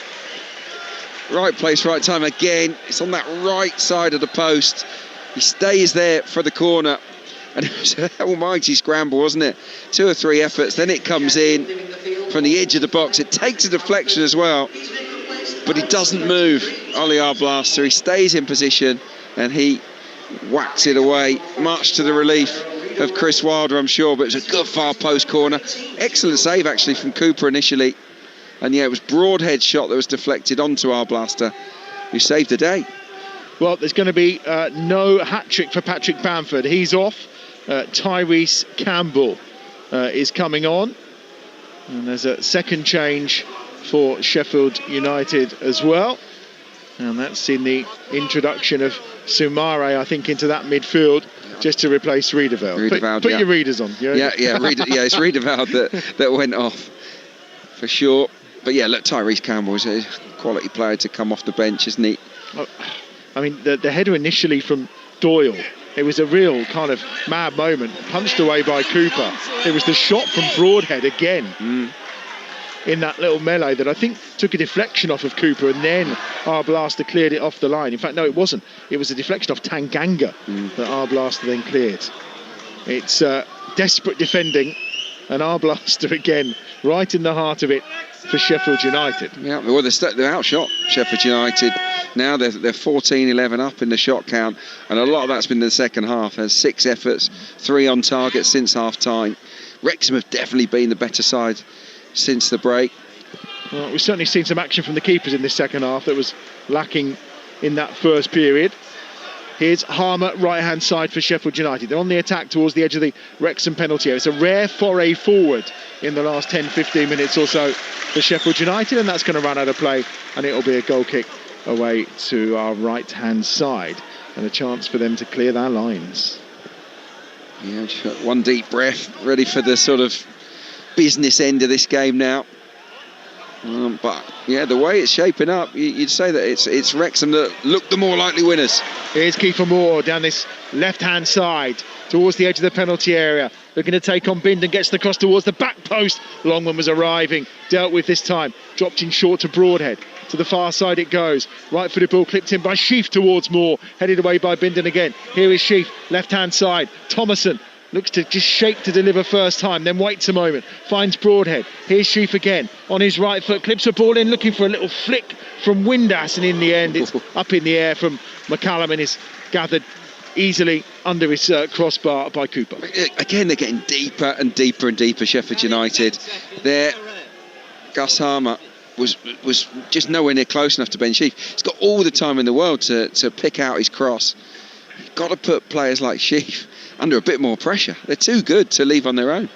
Right place, right time again. It's on that right side of the post. He stays there for the corner. And it was an almighty scramble, wasn't it? 2 or 3 efforts. Then it comes in from the edge of the box. It takes a deflection as well. But he doesn't move, Ollie Arblas. So he stays in position and he whacks it away, much to the relief of Chris Wilder, I'm sure. But it was a good far post corner. Excellent save, actually, from Cooper initially. And yeah, it was Broadhead's shot that was deflected onto Arblaster, who saved the day. Well, there's going to be no hat-trick for Patrick Bamford. He's off. Tyrese Campbell is coming on. And there's a second change for Sheffield United as well. And that's in the introduction of Soumare, I think, into that midfield, just to replace Riedewald. Put your readers on. Yeah, it's Riedewald that went off, for sure. But yeah, look, Tyrese Campbell is a quality player to come off the bench, isn't he? I mean, the header initially from Doyle, it was a real kind of mad moment, punched away by Cooper. It was the shot from Broadhead again in that little melee that I think took a deflection off of Cooper, and then Arblaster cleared it off the line. In fact, no, it wasn't. It was a deflection off Tanganga that Arblaster then cleared. It's desperate defending, and Arblaster again right in the heart of it for Sheffield United. Yeah, well, they're outshot Sheffield United. Now they're 14-11 up in the shot count, and a lot of that's been in the second half. There's 6 efforts, 3 on target since half-time. Wrexham have definitely been the better side since the break. Well, we've certainly seen some action from the keepers in this second half that was lacking in that first period. Here's Harmer, right-hand side for Sheffield United. They're on the attack towards the edge of the Wrexham penalty area. It's a rare foray forward in the last 10-15 minutes or so for Sheffield United, and that's going to run out of play, and it'll be a goal kick away to our right-hand side, and a chance for them to clear their lines. Yeah, just got one deep breath, ready for the sort of business end of this game now. But yeah, the way it's shaping up, you'd say that it's Wrexham that look the more likely winners. Here's Kiefer Moore down this left-hand side towards the edge of the penalty area, looking to take on Bindon, gets the cross towards the back post. Longman was arriving, dealt with this time, dropped in short to Broadhead. To the far side it goes. Right-footed ball clipped in by Sheaf towards Moore, headed away by Bindon again. Here is Sheaf, left-hand side. Thomason looks to just shake to deliver first time, then waits a moment, finds Broadhead. Here's Sheaf again, on his right foot, clips a ball in, looking for a little flick from Windass, and in the end it's up in the air from McCallum and is gathered easily under his crossbar by Cooper. Again, they're getting deeper and deeper and deeper, Sheffield United. There, Gus Harmer was just nowhere near close enough to Ben Sheaf. He's got all the time in the world to pick out his cross. You've got to put players like Sheaf under a bit more pressure. They're too good to leave on their own.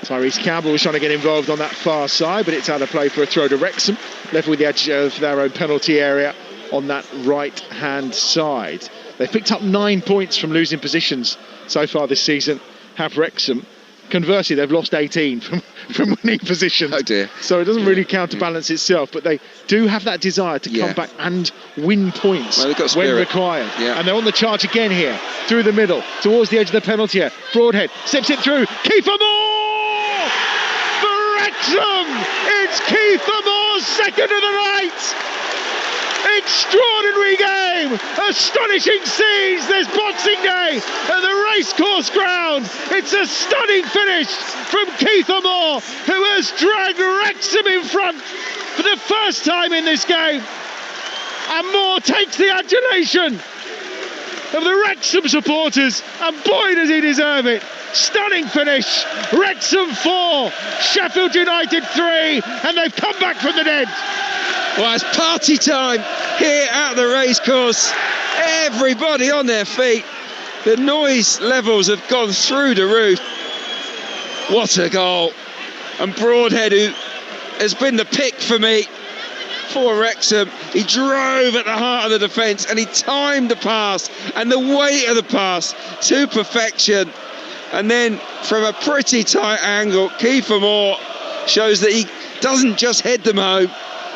Tyrese Campbell was trying to get involved on that far side, but it's out of play for a throw to Wrexham, left with the edge of their own penalty area on that right-hand side. They've picked up 9 points from losing positions so far this season, have Wrexham. Conversely, they've lost 18 from winning positions. Oh dear. So it doesn't really counterbalance itself, but they do have that desire to come back and win points when required. Yeah. And they're on the charge again here, through the middle, towards the edge of the penalty area. Broadhead steps it through. Kiefer Moore! For Wrexham! It's Kiefer Moore, second of the night! Extraordinary game, astonishing scenes this Boxing Day at the racecourse ground. It's a stunning finish from Kiefer Moore, who has dragged Wrexham in front for the first time in this game, and Moore takes the adulation of the Wrexham supporters, and boy does he deserve it. Stunning finish. Wrexham 4, Sheffield United 3, and they've come back from the dead. Well, it's party time here at the racecourse. Everybody on their feet. The noise levels have gone through the roof. What a goal. And Broadhead, who has been the pick for me for Wrexham, he drove at the heart of the defence and he timed the pass and the weight of the pass to perfection. And then from a pretty tight angle, Kiefer Moore shows that he doesn't just head them home,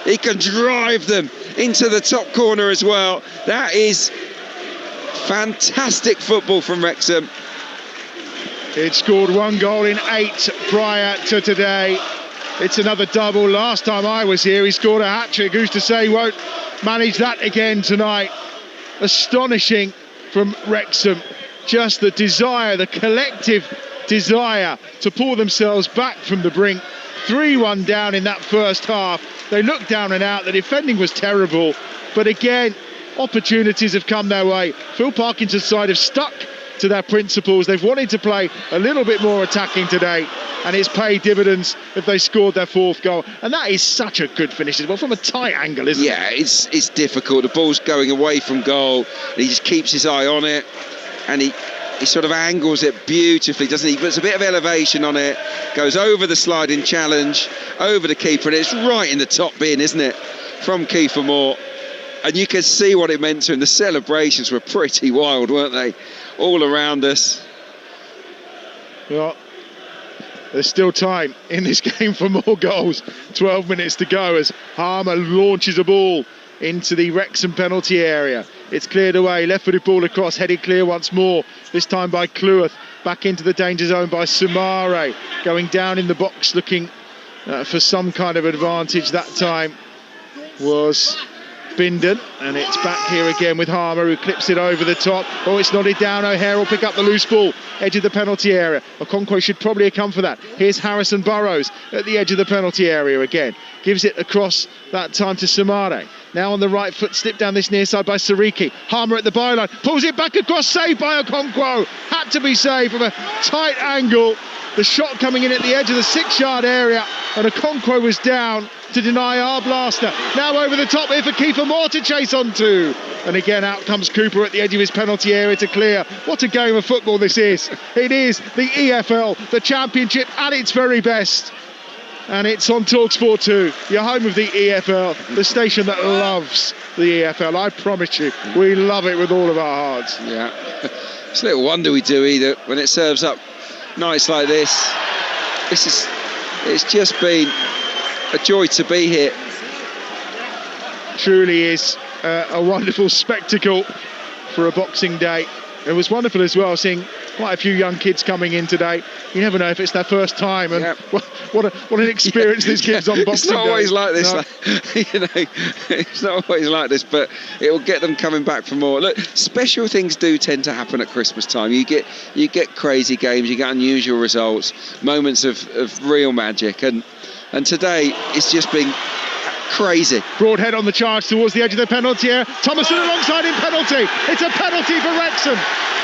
he can drive them into the top corner as well. That is fantastic football from Wrexham. It scored 1 goal in 8 prior to today. It's another double. Last time I was here, he scored a hat-trick. Who's to say he won't manage that again tonight? Astonishing from Wrexham. Just the desire, the collective desire to pull themselves back from the brink. 3-1 down in that first half. They looked down and out. The defending was terrible. But again, opportunities have come their way. Phil Parkinson's side have stuck to their principles. They've wanted to play a little bit more attacking today, and it's paid dividends if they scored their fourth goal. And that is such a good finish as well, from a tight angle, isn't it? Yeah, it's difficult. The ball's going away from goal. He just keeps his eye on it, and he sort of angles it beautifully, doesn't he? Puts a bit of elevation on it, goes over the sliding challenge, over the keeper, and it's right in the top bin, isn't it? From Kiefer Moore. And you can see what it meant to him. The celebrations were pretty wild, weren't they? All around us. Well, there's still time in this game for more goals. 12 minutes to go as Harmer launches a ball into the Wrexham penalty area. It's cleared away, left-footed ball across, headed clear once more, this time by Cleworth. Back into the danger zone by Sumare, going down in the box, looking for some kind of advantage. That time was Bindon, and it's back here again with Harmer, who clips it over the top. Oh, it's nodded down. O'Hare will pick up the loose ball, edge of the penalty area. Okonkwo should probably have come for that. Here's Harrison Burrows at the edge of the penalty area again. Gives it across that time to Sumare. Now on the right foot, slipped down this near side by Sariki. Harmer at the byline, pulls it back across, saved by Okonkwo. Had to be saved from a tight angle. The shot coming in at the edge of the 6-yard area, and Okonkwo was down to deny our blaster. Now over the top here for Kiefer Moore to chase onto. And again, out comes Cooper at the edge of his penalty area to clear. What a game of football this is. It is the EFL, the Championship at its very best. And it's on Talksport 2, your home of the EFL, the station that loves the EFL. I promise you, we love it with all of our hearts. Yeah, it's little wonder we do either when it serves up nights like this. It's just been a joy to be here. Truly is a wonderful spectacle for a Boxing Day. It was wonderful as well seeing quite a few young kids coming in today. You never know if it's their first time, and what an experience this gives on Boxing Day. It's not always like this, you know. It's not always like this, but it will get them coming back for more. Look, special things do tend to happen at Christmas time. You get crazy games, you get unusual results, moments of real magic, and today it's just been crazy. Broadhead on the charge towards the edge of the penalty area. Thomason alongside in penalty. It's a penalty for Wrexham.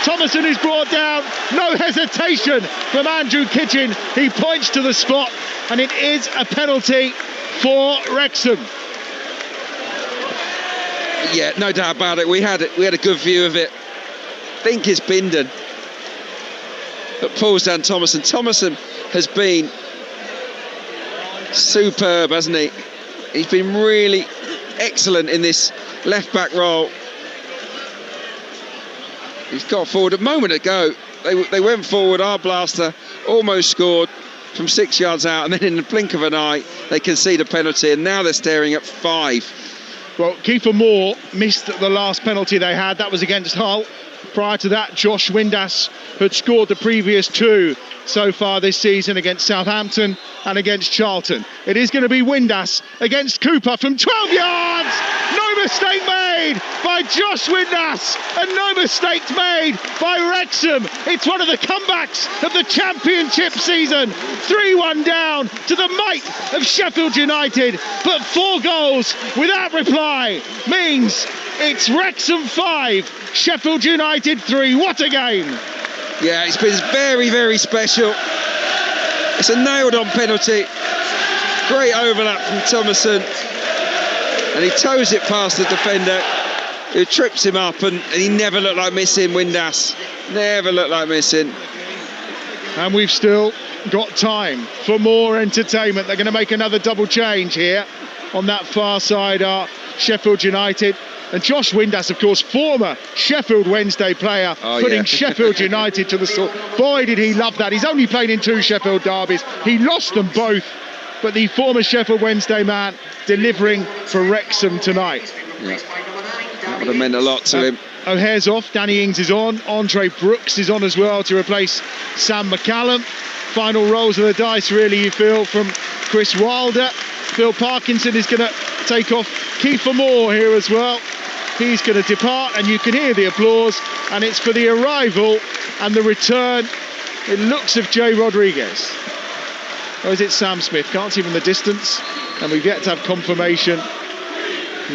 Thomason is brought down. No hesitation from Andrew Kitchen. He points to the spot, and it is a penalty for Wrexham. Yeah, no doubt about it. We had a good view of it. I think it's Bindon that pulls down Thomason. Thomason has been superb, hasn't he? He's been really excellent in this left-back role. He's got forward a moment ago. They went forward. Our blaster almost scored from 6 yards out, and then in the blink of an eye, they concede a penalty, and now they're staring at 5. Well, Kiefer Moore missed the last penalty they had. That was against Hull. Prior to that, Josh Windass had scored the previous 2 so far this season against Southampton and against Charlton. It is going to be Windass against Cooper from 12 yards. No mistake made by Josh Windass, and no mistakes made by Wrexham. It's one of the comebacks of the Championship season. 3-1 down to the might of Sheffield United, but 4 goals without reply means it's Wrexham 5, Sheffield United 3. What a game! Yeah, it's been very, very special. It's a nailed-on penalty. Great overlap from Thomason, and he toes it past the defender, who trips him up, and he never looked like missing. Windass never looked like missing. And we've still got time for more entertainment. They're going to make another double change here on that far side are Sheffield United. And Josh Windass, of course, former Sheffield Wednesday player, putting Sheffield United to the sword. Boy, did he love that. He's only played in 2 Sheffield derbies. He lost them both. But the former Sheffield Wednesday man delivering for Wrexham tonight. Yeah. That would have meant a lot to him. O'Hare's off, Danny Ings is on, Andre Brooks is on as well to replace Sam McCallum. final rolls of the dice, really, you feel, from Chris Wilder. Phil Parkinson is going to take off. Kiefer Moore here as well. He's going to depart, and you can hear the applause, and it's for the arrival and the return, it looks, of Jay Rodriguez. Or is it Sam Smith? Can't see from the distance, and we've yet to have confirmation.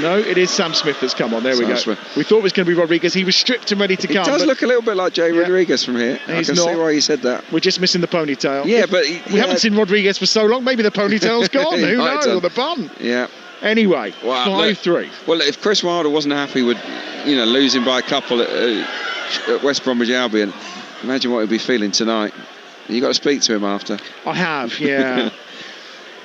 No, it is Sam Smith that's come on. There we go. Smith. We thought it was going to be Rodriguez. He was stripped and ready to come. He does look a little bit like Jay Rodriguez from here. I can see why you said that. We're just missing the ponytail. Yeah, but we haven't seen Rodriguez for so long. Maybe the ponytail's gone. Who knows? Or the bun. Yeah. Anyway, 5-3. Well, if Chris Wilder wasn't happy with, losing by a couple at West Bromwich Albion, imagine what he'd be feeling tonight. You got to speak to him after. I have, yeah.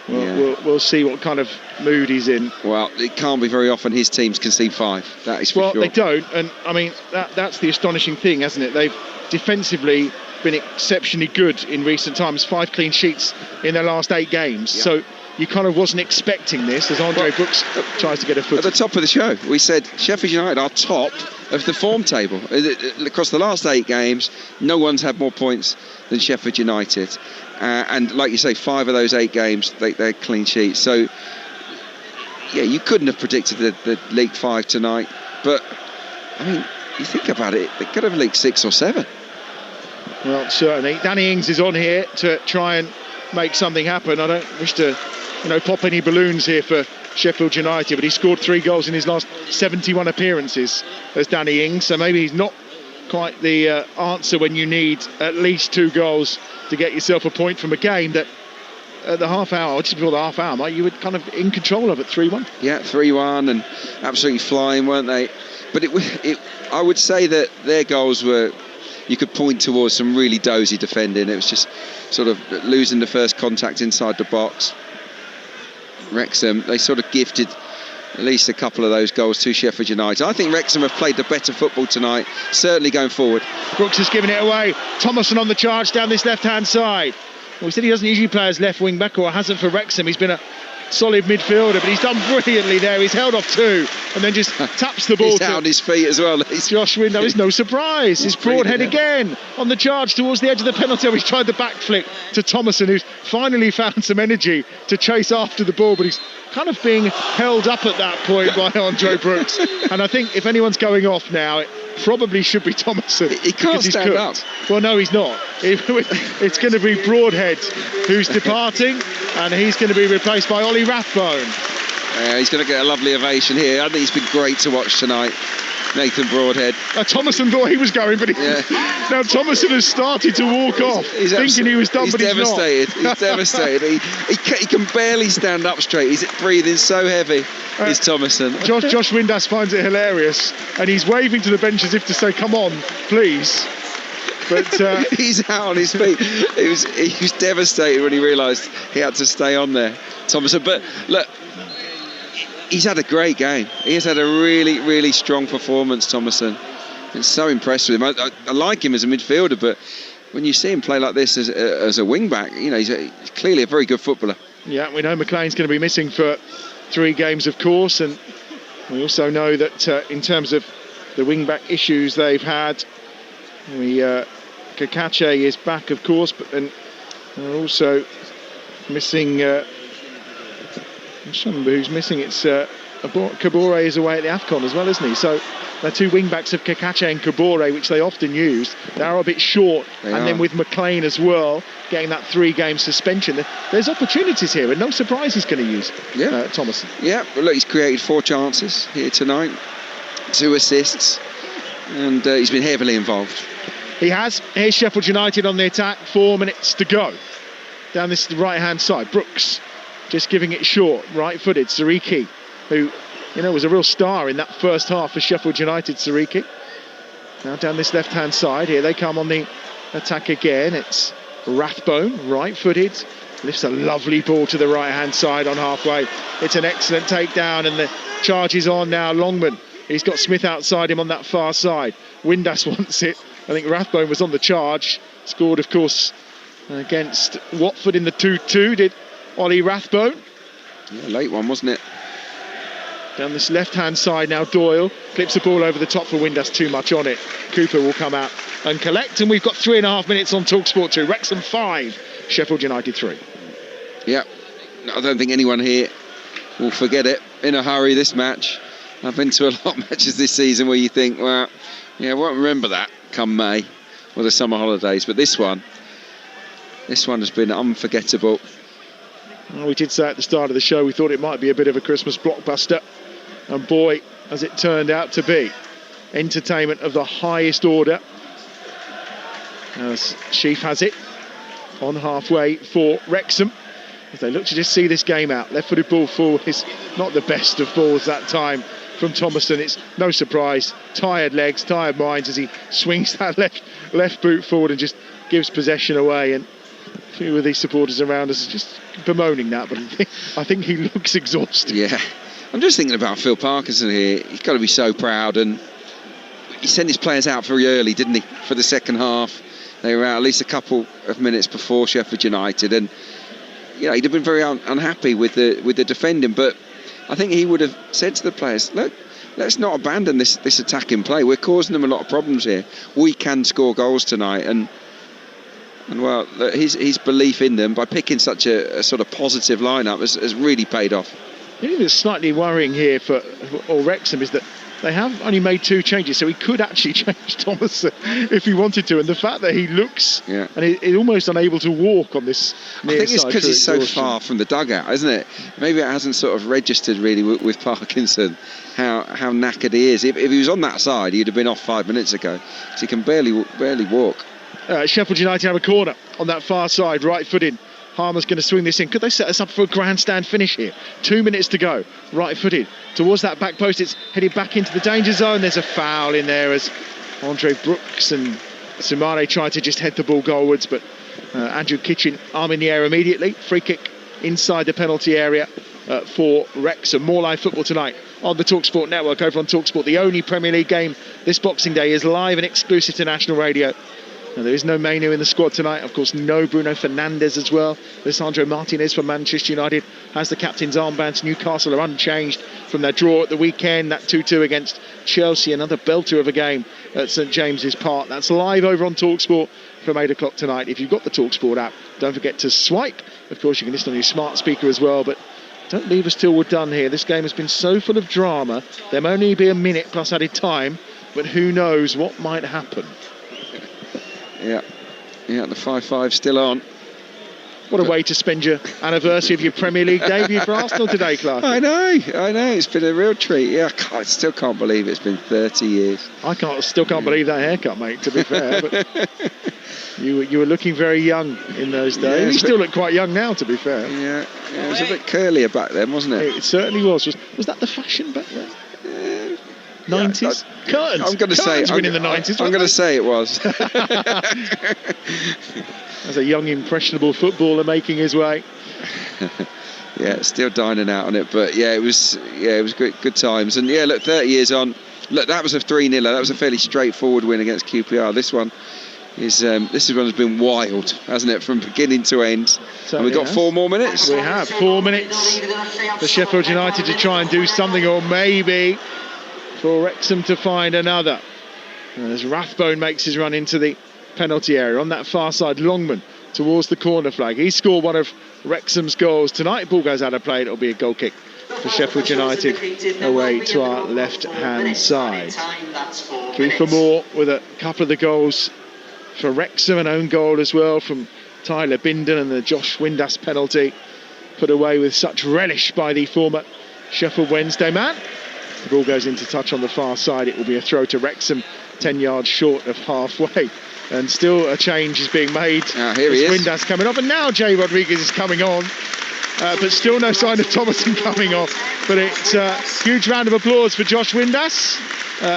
We'll see what kind of mood he's in. Well, it can't be very often his teams concede 5. That is for sure. They don't, and I mean that's the astonishing thing, hasn't it? They've defensively been exceptionally good in recent times. 5 clean sheets in their last 8 games. Yeah. So you kind of wasn't expecting this, as Andre Brooks tries to get a foot. At the top of the show, we said Sheffield United are top of the form table. Across the last 8 games, no one's had more points than Sheffield United. And like you say, 5 of those 8 games, they're clean sheets. So, yeah, you couldn't have predicted the League 5 tonight. But, I mean, you think about it, they could have League 6 or 7. Well, certainly. Danny Ings is on here to try and make something happen. I don't wish to, pop any balloons here for Sheffield United, but he scored 3 goals in his last 71 appearances as Danny Ings. So maybe he's not quite the answer when you need at least 2 goals to get yourself a point from a game that at the half hour, or just before the half hour, Mike, you were kind of in control of it, 3-1. Yeah, 3-1 and absolutely flying, weren't they? But I would say that their goals were, you could point towards some really dozy defending. It was just sort of losing the first contact inside the box. Wrexham, they sort of gifted at least a couple of those goals to Sheffield United. I think Wrexham have played the better football tonight, certainly going forward. Brooks has given it away. Thomason on the charge down this left-hand side. Well, we said he doesn't usually play as left wing-back, or hasn't for Wrexham. He's been a solid midfielder, but he's done brilliantly there. He's held off 2 and then just taps the ball. He's out on his feet as well. Josh Windass is no surprise. His Broadhead again on the charge towards the edge of the penalty area. He's tried the back flick to Thomason, who's finally found some energy to chase after the ball, but he's kind of being held up at that point by Andre Brooks. And I think if anyone's going off now, it probably should be Thomason. He can't stand up. Well, no, he's not. It's going to be Broadhead who's departing, and he's going to be replaced by Ollie Rathbone. He's going to get a lovely ovation here. I think it's been great to watch tonight, Nathan Broadhead. Thomason thought he was going, but now Thomason has started to walk off, thinking he was done, but he's devastated. Not. He's devastated. He can barely stand up straight. He's breathing so heavy. Is Thomason. Josh Windass finds it hilarious, and he's waving to the bench as if to say, "Come on, please." But he's out on his feet. He was devastated when he realised he had to stay on there, Thomason. But look, he's had a great game. He has had a really, really strong performance, Thomason. It's so impressed with him. I like him as a midfielder, but when you see him play like this as a wing-back, he's clearly a very good footballer. Yeah, we know McLean's going to be missing for 3 games, of course, and we also know that in terms of the wing-back issues they've had, Kakache is back, of course, but then they're also missing. I'm trying to remember who's missing. It's Kabore is away at the AFCON as well, isn't he? So they're 2 wing-backs of Kakache and Kabore, which they often use. They are a bit short, then with McLean as well, getting that 3-game suspension. There's opportunities here, and no surprise he's going to use Thomason. Yeah, but look, he's created 4 chances here tonight, 2 assists, and he's been heavily involved. He has. Here's Sheffield United on the attack, 4 minutes to go. Down this right-hand side, Brooks just giving it short, right-footed. Sariki, who was a real star in that first half for Sheffield United. Sariki. Now down this left-hand side, here they come on the attack again. It's Rathbone, right-footed, lifts a lovely ball to the right-hand side on halfway. It's an excellent takedown, and the charge is on now. Longman, he's got Smith outside him on that far side. Windass wants it. I think Rathbone was on the charge. Scored, of course, against Watford in the 2-2, did Ollie Rathbone. Yeah, late one, wasn't it? Down this left-hand side now, Doyle clips the ball over the top for Windass, too much on it. Cooper will come out and collect, and we've got 3.5 minutes on Talksport 2. Wrexham 5, Sheffield United 3. Yeah, I don't think anyone here will forget it in a hurry, this match. I've been to a lot of matches this season where you think, well, yeah, I won't remember that come May or the summer holidays, but this one has been unforgettable. Well, we did say at the start of the show we thought it might be a bit of a Christmas blockbuster, and boy, as it turned out to be. Entertainment of the highest order, as Sheaf has it on halfway for Wrexham, as they look to just see this game out. Left-footed ball forward is not the best of balls that time from Thomason. It's no surprise, tired legs, tired minds as he swings that left boot forward and just gives possession away. And a few of these supporters around us are just bemoaning that, but I think he looks exhausted. Yeah, I'm just thinking about Phil Parkinson here. He's got to be so proud, and he sent his players out very early, didn't he, for the second half. They were out at least a couple of minutes before Sheffield United, and he'd have been very unhappy with the defending, but I think he would have said to the players, look, let's not abandon this attacking play. We're causing them a lot of problems here. We can score goals tonight, and well, his belief in them by picking such a sort of positive lineup has really paid off. The thing that's slightly worrying here for Wrexham is that they have only made 2 changes, so he could actually change Thomason if he wanted to. And the fact that he looks and he's almost unable to walk on this near I think it's side because he's so exhaustion. far from the dugout, isn't it? Maybe it hasn't sort of registered really with Parkinson how knackered he is. If he was on that side, he'd have been off 5 minutes ago. So he can barely walk. Sheffield United have a corner on that far side, right footed. Harmer's going to swing this in. Could they set us up for a grandstand finish here? 2 minutes to go. Right footed towards that back post. It's headed back into the danger zone. There's a foul in there as Andre Brooks and Sumare tried to just head the ball goalwards, but Andrew Kitchen arm in the air immediately. Free kick inside the penalty area for Wrexham. More live football tonight on the Talksport network over on Talksport. The only Premier League game this Boxing Day is live and exclusive to national radio. Now, there is no Mainu in the squad tonight. Of course, no Bruno Fernandes as well. Lisandro Martinez for Manchester United has the captain's armbands. Newcastle are unchanged from their draw at the weekend. That 2-2 against Chelsea. Another belter of a game at St James's Park. That's live over on Talksport from 8 o'clock tonight. If you've got the Talksport app, don't forget to swipe. Of course, you can listen on your smart speaker as well. But don't leave us till we're done here. This game has been so full of drama. There may only be a minute plus added time. But who knows what might happen. Yeah, the 5-5 still on. What a way to spend your anniversary of your Premier League debut for Arsenal today, Clark. I know. It's been a real treat. Yeah, I still can't believe it's been 30 years. I still can't believe that haircut, mate, to be fair. But you were looking very young in those days. Yeah, you still look quite young now, to be fair. Yeah, it was a bit curlier back then, wasn't it? It certainly was. Was that the fashion back then? 90s? Curtains. I'm going to say in the 90s. I'm going to say it was. As a young, impressionable footballer making his way. Yeah, still dining out on it, but it was good times. And yeah, look, 30 years on. Look, that was a 3-0. That was a fairly straightforward win against QPR. This one has been wild, hasn't it, from beginning to end? And we've got 4 more minutes. We have 4 minutes for Sheffield United to try and do something, or maybe for Wrexham to find another. As Rathbone makes his run into the penalty area on that far side, Longman towards the corner flag. He scored one of Wrexham's goals tonight. Ball goes out of play. It'll be a goal kick for Sheffield United away to our left hand side. Kiefer Moore with a couple of the goals for Wrexham, an own goal as well from Tyler Bindon, and the Josh Windass penalty put away with such relish by the former Sheffield Wednesday man. The ball goes into touch on the far side. It will be a throw to Wrexham, 10 yards short of halfway. And still a change is being made. Here he is. Windass coming off, and now Jay Rodriguez is coming on. But still no sign of Thomason coming off. But it's a huge round of applause for Josh Windass.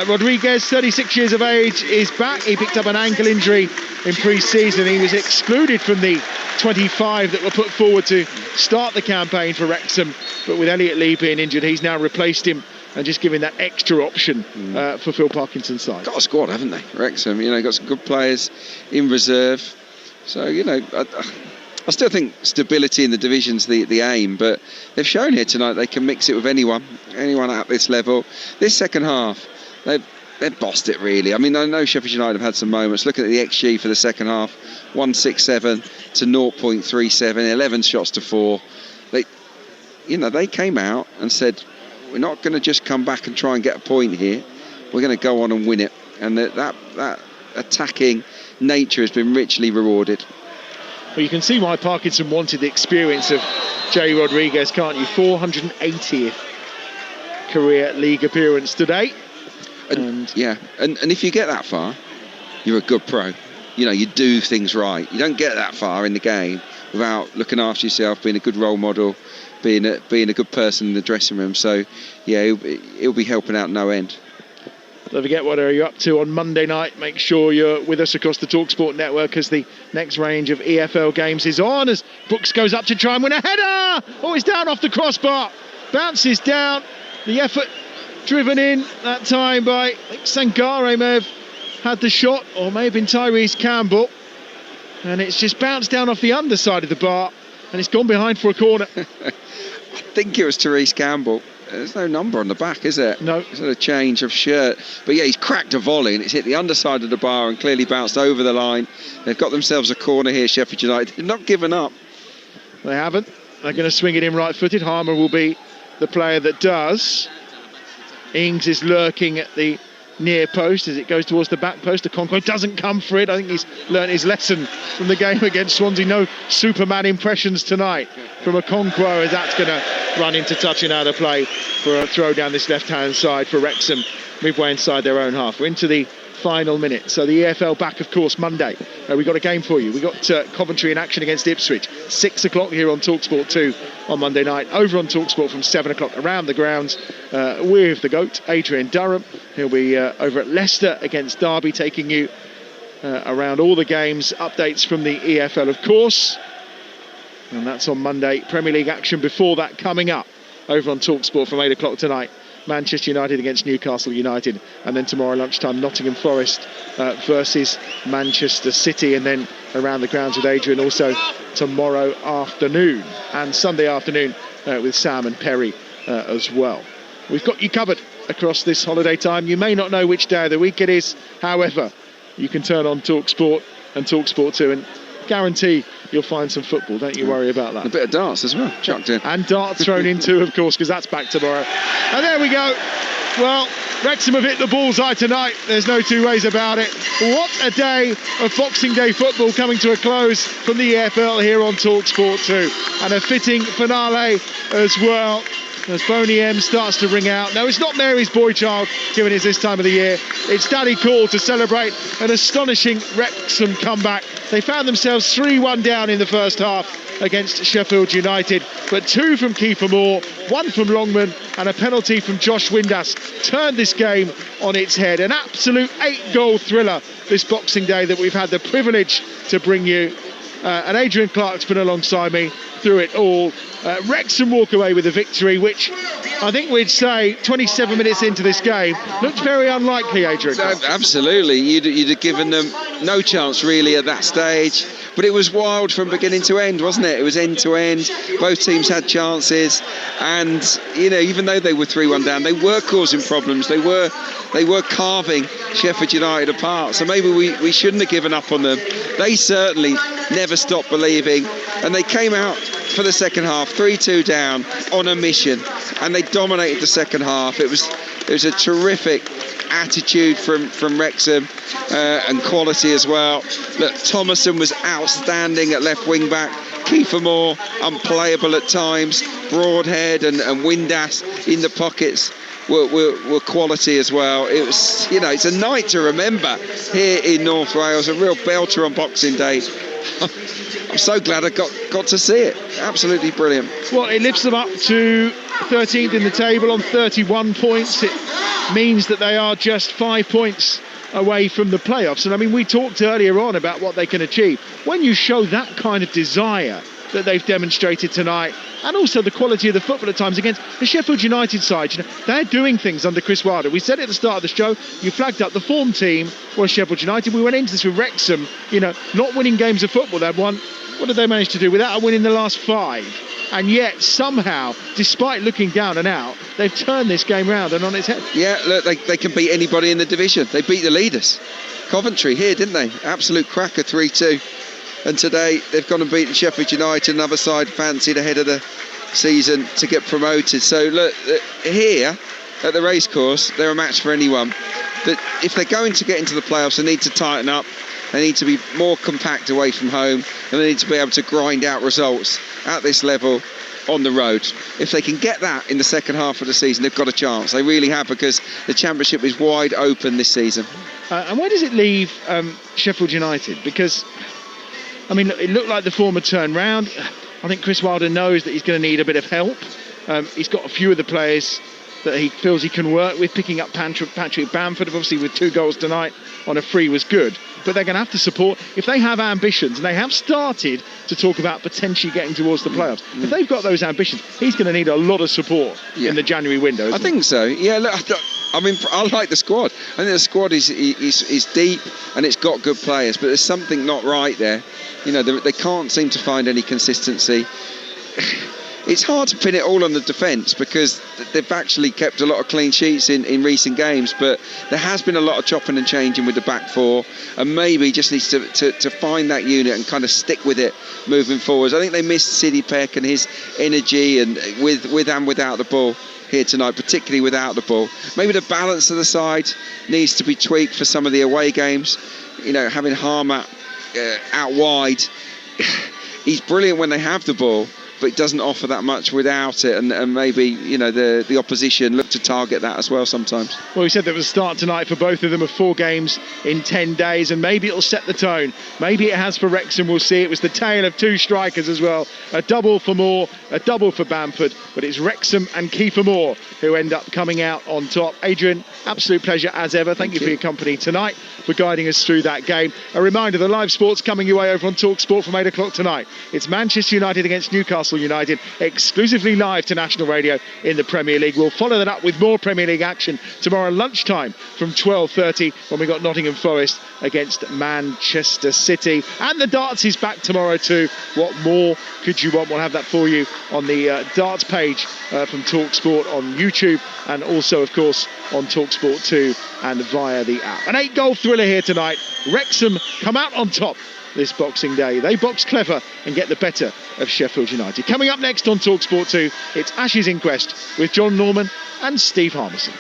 Rodriguez, 36 years of age, is back. He picked up an ankle injury in pre-season. He was excluded from the 25 that were put forward to start the campaign for Wrexham. But with Elliot Lee being injured, he's now replaced him and just giving that extra option for Phil Parkinson's side. Got a squad, haven't they, Wrexham? Got some good players in reserve. So, I still think stability in the division's the aim, but they've shown here tonight they can mix it with anyone at this level. This second half, they've they've bossed it really. I mean, I know Sheffield United have had some moments. Looking at the XG for the second half, 167 to 0.37, 11 shots to 4. They came out and said, we're not going to just come back and try and get a point here. We're going to go on and win it. And that attacking nature has been richly rewarded. Well, you can see why Parkinson wanted the experience of Jay Rodriguez, can't you? 480th career league appearance today. And if you get that far, you're a good pro. You do things right. You don't get that far in the game without looking after yourself, being a good role model, being a good person in the dressing room. So, yeah, he'll be helping out no end. Don't forget, what are you up to on Monday night? Make sure you're with us across the Talksport network as the next range of EFL games is on, as Brooks goes up to try and win a header. Oh, it's down off the crossbar. Bounces down. The effort driven in that time by, I think Sangare may have had the shot, or may have been Tyrese Campbell. And it's just bounced down off the underside of the bar, and it's gone behind for a corner. I think it was Tyrese Campbell. There's no number on the back, is there? No. It's a change of shirt. But yeah, he's cracked a volley and it's hit the underside of the bar and clearly bounced over the line. They've got themselves a corner here, Sheffield United. They've not given up. They haven't. They're going to swing it in right-footed. Harmer will be the player that does. Ings is lurking at the near post as it goes towards the back post. Okonkwo doesn't come for it. I think he's learnt his lesson from the game against Swansea. No Superman impressions tonight from Okonkwo, as that's going to run into touch and out of play for a throw down this left-hand side for Wrexham, midway inside their own half. We're into the final minute. So the EFL back, of course, Monday. We've got a game for you. We've got Coventry in action against Ipswich. 6 o'clock here on Talksport 2 on Monday night. Over on Talksport from 7 o'clock around the grounds with the GOAT, Adrian Durham. He'll be over at Leicester against Derby, taking you around all the games. Updates from the EFL, of course. And that's on Monday. Premier League action before that coming up over on Talksport from 8 o'clock tonight. Manchester United against Newcastle United, and then tomorrow lunchtime Nottingham Forest versus Manchester City, and then around the grounds with Adrian also tomorrow afternoon and Sunday afternoon with Sam and Perry as well. We've got you covered across this holiday time. You may not know which day of the week it is, however you can turn on Talksport and Talksport 2 and guarantee you'll find some football. Don't you worry about that. A bit of darts as well, chucked in. And darts thrown in too, of course, because that's back tomorrow. And there we go. Well, Wrexham have hit the bullseye tonight. There's no two ways about it. What a day of Boxing Day football coming to a close from the EFL here on Talksport 2. And a fitting finale as well, as Boney M starts to ring out. No, it's not Mary's boy child, given it's this time of the year. It's Daddy Call to celebrate an astonishing Wrexham comeback. They found themselves 3-1 down in the first half against Sheffield United, but 2 from Kiefer Moore, 1 from Longman, and a penalty from Josh Windass turned this game on its head. An absolute 8-goal thriller this Boxing Day that we've had the privilege to bring you. And Adrian Clark's been alongside me through it all. Wrexham walk away with a victory, which I think we'd say 27 minutes into this game looked very unlikely, Adrian. Absolutely, you'd have given them no chance really at that stage, but it was wild from beginning to end, wasn't it? It was end to end. Both teams had chances, and even though they were 3-1 down, they were causing problems. They were carving Sheffield United apart. So maybe we shouldn't have given up on them. They certainly never stopped believing, and they came out for the second half 3-2 down on a mission, and they dominated the second half. It was a terrific attitude from Wrexham and quality as well. Look, Thomason was outstanding at left wing back. Kiefer Moore unplayable at times. Broadhead and Windass in the pockets were quality as well. It was, it's a night to remember here in North Wales. A real belter on Boxing Day. I'm so glad I got to see it. Absolutely brilliant. Well, it lifts them up to 13th in the table on 31 points. It means that they are just 5 points away from the playoffs. And I mean, we talked earlier on about what they can achieve. When you show that kind of desire that they've demonstrated tonight, and also the quality of the football at times against the Sheffield United side, they're doing things under Chris Wilder. We said at the start of the show, you flagged up the form team was Sheffield United. We went into this with Wrexham, not winning games of football. They've won, what did they manage to do? Without a win in the last 5. and yet somehow, despite looking down and out, they've turned this game round and on its head. Yeah, look, they can beat anybody in the division. They beat the leaders. Coventry here, didn't they? Absolute cracker, 3-2. And today they've gone and beaten Sheffield United, another side fancied ahead of the season to get promoted. So look, here at the racecourse, they're a match for anyone. But if they're going to get into the playoffs, they need to tighten up. They need to be more compact away from home, and they need to be able to grind out results at this level on the road. If they can get that in the second half of the season, they've got a chance. They really have, because the Championship is wide open this season. And where does it leave Sheffield United? Because, I mean, it looked like the form had turned round. I think Chris Wilder knows that he's going to need a bit of help. He's got a few of the players that he feels he can work with. Picking up Patrick Bamford, obviously with 2 goals tonight on a free, was good. But they're going to have to support, if they have ambitions, and they have started to talk about potentially getting towards the playoffs. If they've got those ambitions, he's going to need a lot of support in the January window. I think so. Yeah, look, I mean, I like the squad. I think the squad is deep and it's got good players, but there's something not right there. You know, they can't seem to find any consistency. It's hard to pin it all on the defence, because they've actually kept a lot of clean sheets in recent games, but there has been a lot of chopping and changing with the back four, and maybe just needs to find that unit and kind of stick with it moving forwards. I think they missed Sidney Peck and his energy, and with and without the ball here tonight, particularly without the ball. Maybe the balance of the side needs to be tweaked for some of the away games. You know, having Harmer out wide, he's brilliant when they have the ball, but it doesn't offer that much without it, and maybe, you know, the opposition look to target that as well sometimes. Well, we said there was a start tonight for both of them of 4 games in 10 days, and maybe it'll set the tone. Maybe it has for Wrexham, we'll see. It was the tale of 2 strikers as well. A double for Moore, a double for Bamford, but it's Wrexham and Kiefer Moore who end up coming out on top. Adrian, absolute pleasure as ever. Thank you for your company tonight, for guiding us through that game. A reminder, the live sport's coming your way over on Talksport from 8 o'clock tonight. It's Manchester United against Newcastle United, exclusively live to national radio in the Premier League. We'll follow that up with more Premier League action tomorrow lunchtime from 12:30, when we got Nottingham Forest against Manchester City. And the darts is back tomorrow too. What more could you want? We'll have that for you on the darts page from Talksport on YouTube, and also, of course, on Talksport 2 and via the app. An 8-goal thriller here tonight. Wrexham come out on top this Boxing Day. They box clever and get the better of Sheffield United. Coming up next on Talksport 2, it's Ashes Inquest with John Norman and Steve Harmison.